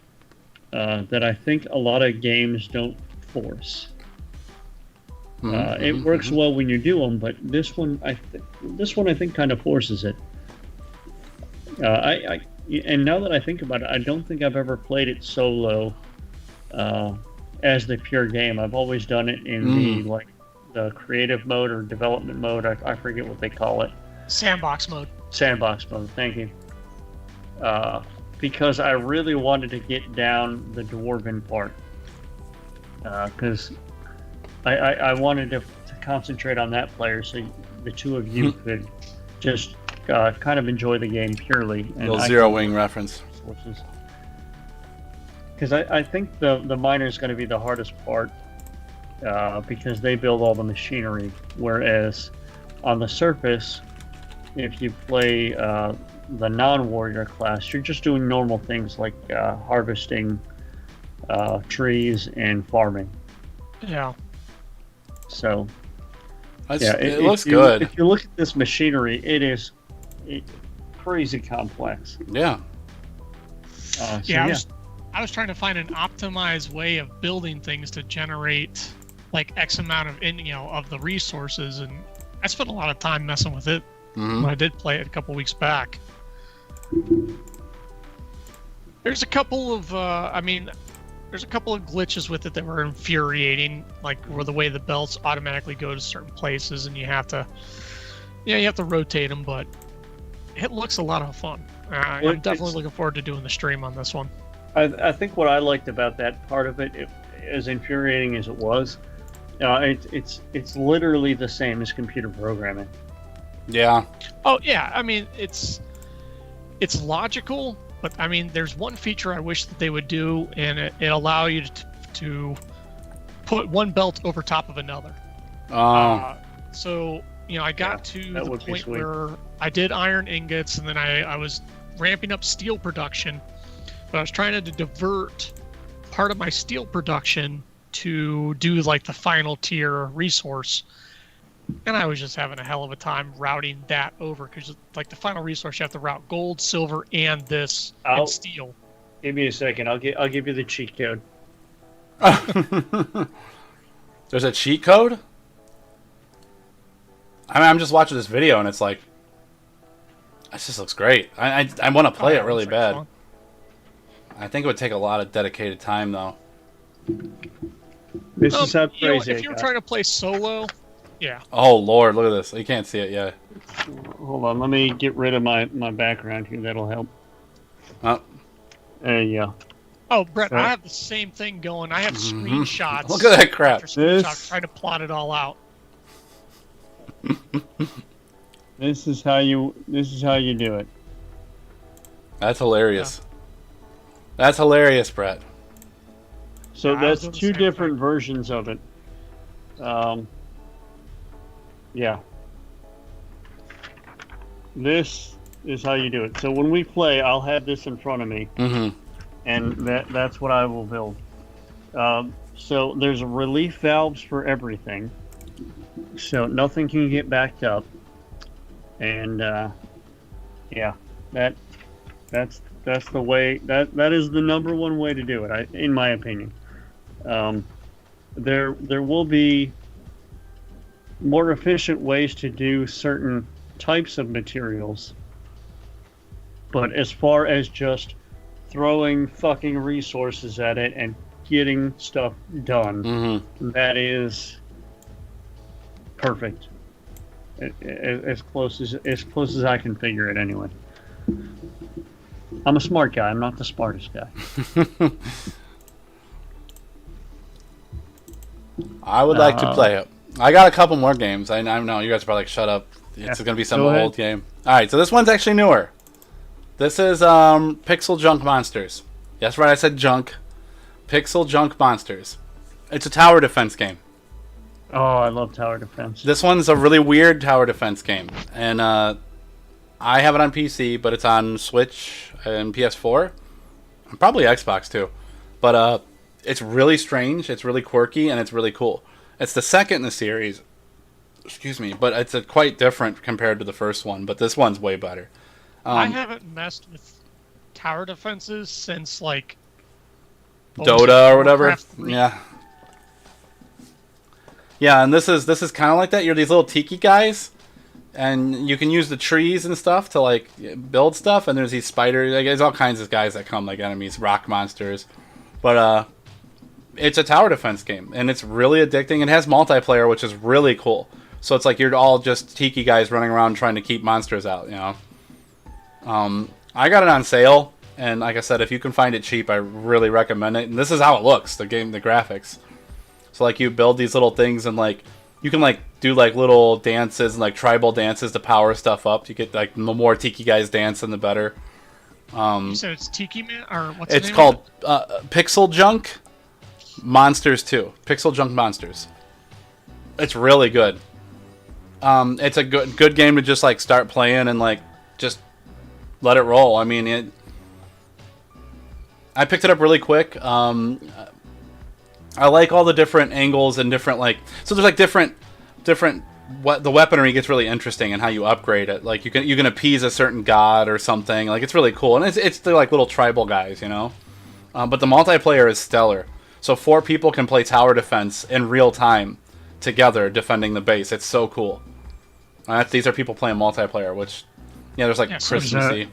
that I think a lot of games don't force. It works well when you do them, but this one I think kind of forces it. And now that I think about it, I don't think I've ever played it solo as the pure game. I've always done it in the creative mode or development mode. I forget what they call it. Sandbox mode. Sandbox mode. Thank you. Because I really wanted to get down the dwarven part. Because I wanted to concentrate on that player, so the two of you could just kind of enjoy the game purely. Little Zero Wing reference. Because I think the miner is going to be the hardest part because they build all the machinery, whereas on the surface, if you play the non-warrior class, you're just doing normal things like harvesting trees and farming. Yeah. So, it looks good. If you look at this machinery, it's crazy complex. Yeah. I was trying to find an optimized way of building things to generate like X amount of of the resources, and I spent a lot of time messing with it when I did play it a couple weeks back. There's a couple of there's a couple of glitches with it that were infuriating, like where the way the belts automatically go to certain places and you have to rotate them, but it looks a lot of fun. I'm definitely looking forward to doing the stream on this one. I think what I liked about that part of it, as infuriating as it was, it's literally the same as computer programming. Yeah. Oh yeah, I mean it's logical, but I mean there's one feature I wish that they would do, and it allow you to put one belt over top of another. So I got to the point where I did iron ingots, and then I was ramping up steel production, but I was trying to divert part of my steel production to do like the final tier resource, and I was just having a hell of a time routing that over, because like the final resource you have to route gold, silver, and this and steel. Give me a second. I'll give you the cheat code. There's a cheat code? I mean, I'm just watching this video and it's like, it just looks great. I want to play it really bad. Fun. I think it would take a lot of dedicated time though. This is how crazy. If you're trying to play solo, yeah. Oh Lord, look at this. You can't see it yet. Hold on, let me get rid of my background here. That'll help. Oh. There you go. Oh, Brett, I have the same thing going. I have screenshots. Look at that crap. Trying to plot it all out. This is how you do it. That's hilarious. Yeah. That's hilarious, Brett. So that's two different versions of it. Yeah. This is how you do it. So when we play, I'll have this in front of me, and that's what I will build. So there's relief valves for everything, so nothing can get backed up, and yeah, that's the way. That is the number one way to do it, in my opinion. There will be more efficient ways to do certain types of materials, but as far as just throwing fucking resources at it and getting stuff done, that is perfect. As close as I can figure it anyway. I'm a smart guy. I'm not the smartest guy. I would like to play it. I got a couple more games. I know you guys are probably like, shut up. It's going to be some old game. All right, so this one's actually newer. This is Pixel Junk Monsters. Yes, right, I said junk. Pixel Junk Monsters. It's a tower defense game. Oh, I love tower defense. This one's a really weird tower defense game. And I have it on PC, but it's on Switch and PS4. And probably Xbox too. But it's really strange, it's really quirky, and it's really cool. It's the second in the series. Excuse me, but it's quite different compared to the first one, but this one's way better. I haven't messed with tower defenses since like Dota or whatever. Yeah. Yeah, and this is kind of like that. You're these little tiki guys, and you can use the trees and stuff to like build stuff. And there's these spiders. Like, there's all kinds of guys that come like enemies, rock monsters. But it's a tower defense game, and it's really addicting. It has multiplayer, which is really cool. So it's like you're all just tiki guys running around trying to keep monsters out. You know. I got it on sale, and like I said, if you can find it cheap, I really recommend it. And this is how it looks. The graphics. So like you build these little things, and like you can like do like little dances and like tribal dances to power stuff up. You get like the more tiki guys dancing, the better. You said it's Tiki Man, or what's It's the name called Pixel Junk Monsters 2. Pixel Junk Monsters. It's really good. It's a good game to just like start playing and like just let it roll. I mean, I picked it up really quick. I like all the different angles and different like, so there's like different what the weaponry gets really interesting and how you upgrade it. Like you can appease a certain god or something. Like it's really cool, and they're like little tribal guys, you know. But the multiplayer is stellar. So 4 people can play tower defense in real time together, defending the base. It's so cool. These are people playing multiplayer, which there's like Christmassy.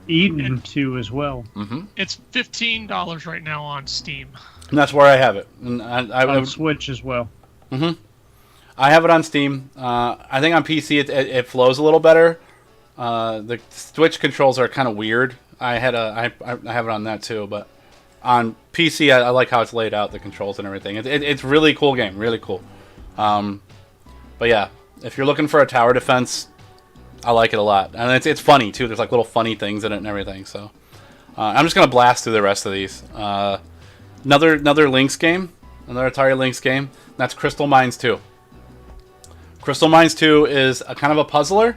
Eden 2 as well. Mm-hmm. It's $15 right now on Steam. And that's where I have it. And I on Switch as well. Mm-hmm. I have it on Steam. I think on PC it flows a little better. The Switch controls are kind of weird. I have it on that too, but on PC I like how it's laid out, the controls and everything. It's really cool game, really cool. But yeah, if you're looking for a tower defense, I like it a lot, and it's funny too. There's like little funny things in it and everything. So I'm just gonna blast through the rest of these. Another Lynx game, another Atari Lynx game. That's Crystal Mines 2. Crystal Mines 2 is a kind of a puzzler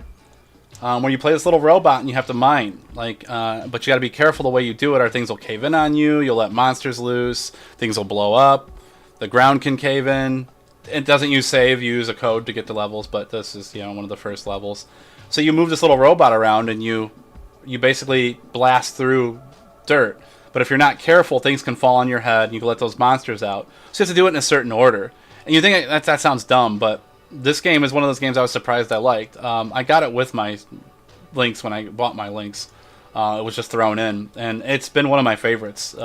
where you play this little robot and you have to mine. But you got to be careful the way you do it, or things will cave in on you. You'll let monsters loose. Things will blow up. The ground can cave in. It doesn't use save. You use a code to get to levels, but this is one of the first levels. So you move this little robot around and you basically blast through dirt. But if you're not careful, things can fall on your head, and you can let those monsters out. So you have to do it in a certain order. And you think that sounds dumb, but this game is one of those games I was surprised I liked. I got it with my Lynx when I bought my Lynx. It was just thrown in, and it's been one of my favorites.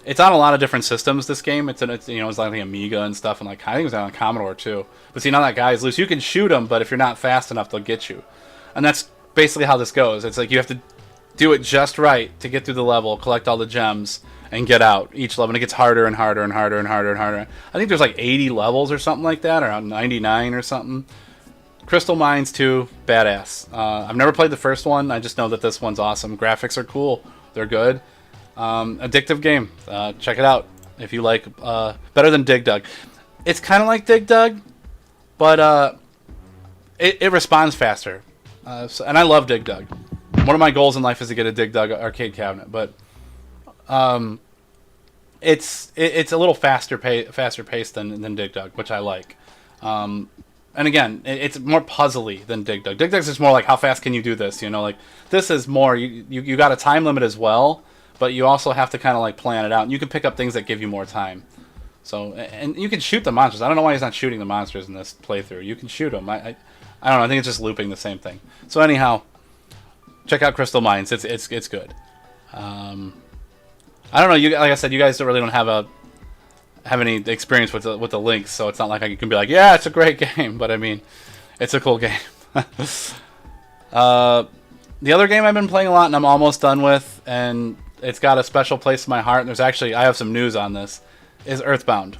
It's on a lot of different systems, this game. It's like the Amiga and stuff, and I think it was on Commodore too. But see, now that guy is loose. You can shoot him, but if you're not fast enough, they'll get you. And that's basically how this goes. It's like you have to do it just right to get through the level, collect all the gems, and get out each level. And it gets harder and harder and harder and harder and harder. I think there's like 80 levels or something like that, around 99 or something. Crystal Mines 2, badass. I've never played the first one. I just know that this one's awesome. Graphics are cool. They're good. Addictive game. Check it out if you like. Better than Dig Dug. It's kind of like Dig Dug, but it responds faster. And I love Dig Dug. One of my goals in life is to get a Dig Dug arcade cabinet, but it's a little faster paced than Dig Dug, which I like. And again, it's more puzzly than Dig Dug. Dig Dug's just more like, how fast can you do this? Like this is more, you got a time limit as well, but you also have to kind of like plan it out. And you can pick up things that give you more time. So, and you can shoot the monsters. I don't know why he's not shooting the monsters in this playthrough. You can shoot them. I don't know. I think it's just looping the same thing. So anyhow, check out Crystal Mines. It's good. I don't know. Like I said, you guys don't have any experience with the Lynx, so it's not like I can be like, yeah, it's a great game. But I mean, it's a cool game. The other game I've been playing a lot, and I'm almost done with, and it's got a special place in my heart. And I have some news on this. Is Earthbound.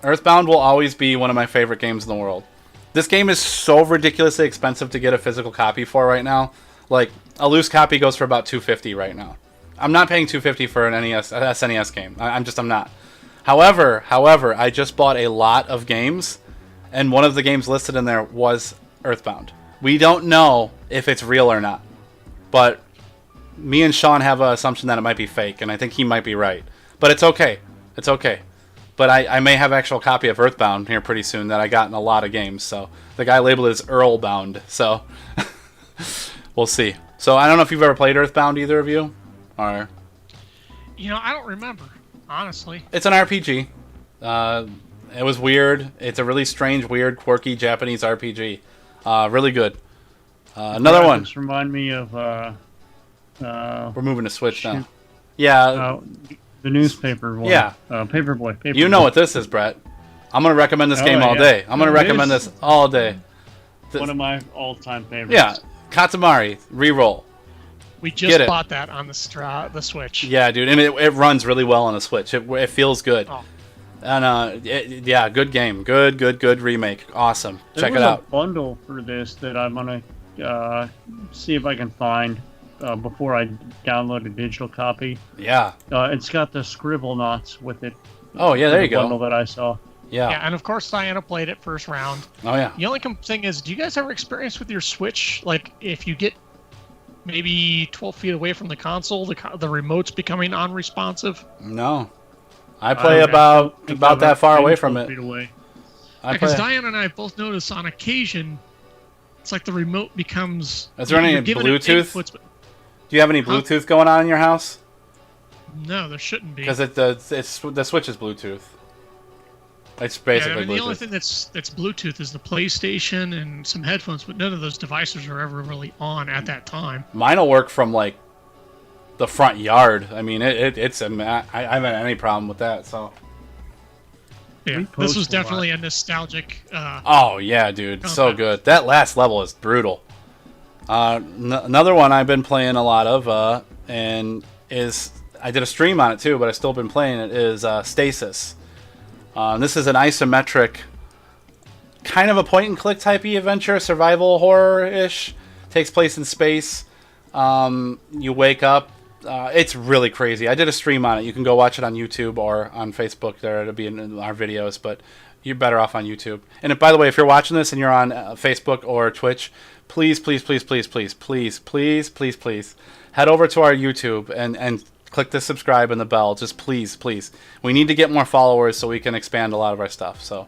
Earthbound will always be one of my favorite games in the world. This game is so ridiculously expensive to get a physical copy for right now. Like, a loose copy goes for about $250 right now. I'm not paying $250 for an SNES game. I'm not. However, I just bought a lot of games, and one of the games listed in there was Earthbound. We don't know if it's real or not, but me and Sean have an assumption that it might be fake, and I think he might be right. But it's okay. It's okay. But I may have an actual copy of Earthbound here pretty soon that I got in a lot of games. So the guy labeled it as Earlbound. So we'll see. So I don't know if you've ever played Earthbound, either of you, or I don't remember, honestly. It's an RPG. It was weird. It's a really strange, weird, quirky Japanese RPG. Really good. Another one. Graphics remind me of We're moving to Switch now. Yeah. The newspaper one. Yeah. Paperboy. You know what this is, Brett. I'm going to recommend this game all day. I'm going to recommend this all day. One of my all-time favorites. Yeah. Katamari. Reroll. We just bought that on the Switch. Yeah, dude. And it runs really well on the Switch. It feels good. Oh. And, yeah, good game. Good remake. Awesome. Check it out. There's a bundle for this that I'm going to see if I can find before I download a digital copy. Yeah. It's got the Scribble Knots with it. Oh, yeah, there you go. Bundle that I saw. Yeah, and of course Diana played it first round. Oh, yeah. The only thing is, do you guys ever experience with your Switch, like, if you get maybe 12 feet away from the console, the remote's becoming unresponsive? No. I play about that far away from it. Because Diana and I both notice on occasion, it's like the remote becomes... Is there any Bluetooth? Do you have any Bluetooth going on in your house? No, there shouldn't be. Because the Switch is Bluetooth. It's basically Bluetooth. The only thing that's Bluetooth is the PlayStation and some headphones, but none of those devices are ever really on at that time. Mine will work from like the front yard. I mean, I haven't had any problem with that. So yeah, this was definitely a nostalgic. Oh yeah, dude, so good. That last level is brutal. Another one I've been playing a lot of, and I did a stream on it too, but I've still been playing it. Is Stasis. This is an isometric, kind of a point-and-click type-y adventure, survival horror-ish. Takes place in space. You wake up. It's really crazy. I did a stream on it. You can go watch it on YouTube or on Facebook. There, it'll be in our videos, but you're better off on YouTube. And by the way, if you're watching this and you're on Facebook or Twitch, please head over to our YouTube and click the subscribe and the bell. Just please. We need to get more followers so we can expand a lot of our stuff. So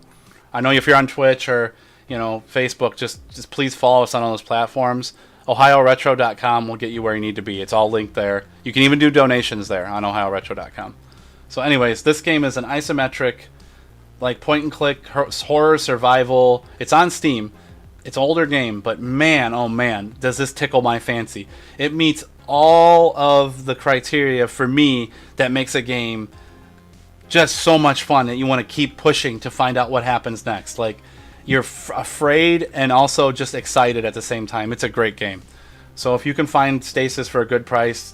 I know if you're on Twitch or Facebook, just please follow us on all those platforms. OhioRetro.com will get you where you need to be. It's all linked there. You can even do donations there on OhioRetro.com. So anyways, this game is an isometric, like point-and-click horror survival. It's on Steam. It's an older game, but man, oh man, does this tickle my fancy. It meets all of the criteria for me that makes a game just so much fun that you want to keep pushing to find out what happens next. Like, you're afraid and also just excited at the same time. It's a great game. So if you can find Stasis for a good price,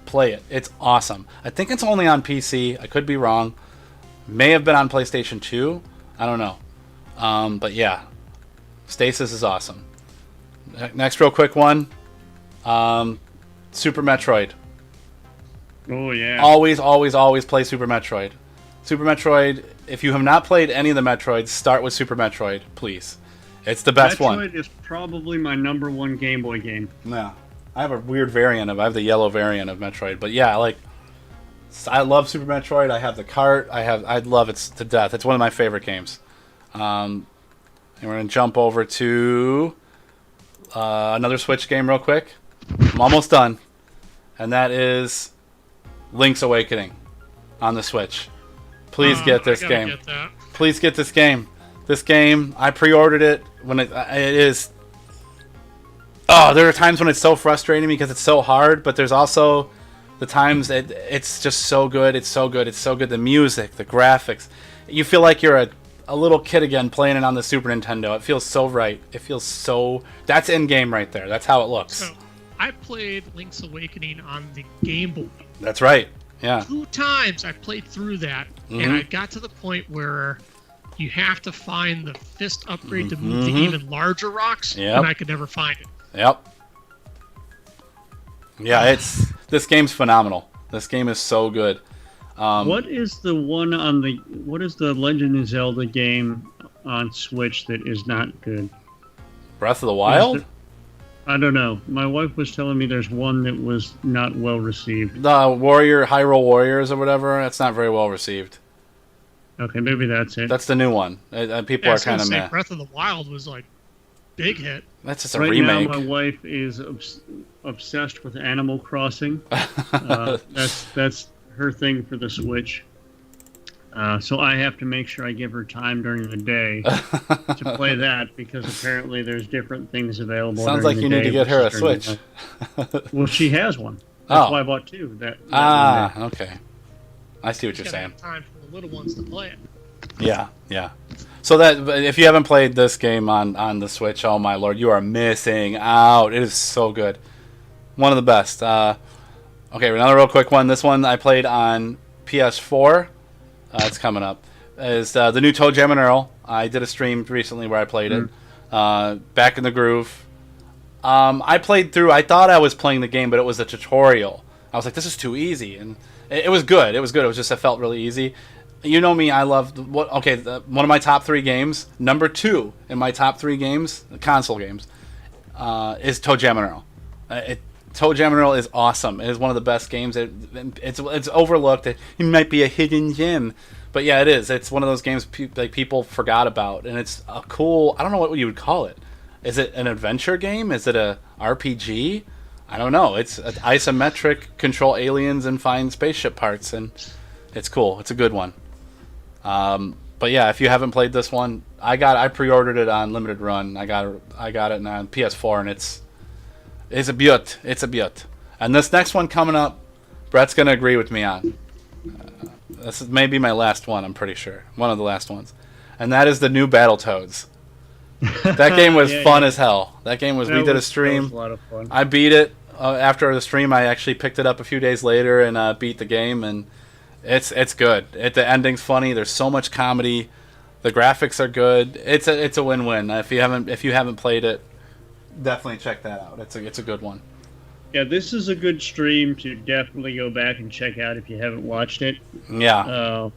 play it. It's awesome. I think it's only on PC. I could be wrong. May have been on PlayStation 2. I don't know. But yeah, Stasis is awesome. Next real quick one. Super Metroid. Oh, yeah. Always play Super Metroid. Super Metroid, if you have not played any of the Metroids, start with Super Metroid, please. It's the best one. Metroid is probably my #1 Game Boy game. Yeah. I have a weird variant I have the yellow variant of Metroid. But yeah, I love Super Metroid. I have the cart. I love it to death. It's one of my favorite games. And we're going to jump over to another Switch game real quick. I'm almost done. And that is Link's Awakening on the Switch. Please get this game. Please get this game. This game, I pre-ordered it when it is... Oh, there are times when it's so frustrating because it's so hard, but there's also the times it's just so good. It's so good. The music, the graphics. You feel like you're a little kid again playing it on the Super Nintendo. It feels so right. It feels so... That's in-game right there. That's how it looks. So, I played Link's Awakening on the Game Boy. That's right. Yeah. 2 times I played through that, and I got to the point where you have to find the fist upgrade to move the even larger rocks, and I could never find it. Yep. Yeah, this game's phenomenal. This game is so good. What is the Legend of Zelda game on Switch that is not good? Breath of the Wild? I don't know. My wife was telling me there's one that was not well received. The Hyrule Warriors or whatever. That's not very well received. Okay, maybe that's it. That's the new one. People are kind of mad. Breath of the Wild was like big hit. That's just a remake. Right now, my wife is obsessed with Animal Crossing. That's her thing for the Switch. So I have to make sure I give her time during the day to play that because apparently there's different things available. Sounds like you need to get her a Switch. Well, she has one. That's why I bought two. Okay. I see what you're saying. Have time for the little ones to play it. Yeah. So that if you haven't played this game on the Switch, oh my lord, you are missing out. It is so good. One of the best. Okay, another real quick one. This one I played on PS4. It's coming up. Is the new Toe Jam and Earl. I did a stream recently where I played it. Back in the groove. I played through. I thought I was playing the game, but it was a tutorial. I was like, this is too easy, and it was good. It was good. It was just it felt really easy. You know me. I love one of my top 3 games. Number 2 in my top 3 games, console games, is Toe Jam and Earl. Toe Jam and Earl is awesome. It is one of the best games. It's overlooked. It might be a hidden gem, but yeah, it is. It's one of those games people forgot about, and it's a cool. I don't know what you would call it. Is it an adventure game? Is it a RPG? I don't know. It's isometric, control aliens and find spaceship parts, and it's cool. It's a good one. But yeah, if you haven't played this one, I pre-ordered it on limited run. I got it on PS4, and it's a beaut. It's a beaut. And this next one coming up, Brett's gonna agree with me on. This is maybe my last one. I'm pretty sure one of the last ones, and that is the new Battletoads. That game was fun as hell. That game was. We did a stream. That was a lot of fun. I beat it after the stream. I actually picked it up a few days later and beat the game, and it's good. The ending's funny. There's so much comedy. The graphics are good. It's a win-win. If you haven't played it, definitely check that out. It's a good one. Yeah, this is a good stream to definitely go back and check out if you haven't watched it. Yeah.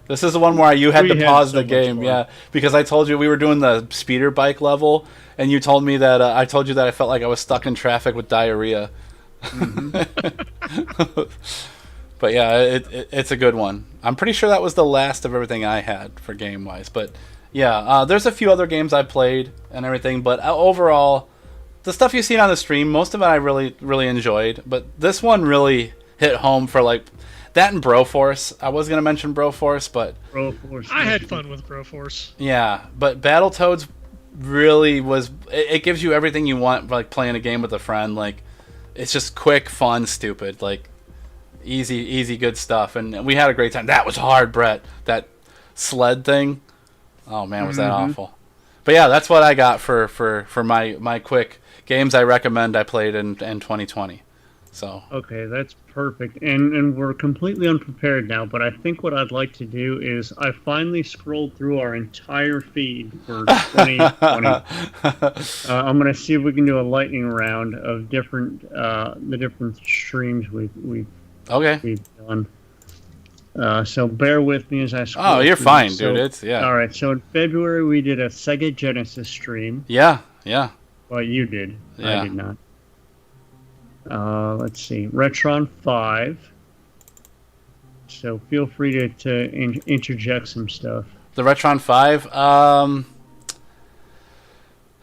This is the one where you had to pause the game, because I told you we were doing the speeder bike level, and you told me that I told you that I felt like I was stuck in traffic with diarrhea. Mm-hmm. But yeah, it's a good one. I'm pretty sure that was the last of everything I had for game-wise. But yeah, there's a few other games I played and everything, but overall, the stuff you've seen on the stream, most of it I really, really enjoyed. But this one really hit home for like that and Broforce. I was going to mention Broforce, but Broforce. I had fun with Broforce. Yeah, but Battletoads really was. It gives you everything you want, like playing a game with a friend. Like it's just quick, fun, stupid, like easy, good stuff. And we had a great time. That was hard, Brett. That sled thing. Oh man, was that awful. But yeah, that's what I got for my quick games I recommend I played in 2020. So okay, that's perfect. And we're completely unprepared now, but I think what I'd like to do is I finally scrolled through our entire feed for 2020. I'm going to see if we can do a lightning round of the different streams we've done. So bear with me as I scroll. Oh, you're fine, so, dude. It's all right. So in February we did a Sega Genesis stream. Yeah. Well, you did. Yeah. I did not. Let's see, Retron 5. So feel free to interject some stuff. The Retron 5. I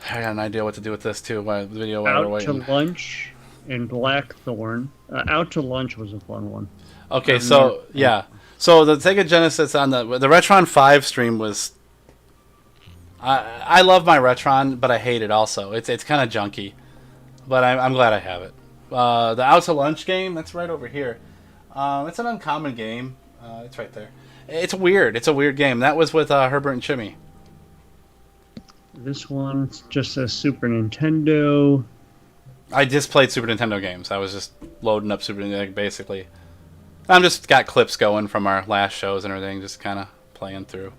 got an idea what to do with this too. My video while we're waiting. Out to Lunch and Blackthorn. Out to Lunch was a fun one. Okay, so yeah, so the Sega Genesis on the Retron 5 stream was. I love my Retron, but I hate it also. It's kind of junky, but I'm glad I have it. The Out to Lunch game, that's right over here. It's an uncommon game. It's right there. It's weird. It's a weird game. That was with Herbert and Chimmy. This one's just a Super Nintendo. I just played Super Nintendo games. I was just loading up Super Nintendo, basically. I'm just got clips going from our last shows and everything, just kind of playing through.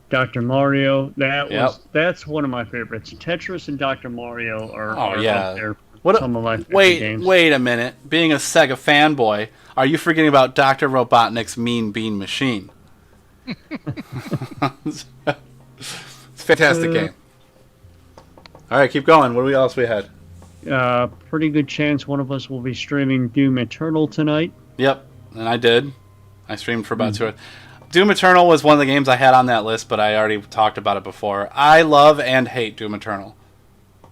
Dr. Mario, that's one of my favorites. Tetris and Dr. Mario are up there. Some of my favorite games. Wait a minute. Being a Sega fanboy, are you forgetting about Dr. Robotnik's Mean Bean Machine? It's a fantastic game. All right, keep going. What else we had? Pretty good chance one of us will be streaming Doom Eternal tonight. Yep, and I did. I streamed for about 2 hours. Doom Eternal was one of the games I had on that list, but I already talked about it before. I love and hate Doom Eternal.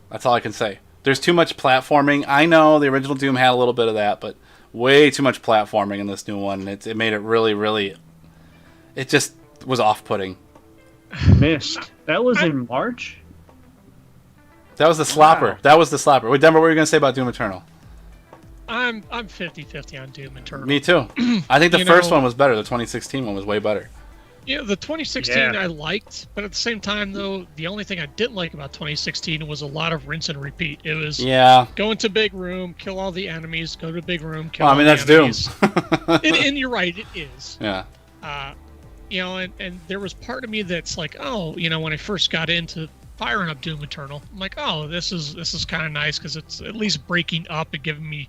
That's all I can say. There's too much platforming. I know the original Doom had a little bit of that, but way too much platforming in this new one. It made it really, really It just was off-putting. Missed. That was in March? That was the slapper. Wow. That was the slapper. Wait, Denver, what were you going to say about Doom Eternal? I'm 50-50 on Doom Eternal. Me too. I think the first one was better. The 2016 one was way better. Yeah, the 2016 I liked, but at the same time, though, the only thing I didn't like about 2016 was a lot of rinse and repeat. It was go into big room, kill all the enemies, go to big room, kill all the enemies. That's Doom. and you're right, it is. Yeah. You know, and there was part of me that's like, oh, you know, when I first got into firing up Doom Eternal, I'm like, oh, this is kind of nice because it's at least breaking up and giving me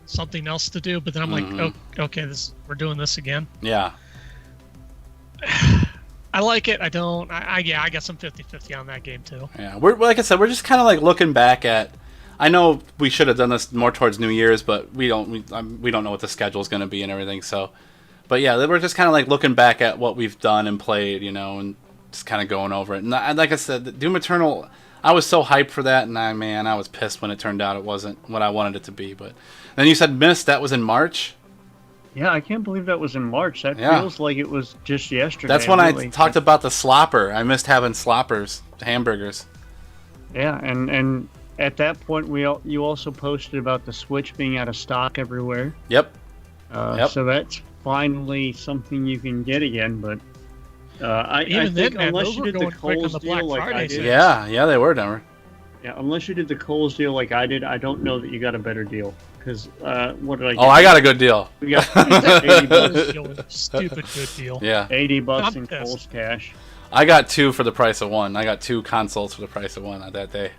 something else to do. But then I'm like, oh, okay, we're doing this again. Yeah. I like it. I don't. I guess I'm 50-50 on that game too. Yeah, we're like I said, we're just kind of like looking back at. I know we should have done this more towards New Year's, but we don't know what the schedule is going to be and everything. So, but yeah, we're just kind of like looking back at what we've done and played, you know, and just kind of going over it. And like I said, Doom Eternal, I was so hyped for that, and I was pissed when it turned out it wasn't what I wanted it to be. But then you said Mist, that was in March. Yeah, I can't believe that was in March. That feels like it was just yesterday. That's when I talked about the slopper. I missed having sloppers, hamburgers. Yeah, and at that point, you also posted about the Switch being out of stock everywhere. Yep. So that's finally something you can get again. But I think man, unless you did the Kohl's deal like I did, yeah, they were, Denver. Yeah, unless you did the Kohl's deal like I did, I don't know that you got a better deal. Because what did I get? Oh, I got a good deal. We got $80. Stupid good deal. Yeah. $80 in Kohl's cash. I got 2 for the price of 1. I got 2 consoles for the price of 1 on that day.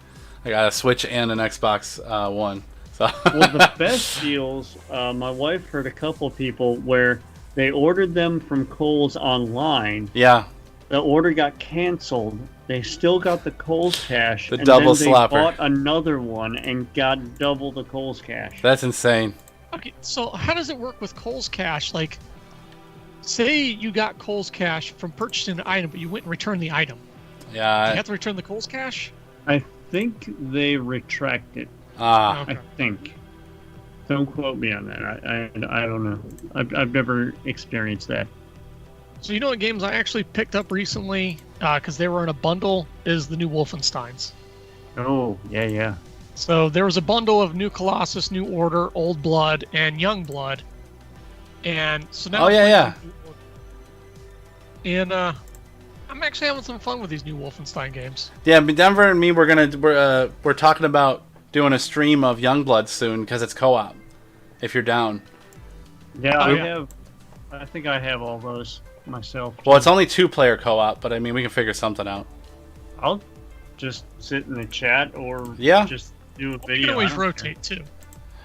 I got a Switch and an Xbox One. So. Well, the best deals, my wife heard a couple people where they ordered them from Kohl's online. Yeah. The order got canceled. They still got the Kohl's cash. The double then they slapper. bought another one and got double the Kohl's cash. That's insane. Okay, so how does it work with Kohl's cash? Like, say you got Kohl's cash from purchasing an item, but you went and returned the item. Yeah. Do you have to return the Kohl's cash? I think they retract it. Okay. I think. Don't quote me on that. I don't know. I've never experienced that. So you know what games I actually picked up recently, because they were in a bundle, is the new Wolfensteins. Oh, yeah. So there was a bundle of New Colossus, New Order, Old Blood, and Young Blood. And so now... Oh, yeah. And I'm actually having some fun with these new Wolfenstein games. Yeah, Denver and me, we're talking about doing a stream of Youngblood soon because it's co-op. If you're down. Yeah, I think I have all those myself. Well, it's only 2-player co-op, but I mean we can figure something out. I'll just sit in the chat or just do a video. You can always rotate too.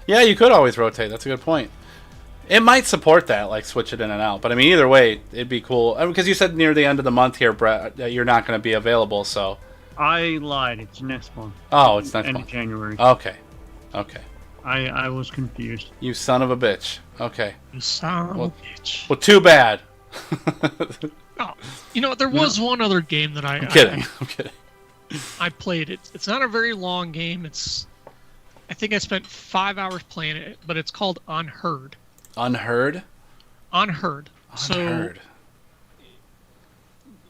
Yeah, you could always rotate. That's a good point. It might support that, like switch it in and out. But I mean, either way, it'd be cool. Because you said near the end of the month here, Brett, that you're not going to be available. So I lied. It's next month. Oh, it's next end month. of January. Okay. I was confused. You son of a bitch. Okay. You son of a bitch. Well, too bad. Oh, you know, there was one other game that I'm kidding. I played it. It's not a very long game. I think I spent 5 hours playing it, but it's called Unheard. Unheard? Unheard. So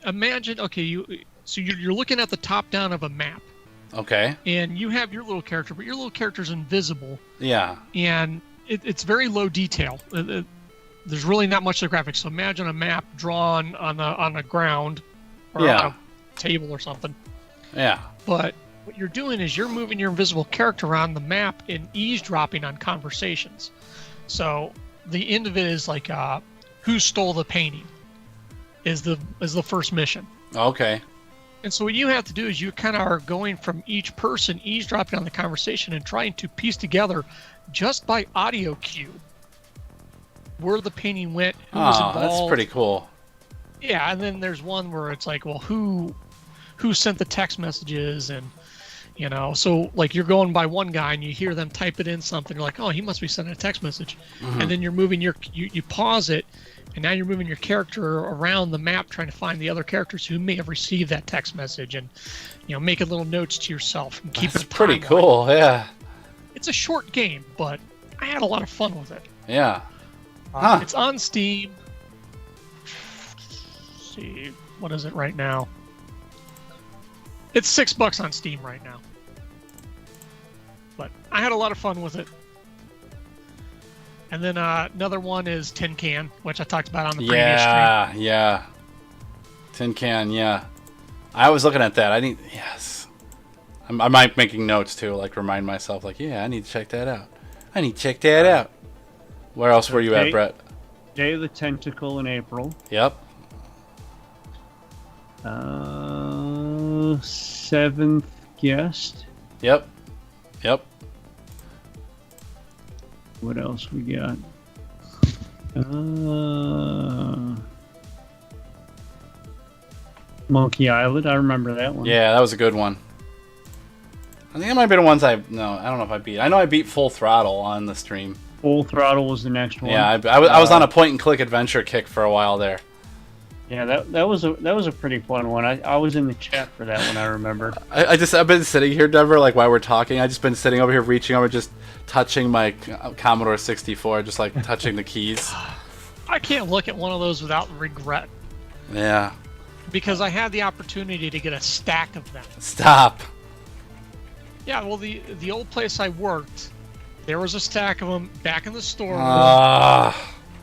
imagine, okay, you're looking at the top down of a map. Okay. And you have your little character, but your little character's invisible. Yeah. And it's very low detail. There's really not much to the graphics. So imagine a map drawn on the ground or on a table or something. Yeah. But what you're doing is you're moving your invisible character around the map and eavesdropping on conversations. So the end of it is like who stole the painting is the first mission. Okay. And so what you have to do is you kind of are going from each person, eavesdropping on the conversation and trying to piece together just by audio cue where the painting went, who was involved. That's pretty cool. Yeah, and then there's one where it's like, well, who sent the text messages, and you know, so like you're going by one guy and you hear them type it in something, you're like, oh, he must be sending a text message, and then you're moving you pause it, and now you're moving your character around the map trying to find the other characters who may have received that text message, and you know, making little notes to yourself and keep it pretty cool. Yeah. It's a short game, but I had a lot of fun with it. Yeah. It's on Steam. what is it right now? It's $6 on Steam right now. But I had a lot of fun with it. And then another one is Tin Can, which I talked about on the previous stream. Yeah. Tin Can, yeah. I was looking at that. Yes. I might making notes too, like remind myself, like, yeah, I need to check that out. Where else were you at, Brett? Day of the Tentacle in April. Yep. 7th Guest. Yep. What else we got? Monkey Island. I remember that one. Yeah, that was a good one. I think it might be the ones I don't know if I beat. I know I beat Full Throttle on the stream. Full Throttle was the next one. Yeah, I was on a point-and-click adventure kick for a while there. Yeah, that was a pretty fun one. I was in the chat for that one. I remember. I've been sitting here, Deborah, like while we're talking. I just been sitting over here, reaching over, just touching my Commodore 64, just like touching the keys. I can't look at one of those without regret. Yeah. Because I had the opportunity to get a stack of them. Stop. Yeah, well, the old place I worked, there was a stack of them back in the store.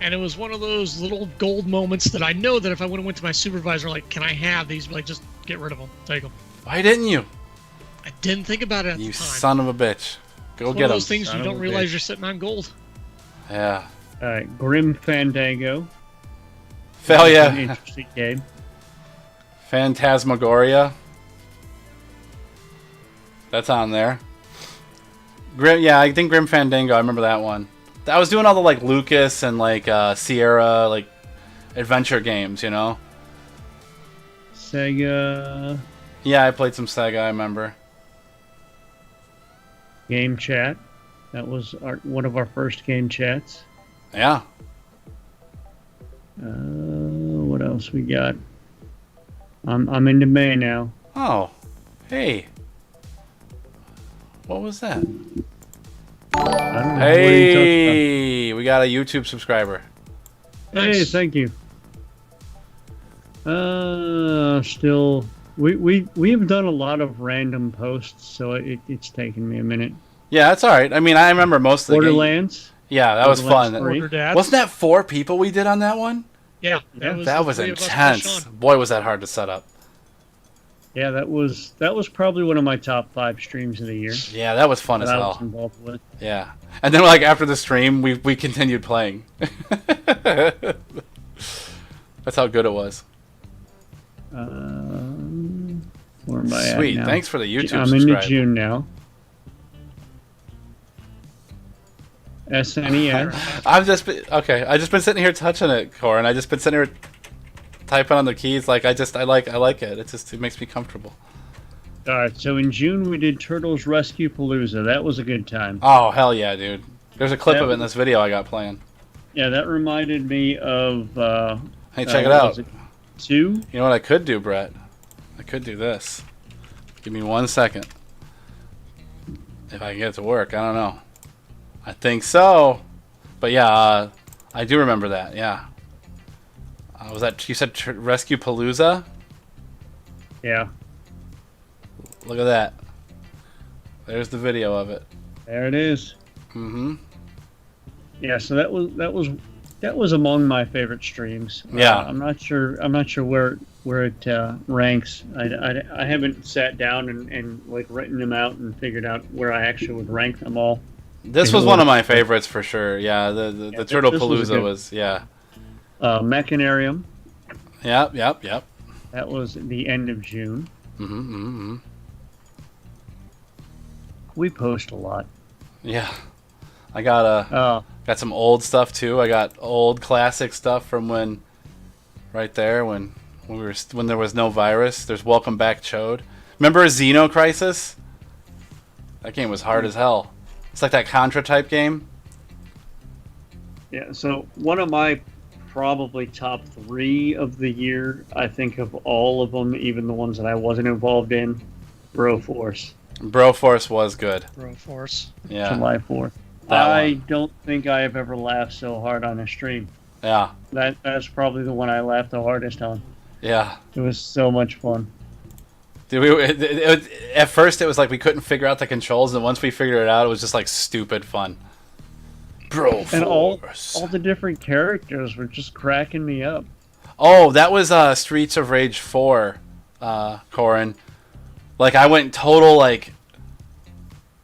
And it was one of those little gold moments that I know that if I would have went to my supervisor, like, can I have these? Like, just get rid of them. Take them. Why didn't you? I didn't think about it at the time. You son of a bitch. Go get them. One of those things you don't realize you're sitting on gold. Yeah. All right, Grim Fandango. Hell yeah. Interesting game. Phantasmagoria. That's on there. I think Grim Fandango. I remember that one. I was doing all the like Lucas and like Sierra like adventure games, you know. Sega. Yeah, I played some Sega. I remember. Game Chat. That was one of our first game chats. Yeah. What else we got? I'm into May now. Oh, hey. What was that? I don't know. Hey, we got a YouTube subscriber. Hey, thank you. Still, we have done a lot of random posts, so it's taken me a minute. Yeah, that's all right. I mean, I remember most of the Borderlands. Yeah, that was fun. Borderdads. Wasn't that 4 people we did on that one? Yeah, that was intense. Boy, was that hard to set up. Yeah, that was probably one of my top 5 streams of the year. Yeah, that was fun as hell. I was involved with. Yeah, and then like after the stream, we continued playing. That's how good it was. Where am I Sweet, at now? thanks for the YouTube I'm subscribe. into June now. SNES. I just been sitting here touching it, Corin. I just been sitting here typing on the keys. Like I like it. It makes me comfortable. All right, so in June we did Turtles Rescue Palooza. That was a good time. Oh hell yeah, dude! There's a clip of it in this video I got playing. Yeah, that reminded me of. Hey, check it out. 2. You know what I could do, Brett? I could do this. Give me 1 second. If I can get it to work, I don't know. I think so. But yeah, I do remember that. Yeah. Was that you said Rescue Palooza? Yeah. Look at that. There's the video of it. There it is. Mm-hmm. Yeah, so that was among my favorite streams. Yeah. I'm not sure where it ranks. I haven't sat down and like written them out and figured out where I actually would rank them all. This was one of my favorites for sure. Yeah, the Turtle Palooza was yeah. Mechanarium. Yep. That was at the end of June. Mm-hmm. We post a lot. Yeah. I got some old stuff too. I got old classic stuff from when there was no virus. There's Welcome Back Chode. Remember Xeno Crisis? That game was hard as hell. It's like that Contra type game. Yeah, so one of my probably top 3 of the year, I think of all of them, even the ones that I wasn't involved in, Broforce. Broforce was good. Broforce. Yeah. July 4th. I don't think I have ever laughed so hard on a stream. Yeah. That's probably the one I laughed the hardest on. Yeah. It was so much fun. Dude, at first it was like we couldn't figure out the controls, and once we figured it out, it was just like stupid fun. Bro, And all the different characters were just cracking me up. Oh, that was Streets of Rage 4, Corin. Like, I went total, like,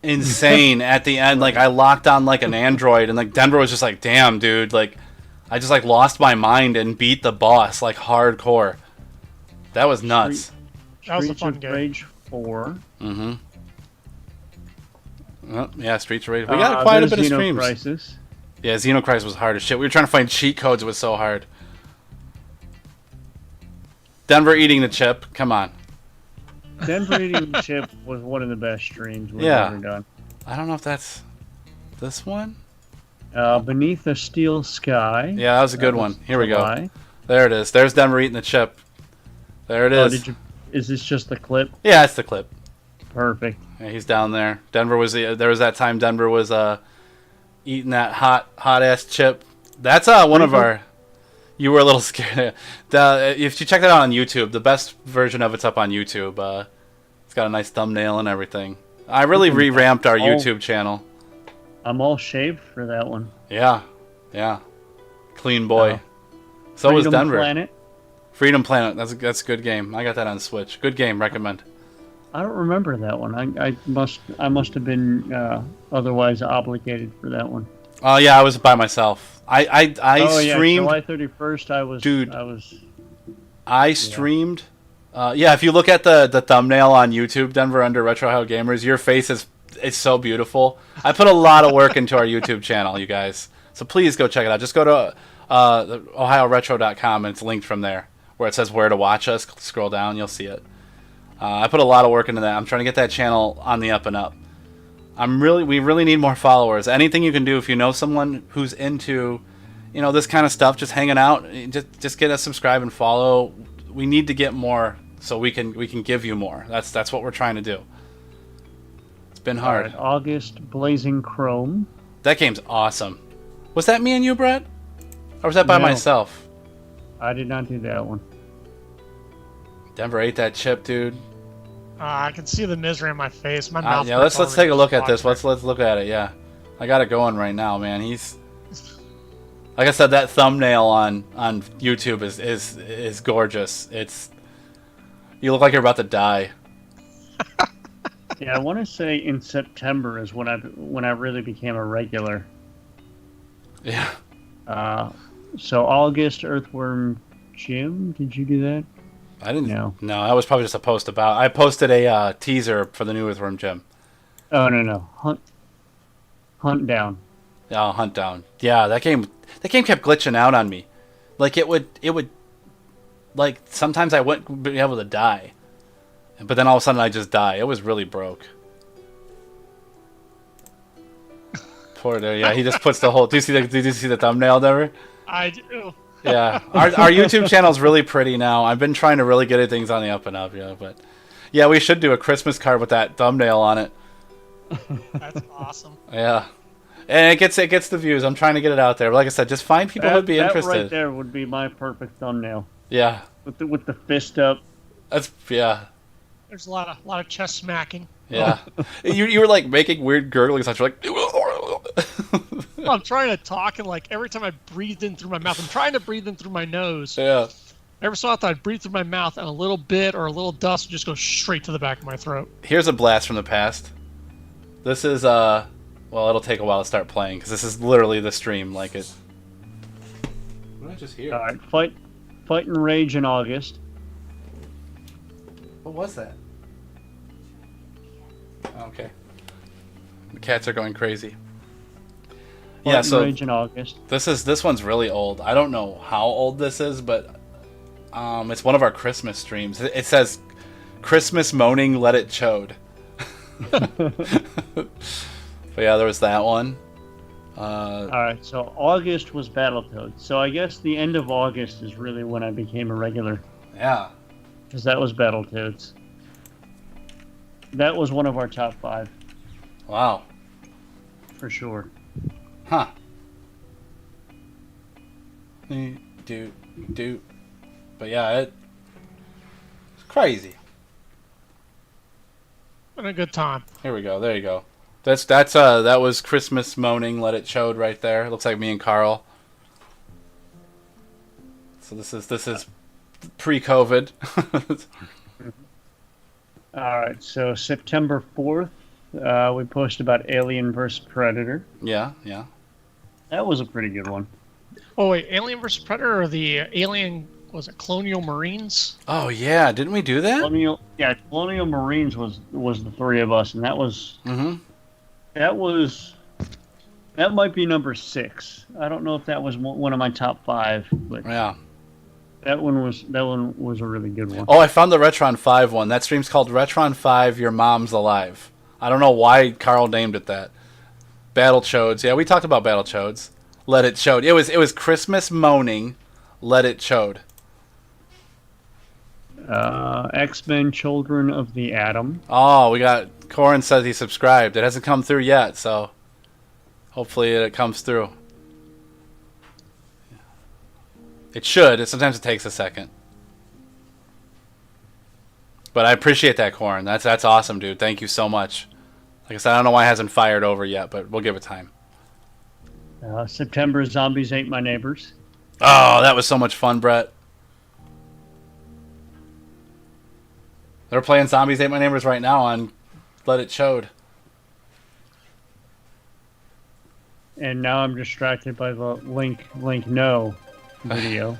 insane at the end. Like, I locked on, like, an android, and, like, Denver was just like, damn, dude. Like, I just, like, lost my mind and beat the boss, like, hardcore. That was nuts. That was a fun Streets of game. Rage 4. Mm-hmm. Well, yeah, Streets of Rage. We got quite a bit of streams. Crisis. Yeah, Xenocrisis was hard as shit. We were trying to find cheat codes. It was so hard. Denver eating the chip. Come on. Denver eating the chip was one of the best streams we've Yeah. ever done. I don't know if that's this one. Beneath a Steel Sky. Yeah, that was a good one. Here we go. July. There it is. There's Denver eating the chip. There it Oh, is. is this just the clip? Yeah, it's the clip. Perfect. Yeah, he's down there. Denver was. There was that time Denver was eating that hot ass chip. That's one of our. You were a little scared. If you check that out on YouTube, the best version of it's up on YouTube. It's got a nice thumbnail and everything. I really revamped our YouTube channel. I'm all shaved for that one. Yeah, yeah, clean boy. So was Freedom Denver. Planet. Freedom Planet. That's a good game. I got that on Switch. Good game. Recommend. I don't remember that one. I must have been otherwise obligated for that one. Oh yeah, I was by myself. I streamed. Yeah, July 31st. I streamed. Yeah, if you look at the thumbnail on YouTube, Denver under Retro How Gamers, your face is so beautiful. I put a lot of work into our YouTube channel, you guys. So please go check it out. Just go to OhioRetro.com and it's linked from there where it says where to watch us. Scroll down, you'll see it. I put a lot of work into that. I'm trying to get that channel on the up and up. We really need more followers. Anything you can do if you know someone who's into, this kind of stuff, just hanging out, just get us subscribe and follow. We need to get more so we can give you more. That's what we're trying to do. It's been hard. Right, August, Blazing Chrome. That game's awesome. Was that me and you, Brett? Or was that by No. myself? I did not do that one. Denver ate that chip, dude. I can see the misery on my face. My mouth. Yeah, let's take a look at this. Let's look at it. Yeah, I got it going right now, man. He's like I said, that thumbnail on YouTube is gorgeous. You look like you're about to die. Yeah, I want to say in September is when I really became a regular. Yeah. So August, Earthworm Jim. Did you do that? I didn't. No. No, that was probably just a post about. I posted a teaser for the new Earthworm Jim. Oh no. Hunt Down. Oh, Hunt Down. Yeah, that game kept glitching out on me. Like it would like sometimes I wouldn't be able to die. But then all of a sudden I just die. It was really broke. Poor there. Yeah, he just puts the whole. Did you see the thumbnail, Dever? I do. Yeah, our YouTube channel's really pretty now. I've been trying to really get things on the up and up, but yeah, we should do a Christmas card with that thumbnail on it. That's awesome. Yeah, and it gets the views. I'm trying to get it out there. But like I said, just find people who'd be interested. That right there would be my perfect thumbnail. Yeah, with the fist up. Yeah. There's a lot of chest smacking. Yeah, you were like making weird gurgling sounds. You're like. Well, I'm trying to talk, and like every time I breathed in through my mouth, I'm trying to breathe in through my nose. Yeah. Every so often I'd breathe through my mouth, and a little bit or a little dust would just go straight to the back of my throat. Here's a blast from the past. This is well, it'll take a while to start playing because this is literally the stream. Like it. What did I just hear? All right, Fight and Rage in August. What was that? Okay. The cats are going crazy. Yeah, Fight so and Rage in August. this one's really old. I don't know how old this is, but it's one of our Christmas streams. It says Christmas moaning, let it chode. But yeah, there was that one. All right, so August was Battletoads. So I guess the end of August is really when I became a regular. Yeah. Because that was Battletoads. That was one of our top 5. Wow. For sure. Huh. Do. But yeah, Crazy. Been a good time. Here we go. There you go. That was Christmas moaning. Let It Showed right there. It looks like me and Carl. So this is pre-COVID. All right, so September 4th, we posted about Alien vs. Predator. Yeah. That was a pretty good one. Oh wait, Alien vs Predator or the Alien, was it Colonial Marines? Oh yeah, didn't we do that? Colonial Marines was the three of us, and that was that might be number 6. I don't know if that was one of my top 5, but Yeah. that one was a really good one. Oh, I found the Retron 5 one. That stream's called Retron 5 Your Mom's Alive. I don't know why Carl named it that. Battletoads. Yeah, we talked about Battletoads. Let It Showed. It was Christmas moaning. Let It Showed. X-Men Children of the Atom. Oh, we got Corin says he subscribed. It hasn't come through yet, so hopefully it comes through. It should. Sometimes it takes a second. But I appreciate that, Corin. That's awesome, dude. Thank you so much. Like I said, I don't know why it hasn't fired over yet, but we'll give it time. September Zombies Ate My Neighbors. Oh, that was so much fun, Brett. They're playing Zombies Ate My Neighbors right now on Let It Showed. And now I'm distracted by the Link No video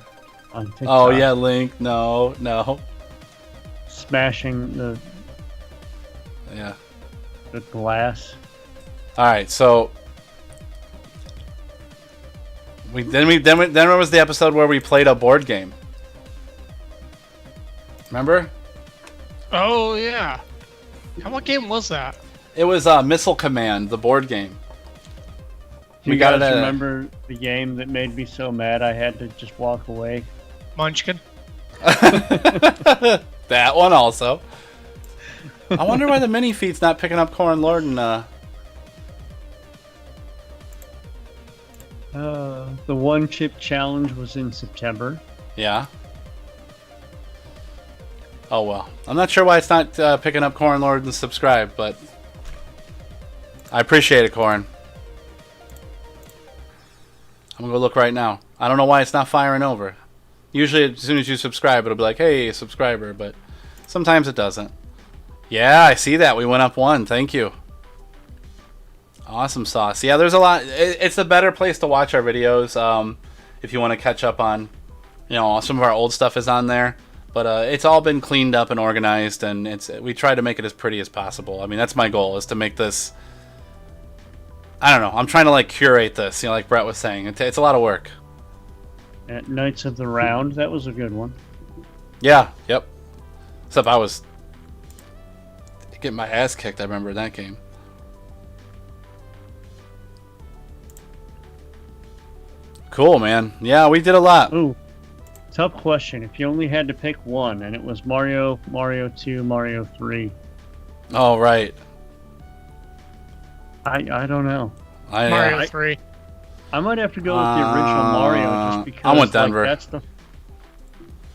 on TikTok. Oh, yeah, Link. No. Smashing the glass. All right, so then there was the episode where we played a board game. Remember? Oh yeah. What game was that? It was Missile Command, the board game. Do you guys remember the game that made me so mad I had to just walk away? Munchkin. That one also. I wonder why the mini feed's not picking up Corin Lord and the one chip challenge was in September. Yeah. Oh well. I'm not sure why it's not picking up Corin Lord and subscribe, but I appreciate it, Corin. I'm gonna go look right now. I don't know why it's not firing over. Usually as soon as you subscribe it'll be like, hey, subscriber, but sometimes it doesn't. Yeah, I see that. We went up 1. Thank you. Awesome sauce. Yeah, there's a lot. It's a better place to watch our videos if you want to catch up on, some of our old stuff is on there. But it's all been cleaned up and organized, and we try to make it as pretty as possible. I mean, that's my goal, is to make this... I don't know. I'm trying to curate this, like Brett was saying. It's a lot of work. At Knights of the Round, that was a good one. Yeah, yep. Except I was getting my ass kicked, I remember that game. Cool, man. Yeah, we did a lot. Ooh, tough question. If you only had to pick one, and it was Mario, Mario 2, Mario 3. Oh, right. I don't know. Mario 3. I might have to go with the original Mario just because I went Denver.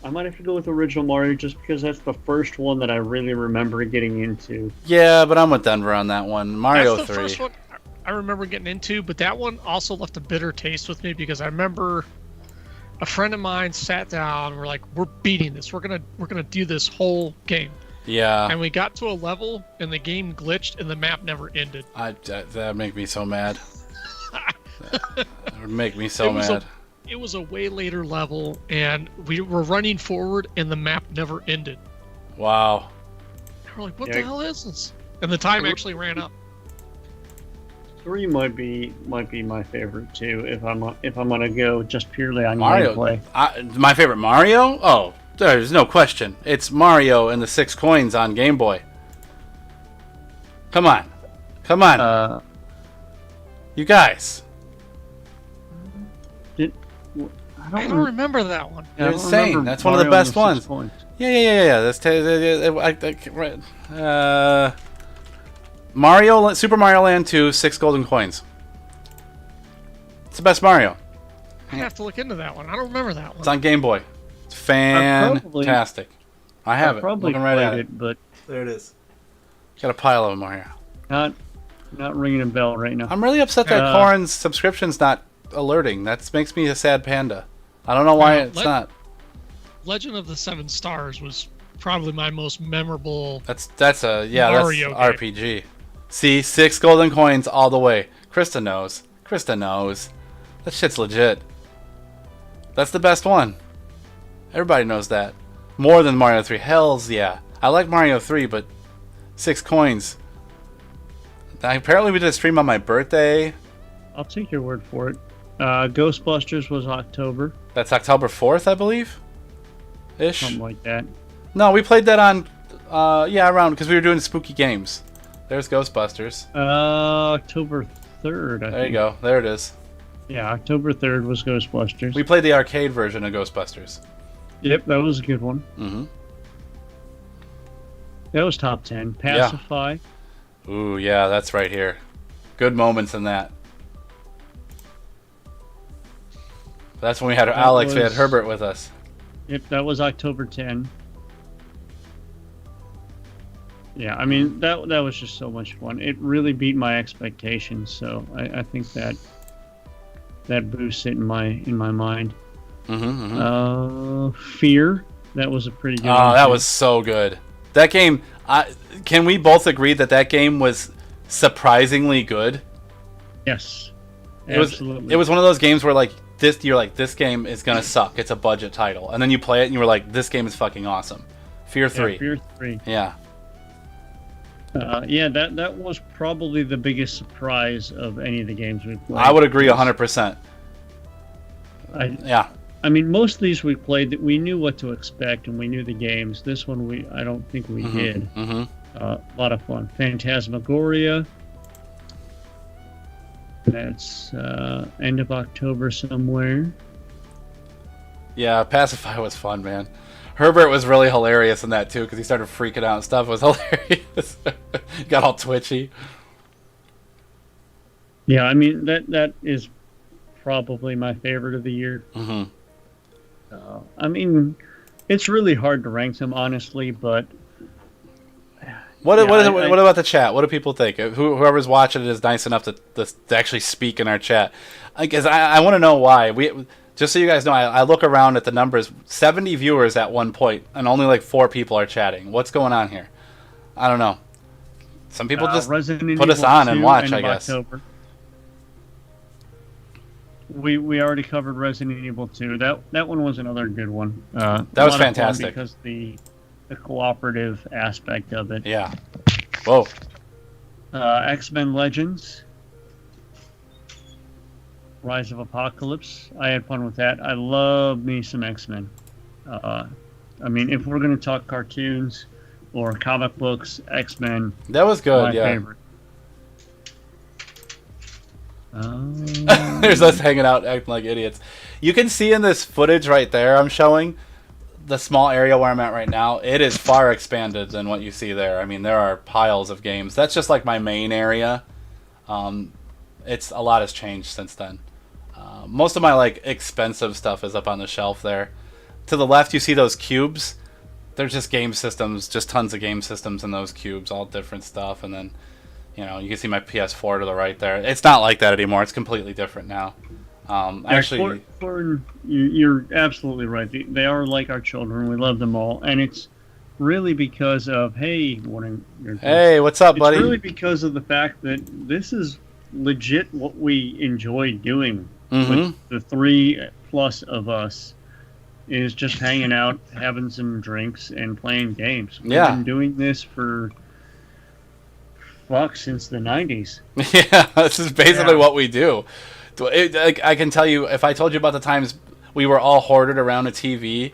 I might have to go with original Mario just because that's the first one that I really remember getting into. Yeah, but I'm with Denver on that one. Mario 3. That's the first one I remember getting into, but that one also left a bitter taste with me because I remember a friend of mine sat down and we're like, we're beating this. We're gonna do this whole game. Yeah. And we got to a level and the game glitched and the map never ended. That'd make me so mad. That would make me so mad. It was a way later level and we were running forward and the map never ended. Wow. And we're like, what the hell is this? And the time actually ran up. 3 might be my favorite too if I'm gonna go just purely on Mario gameplay. My favorite Mario? Oh, there's no question. It's Mario and the 6 coins on Game Boy. Come on. You guys. I don't remember that one. You're insane. That's one of the best ones. Yeah. Super Mario Land 2, 6 golden coins. It's the best Mario. I have to look into that one. I don't remember that one. It's on Game Boy. It's fantastic. I have it. Probably Looking right played at it, but There it is. Got a pile of them over here. not ringing a bell right now. I'm really upset that Corrin's subscription's not alerting. That makes me a sad panda. I don't know why it's not. Legend of the Seven Stars was probably my most memorable. That's Mario RPG. See, 6 golden coins all the way. Krista knows. That shit's legit. That's the best one. Everybody knows that. More than Mario 3. Hells yeah. I like Mario 3, but 6 coins. Apparently we did a stream on my birthday. I'll take your word for it. Ghostbusters was October. That's October 4th, I believe. Ish. Something like that. No, we played that on, around, because we were doing spooky games. There's Ghostbusters. October 3rd, I think. There you go. There it is. Yeah, October 3rd was Ghostbusters. We played the arcade version of Ghostbusters. Yep, that was a good one. Mm-hmm. That was top 10. Pacify. Yeah. Ooh, yeah, that's right here. Good moments in that. That's when we had Alex, we had Herbert with us. Yep, that was October 10. Yeah, I mean, that was just so much fun. It really beat my expectations, so I think that boosts it in my mind. Fear, that was a pretty good one. Oh, that was so good. That game, can we both agree that game was surprisingly good? Yes, absolutely. It was one of those games where you're like, this game is gonna suck. It's a budget title, and then you play it and you were like, this game is fucking awesome. Fear 3. Yeah, Fear 3. Yeah. That was probably the biggest surprise of any of the games we played. I would agree 100%. I mean, most of these we played that we knew what to expect and we knew the games. This one I don't think we did. A lot of fun. Phantasmagoria. That's end of October somewhere. Yeah, Pacify was fun, man. Herbert was really hilarious in that too because he started freaking out and stuff. It was hilarious. He got all twitchy. Yeah, I mean that is probably my favorite of the year. I mean, it's really hard to rank them honestly, but what about the chat? What do people think? Whoever's watching it is nice enough to actually speak in our chat. Because I want to know why. Just so you guys know, I look around at the numbers. 70 viewers at one point, and only like 4 people are chatting. What's going on here? I don't know. Some people just put us on and watch, I guess. October. We already covered Resident Evil 2. That one was another good one. That was fantastic because the cooperative aspect of it. Yeah. Whoa. X-Men Legends. Rise of Apocalypse. I had fun with that. I love me some X-Men. I mean, if we're going to talk cartoons or comic books, X-Men. That was good, my favorite. There's us hanging out acting like idiots. You can see in this footage right there I'm showing, the small area where I'm at right now, it is far expanded than what you see there. I mean, there are piles of games. That's just like my main area. It's a lot has changed since then. Most of my expensive stuff is up on the shelf there. To the left you see those cubes. They're just game systems, just tons of game systems in those cubes, all different stuff. And then, you can see my PS4 to the right there. It's not like that anymore. It's completely different now. Actually, you're absolutely right. They are like our children. We love them all, and it's really because of hey, what's up, buddy? It's really because of the fact that this is legit what we enjoy doing. With the 3+ of us is just hanging out, having some drinks, and playing games. We've been doing this for since the 90s. Yeah, this is basically what we do. I can tell you, if I told you about the times we were all hoarded around a TV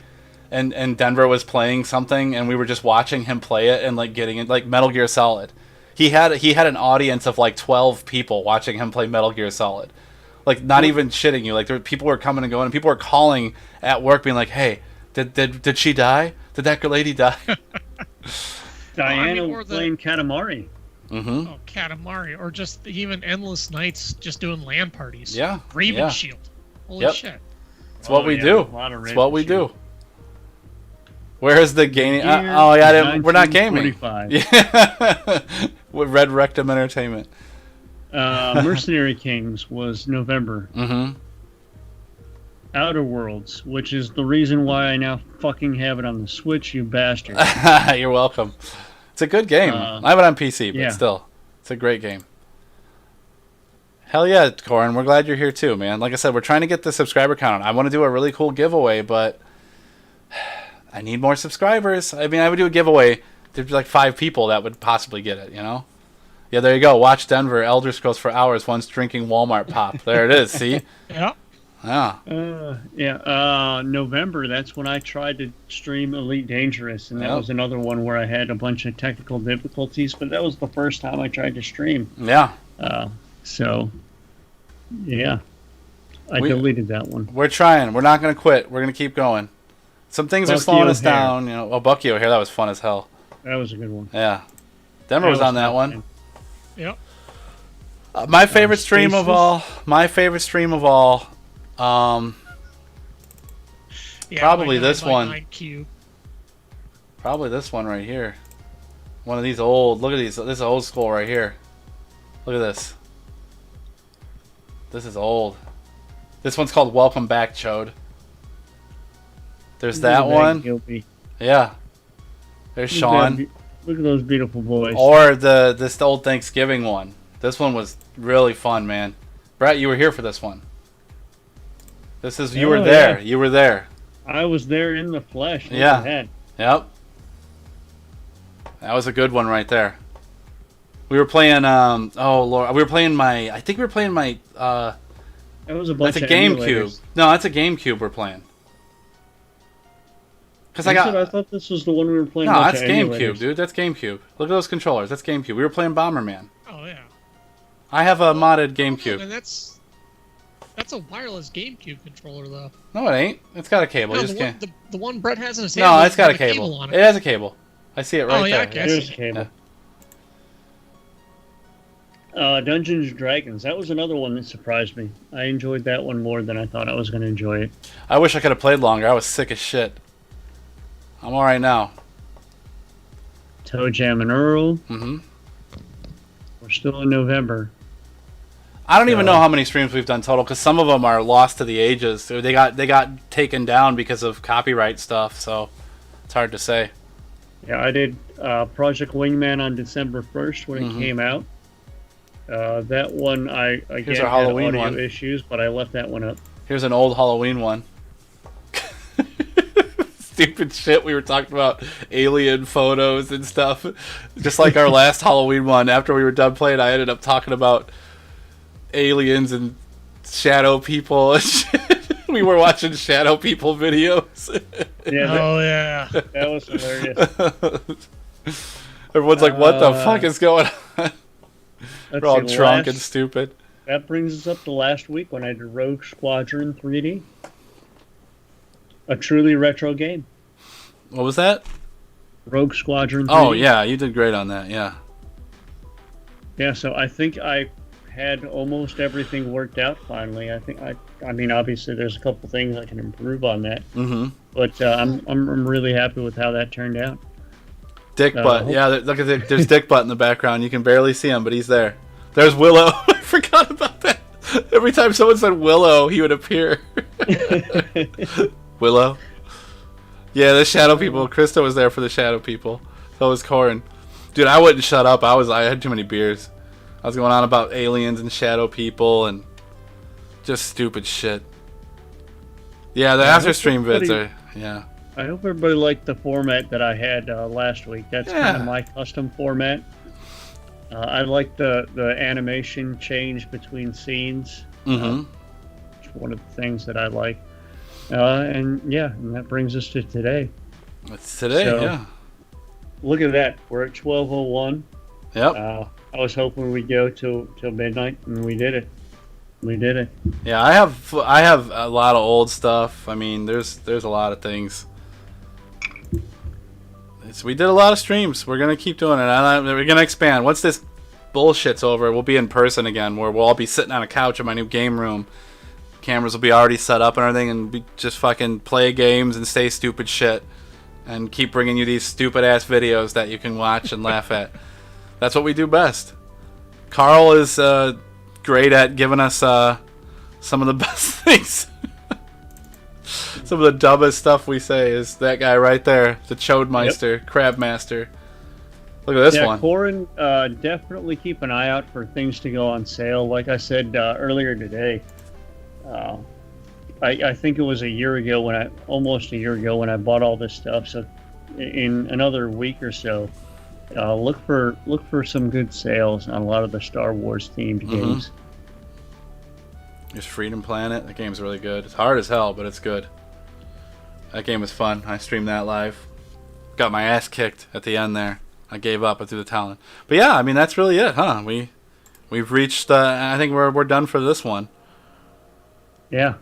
and Denver was playing something and we were just watching him play it and getting it, like Metal Gear Solid. He had an audience of 12 people watching him play Metal Gear Solid. Not even shitting you. People were coming and going, and people were calling at work being like, hey, did she die? Did that lady die? Diana playing Katamari. Oh, Katamari. Or just even endless nights just doing LAN parties. Yeah. Raven Shield. Holy shit. It's what we do. It's what we do. Where's the gaming? Oh yeah, we're not gaming. Yeah. With Red Rectum Entertainment. Mercenary Kings was November. Mm-hmm. Outer Worlds, which is the reason why I now fucking have it on the Switch, you bastard. You're welcome. It's a good game. I have it on PC, but still, it's a great game. Hell yeah, Corin. We're glad you're here too, man. Like I said, we're trying to get the subscriber count. I want to do a really cool giveaway, but I need more subscribers. I mean, I would do a giveaway. There'd be like 5 people that would possibly get it, you know? Yeah, there you go. Watch Denver, Elder Scrolls for hours, once drinking Walmart pop. There it is, see? Yeah. Yeah. November, that's when I tried to stream Elite Dangerous, and that was another one where I had a bunch of technical difficulties, but that was the first time I tried to stream. Yeah. So, yeah. I deleted that one. We're trying. We're not going to quit. We're going to keep going. Some things are slowing us down. You know, Bucky over here, that was fun as hell. That was a good one. Yeah. Denver was on that one. Yep. My favorite stream of all. Probably this one. Probably this one right here. One of these old. Look at these. This is old school right here. Look at this. This is old. This one's called Welcome Back, Chode. There's that one. Guilty. Yeah. There's Sean. Look at those beautiful boys. Or this old Thanksgiving one. This one was really fun, man. Brett, you were here for this one. This is you were there. Yeah. You were there. I was there in the flesh. Yeah. Yep. That was a good one right there. We were playing oh Lord, we were playing my that was a bunch of GameCube. Emulators. No, that's a GameCube we're playing. I thought this was the one we were playing. No, that's GameCube, dude. That's GameCube. Look at those controllers. That's GameCube. We were playing Bomberman. Oh yeah. I have a modded GameCube. And that's a wireless GameCube controller, though. No, it ain't. It's got a cable. No, the one Brett has in his hand. No, it's got a cable. On it. It has a cable. I see it right there. Okay. There's a cable. Yeah. Dungeons & Dragons. That was another one that surprised me. I enjoyed that one more than I thought I was going to enjoy it. I wish I could have played longer. I was sick as shit. I'm all right now. Toe Jam and Earl. Mm-hmm. We're still in November. I don't even know how many streams we've done total, because some of them are lost to the ages. They got taken down because of copyright stuff, so it's hard to say. Yeah, I did Project Wingman on December 1st when it came out. That one, I Here's our Halloween had audio one. issues, but I left that one up. Here's an old Halloween one. Stupid shit. We were talking about alien photos and stuff. Just like our last Halloween one. After we were done playing, I ended up talking about aliens and shadow people and shit. We were watching shadow people videos. Yeah, that was hilarious. Everyone's like, what the fuck is going on? We're all drunk and stupid. That brings us up to last week when I did Rogue Squadron 3D. A truly retro game. What was that? Rogue Squadron 3D. Oh, yeah, you did great on that, yeah. Yeah, so I think I had almost everything worked out finally. I mean, obviously there's a couple things I can improve on that. Mm-hmm. But I'm really happy with how that turned out. Dick Butt. Yeah, look at it. There's Dick Butt in the background. You can barely see him, but he's there. There's Willow. I forgot about that. Every time someone said Willow, he would appear. Willow. Yeah, the shadow people. Krista was there for the shadow people. So was Corin. Dude, I wouldn't shut up. I had too many beers. I was going on about aliens and shadow people and just stupid shit. Yeah, the after stream vids are. Yeah. I hope everybody liked the format that I had last week. That's kind of my custom format. I like the animation change between scenes. Mm-hmm. It's one of the things that I like. And that brings us to today. It's today, yeah. Look at that. We're at 12:01. Yep. I was hoping we'd go till midnight, and we did it. We did it. Yeah, I have a lot of old stuff. I mean, there's a lot of things. We did a lot of streams. We're gonna keep doing it. We're gonna expand. Once this bullshit's over, we'll be in person again, where we'll all be sitting on a couch in my new game room. Cameras will be already set up and everything, and we just fucking play games and say stupid shit. and keep bringing you these stupid ass videos that you can watch and laugh at. That's what we do best. Carl is great at giving us some of the best things. Some of the dumbest stuff we say is that guy right there, the Chodemeister, Crabmaster. Look at this one. Corin, definitely keep an eye out for things to go on sale. Like I said earlier today, I think it was almost a year ago when I bought all this stuff. So in another week or so, look for some good sales on a lot of the Star Wars themed games. There's Freedom Planet. That game's really good. It's hard as hell, but it's good. That game was fun. I streamed that live. Got my ass kicked at the end there. I gave up. I threw the towel. But yeah, I mean that's really it, huh? We've reached. I think we're done for this one. Yeah.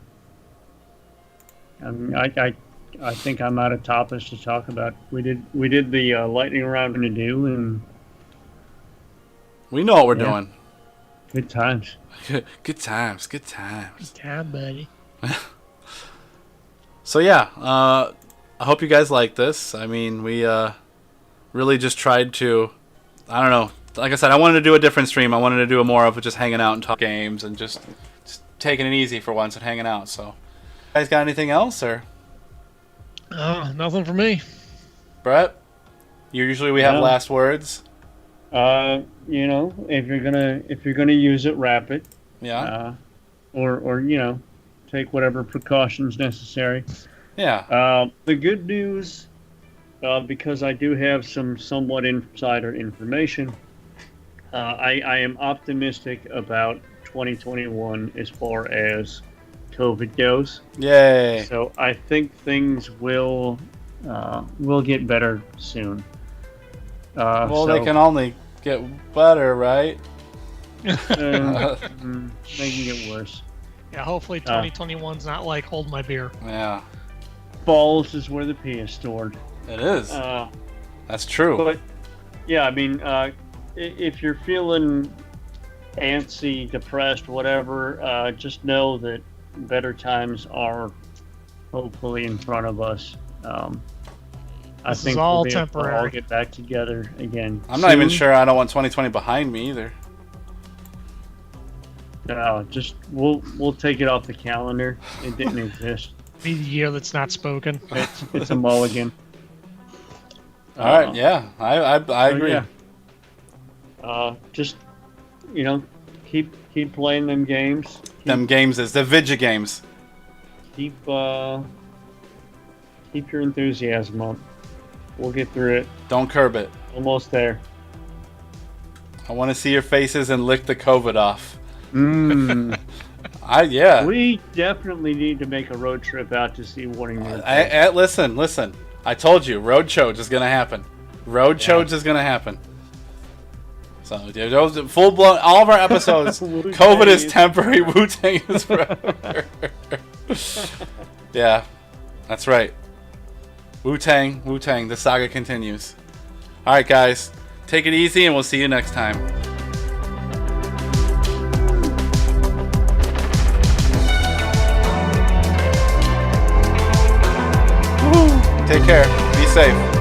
I think I'm out of topics to talk about. We did the lightning round to do, and we know what we're doing. Good times. Good times. Good times. Good time, buddy. So yeah, I hope you guys like this. I mean, we really just tried to, I don't know. Like I said, I wanted to do a different stream. I wanted to do a more of just hanging out and talking games and just taking it easy for once and hanging out. So, you guys got anything else or? Nothing for me. Brett, usually we have last words. If you're gonna use it, wrap it. Yeah. Or take whatever precautions necessary. Yeah. The good news, because I do have some somewhat insider information, I am optimistic about 2021 as far as COVID goes. Yay. So I think things will get better soon. Well, they can only get better, right? They can get worse. Yeah, hopefully 2021's not like hold my beer. Yeah. Falls is where the pee is stored. It is. That's true. But yeah, I mean, if you're feeling antsy, depressed, whatever, just know that better times are hopefully in front of us. I think all we'll be able to temporary. all get back together again. I'm not even sure I don't want 2020 behind me either. No, just we'll take it off the calendar. It didn't exist. Be the year that's not spoken. It's a mulligan. All right, yeah, I agree. Yeah. Just keep playing them games. Them games is the video games. Keep your enthusiasm up. We'll get through it. Don't curb it. Almost there. I want to see your faces and lick the COVID off. Yeah. We definitely need to make a road trip out to see Warning. Listen. I told you, road chodes is gonna happen. Road chodes is gonna happen. So, those full blown. All of our episodes, COVID is temporary. Wu-Tang is forever. Yeah, that's right. Wu-Tang. The saga continues. All right, guys, take it easy, and we'll see you next time. Take care. Be safe.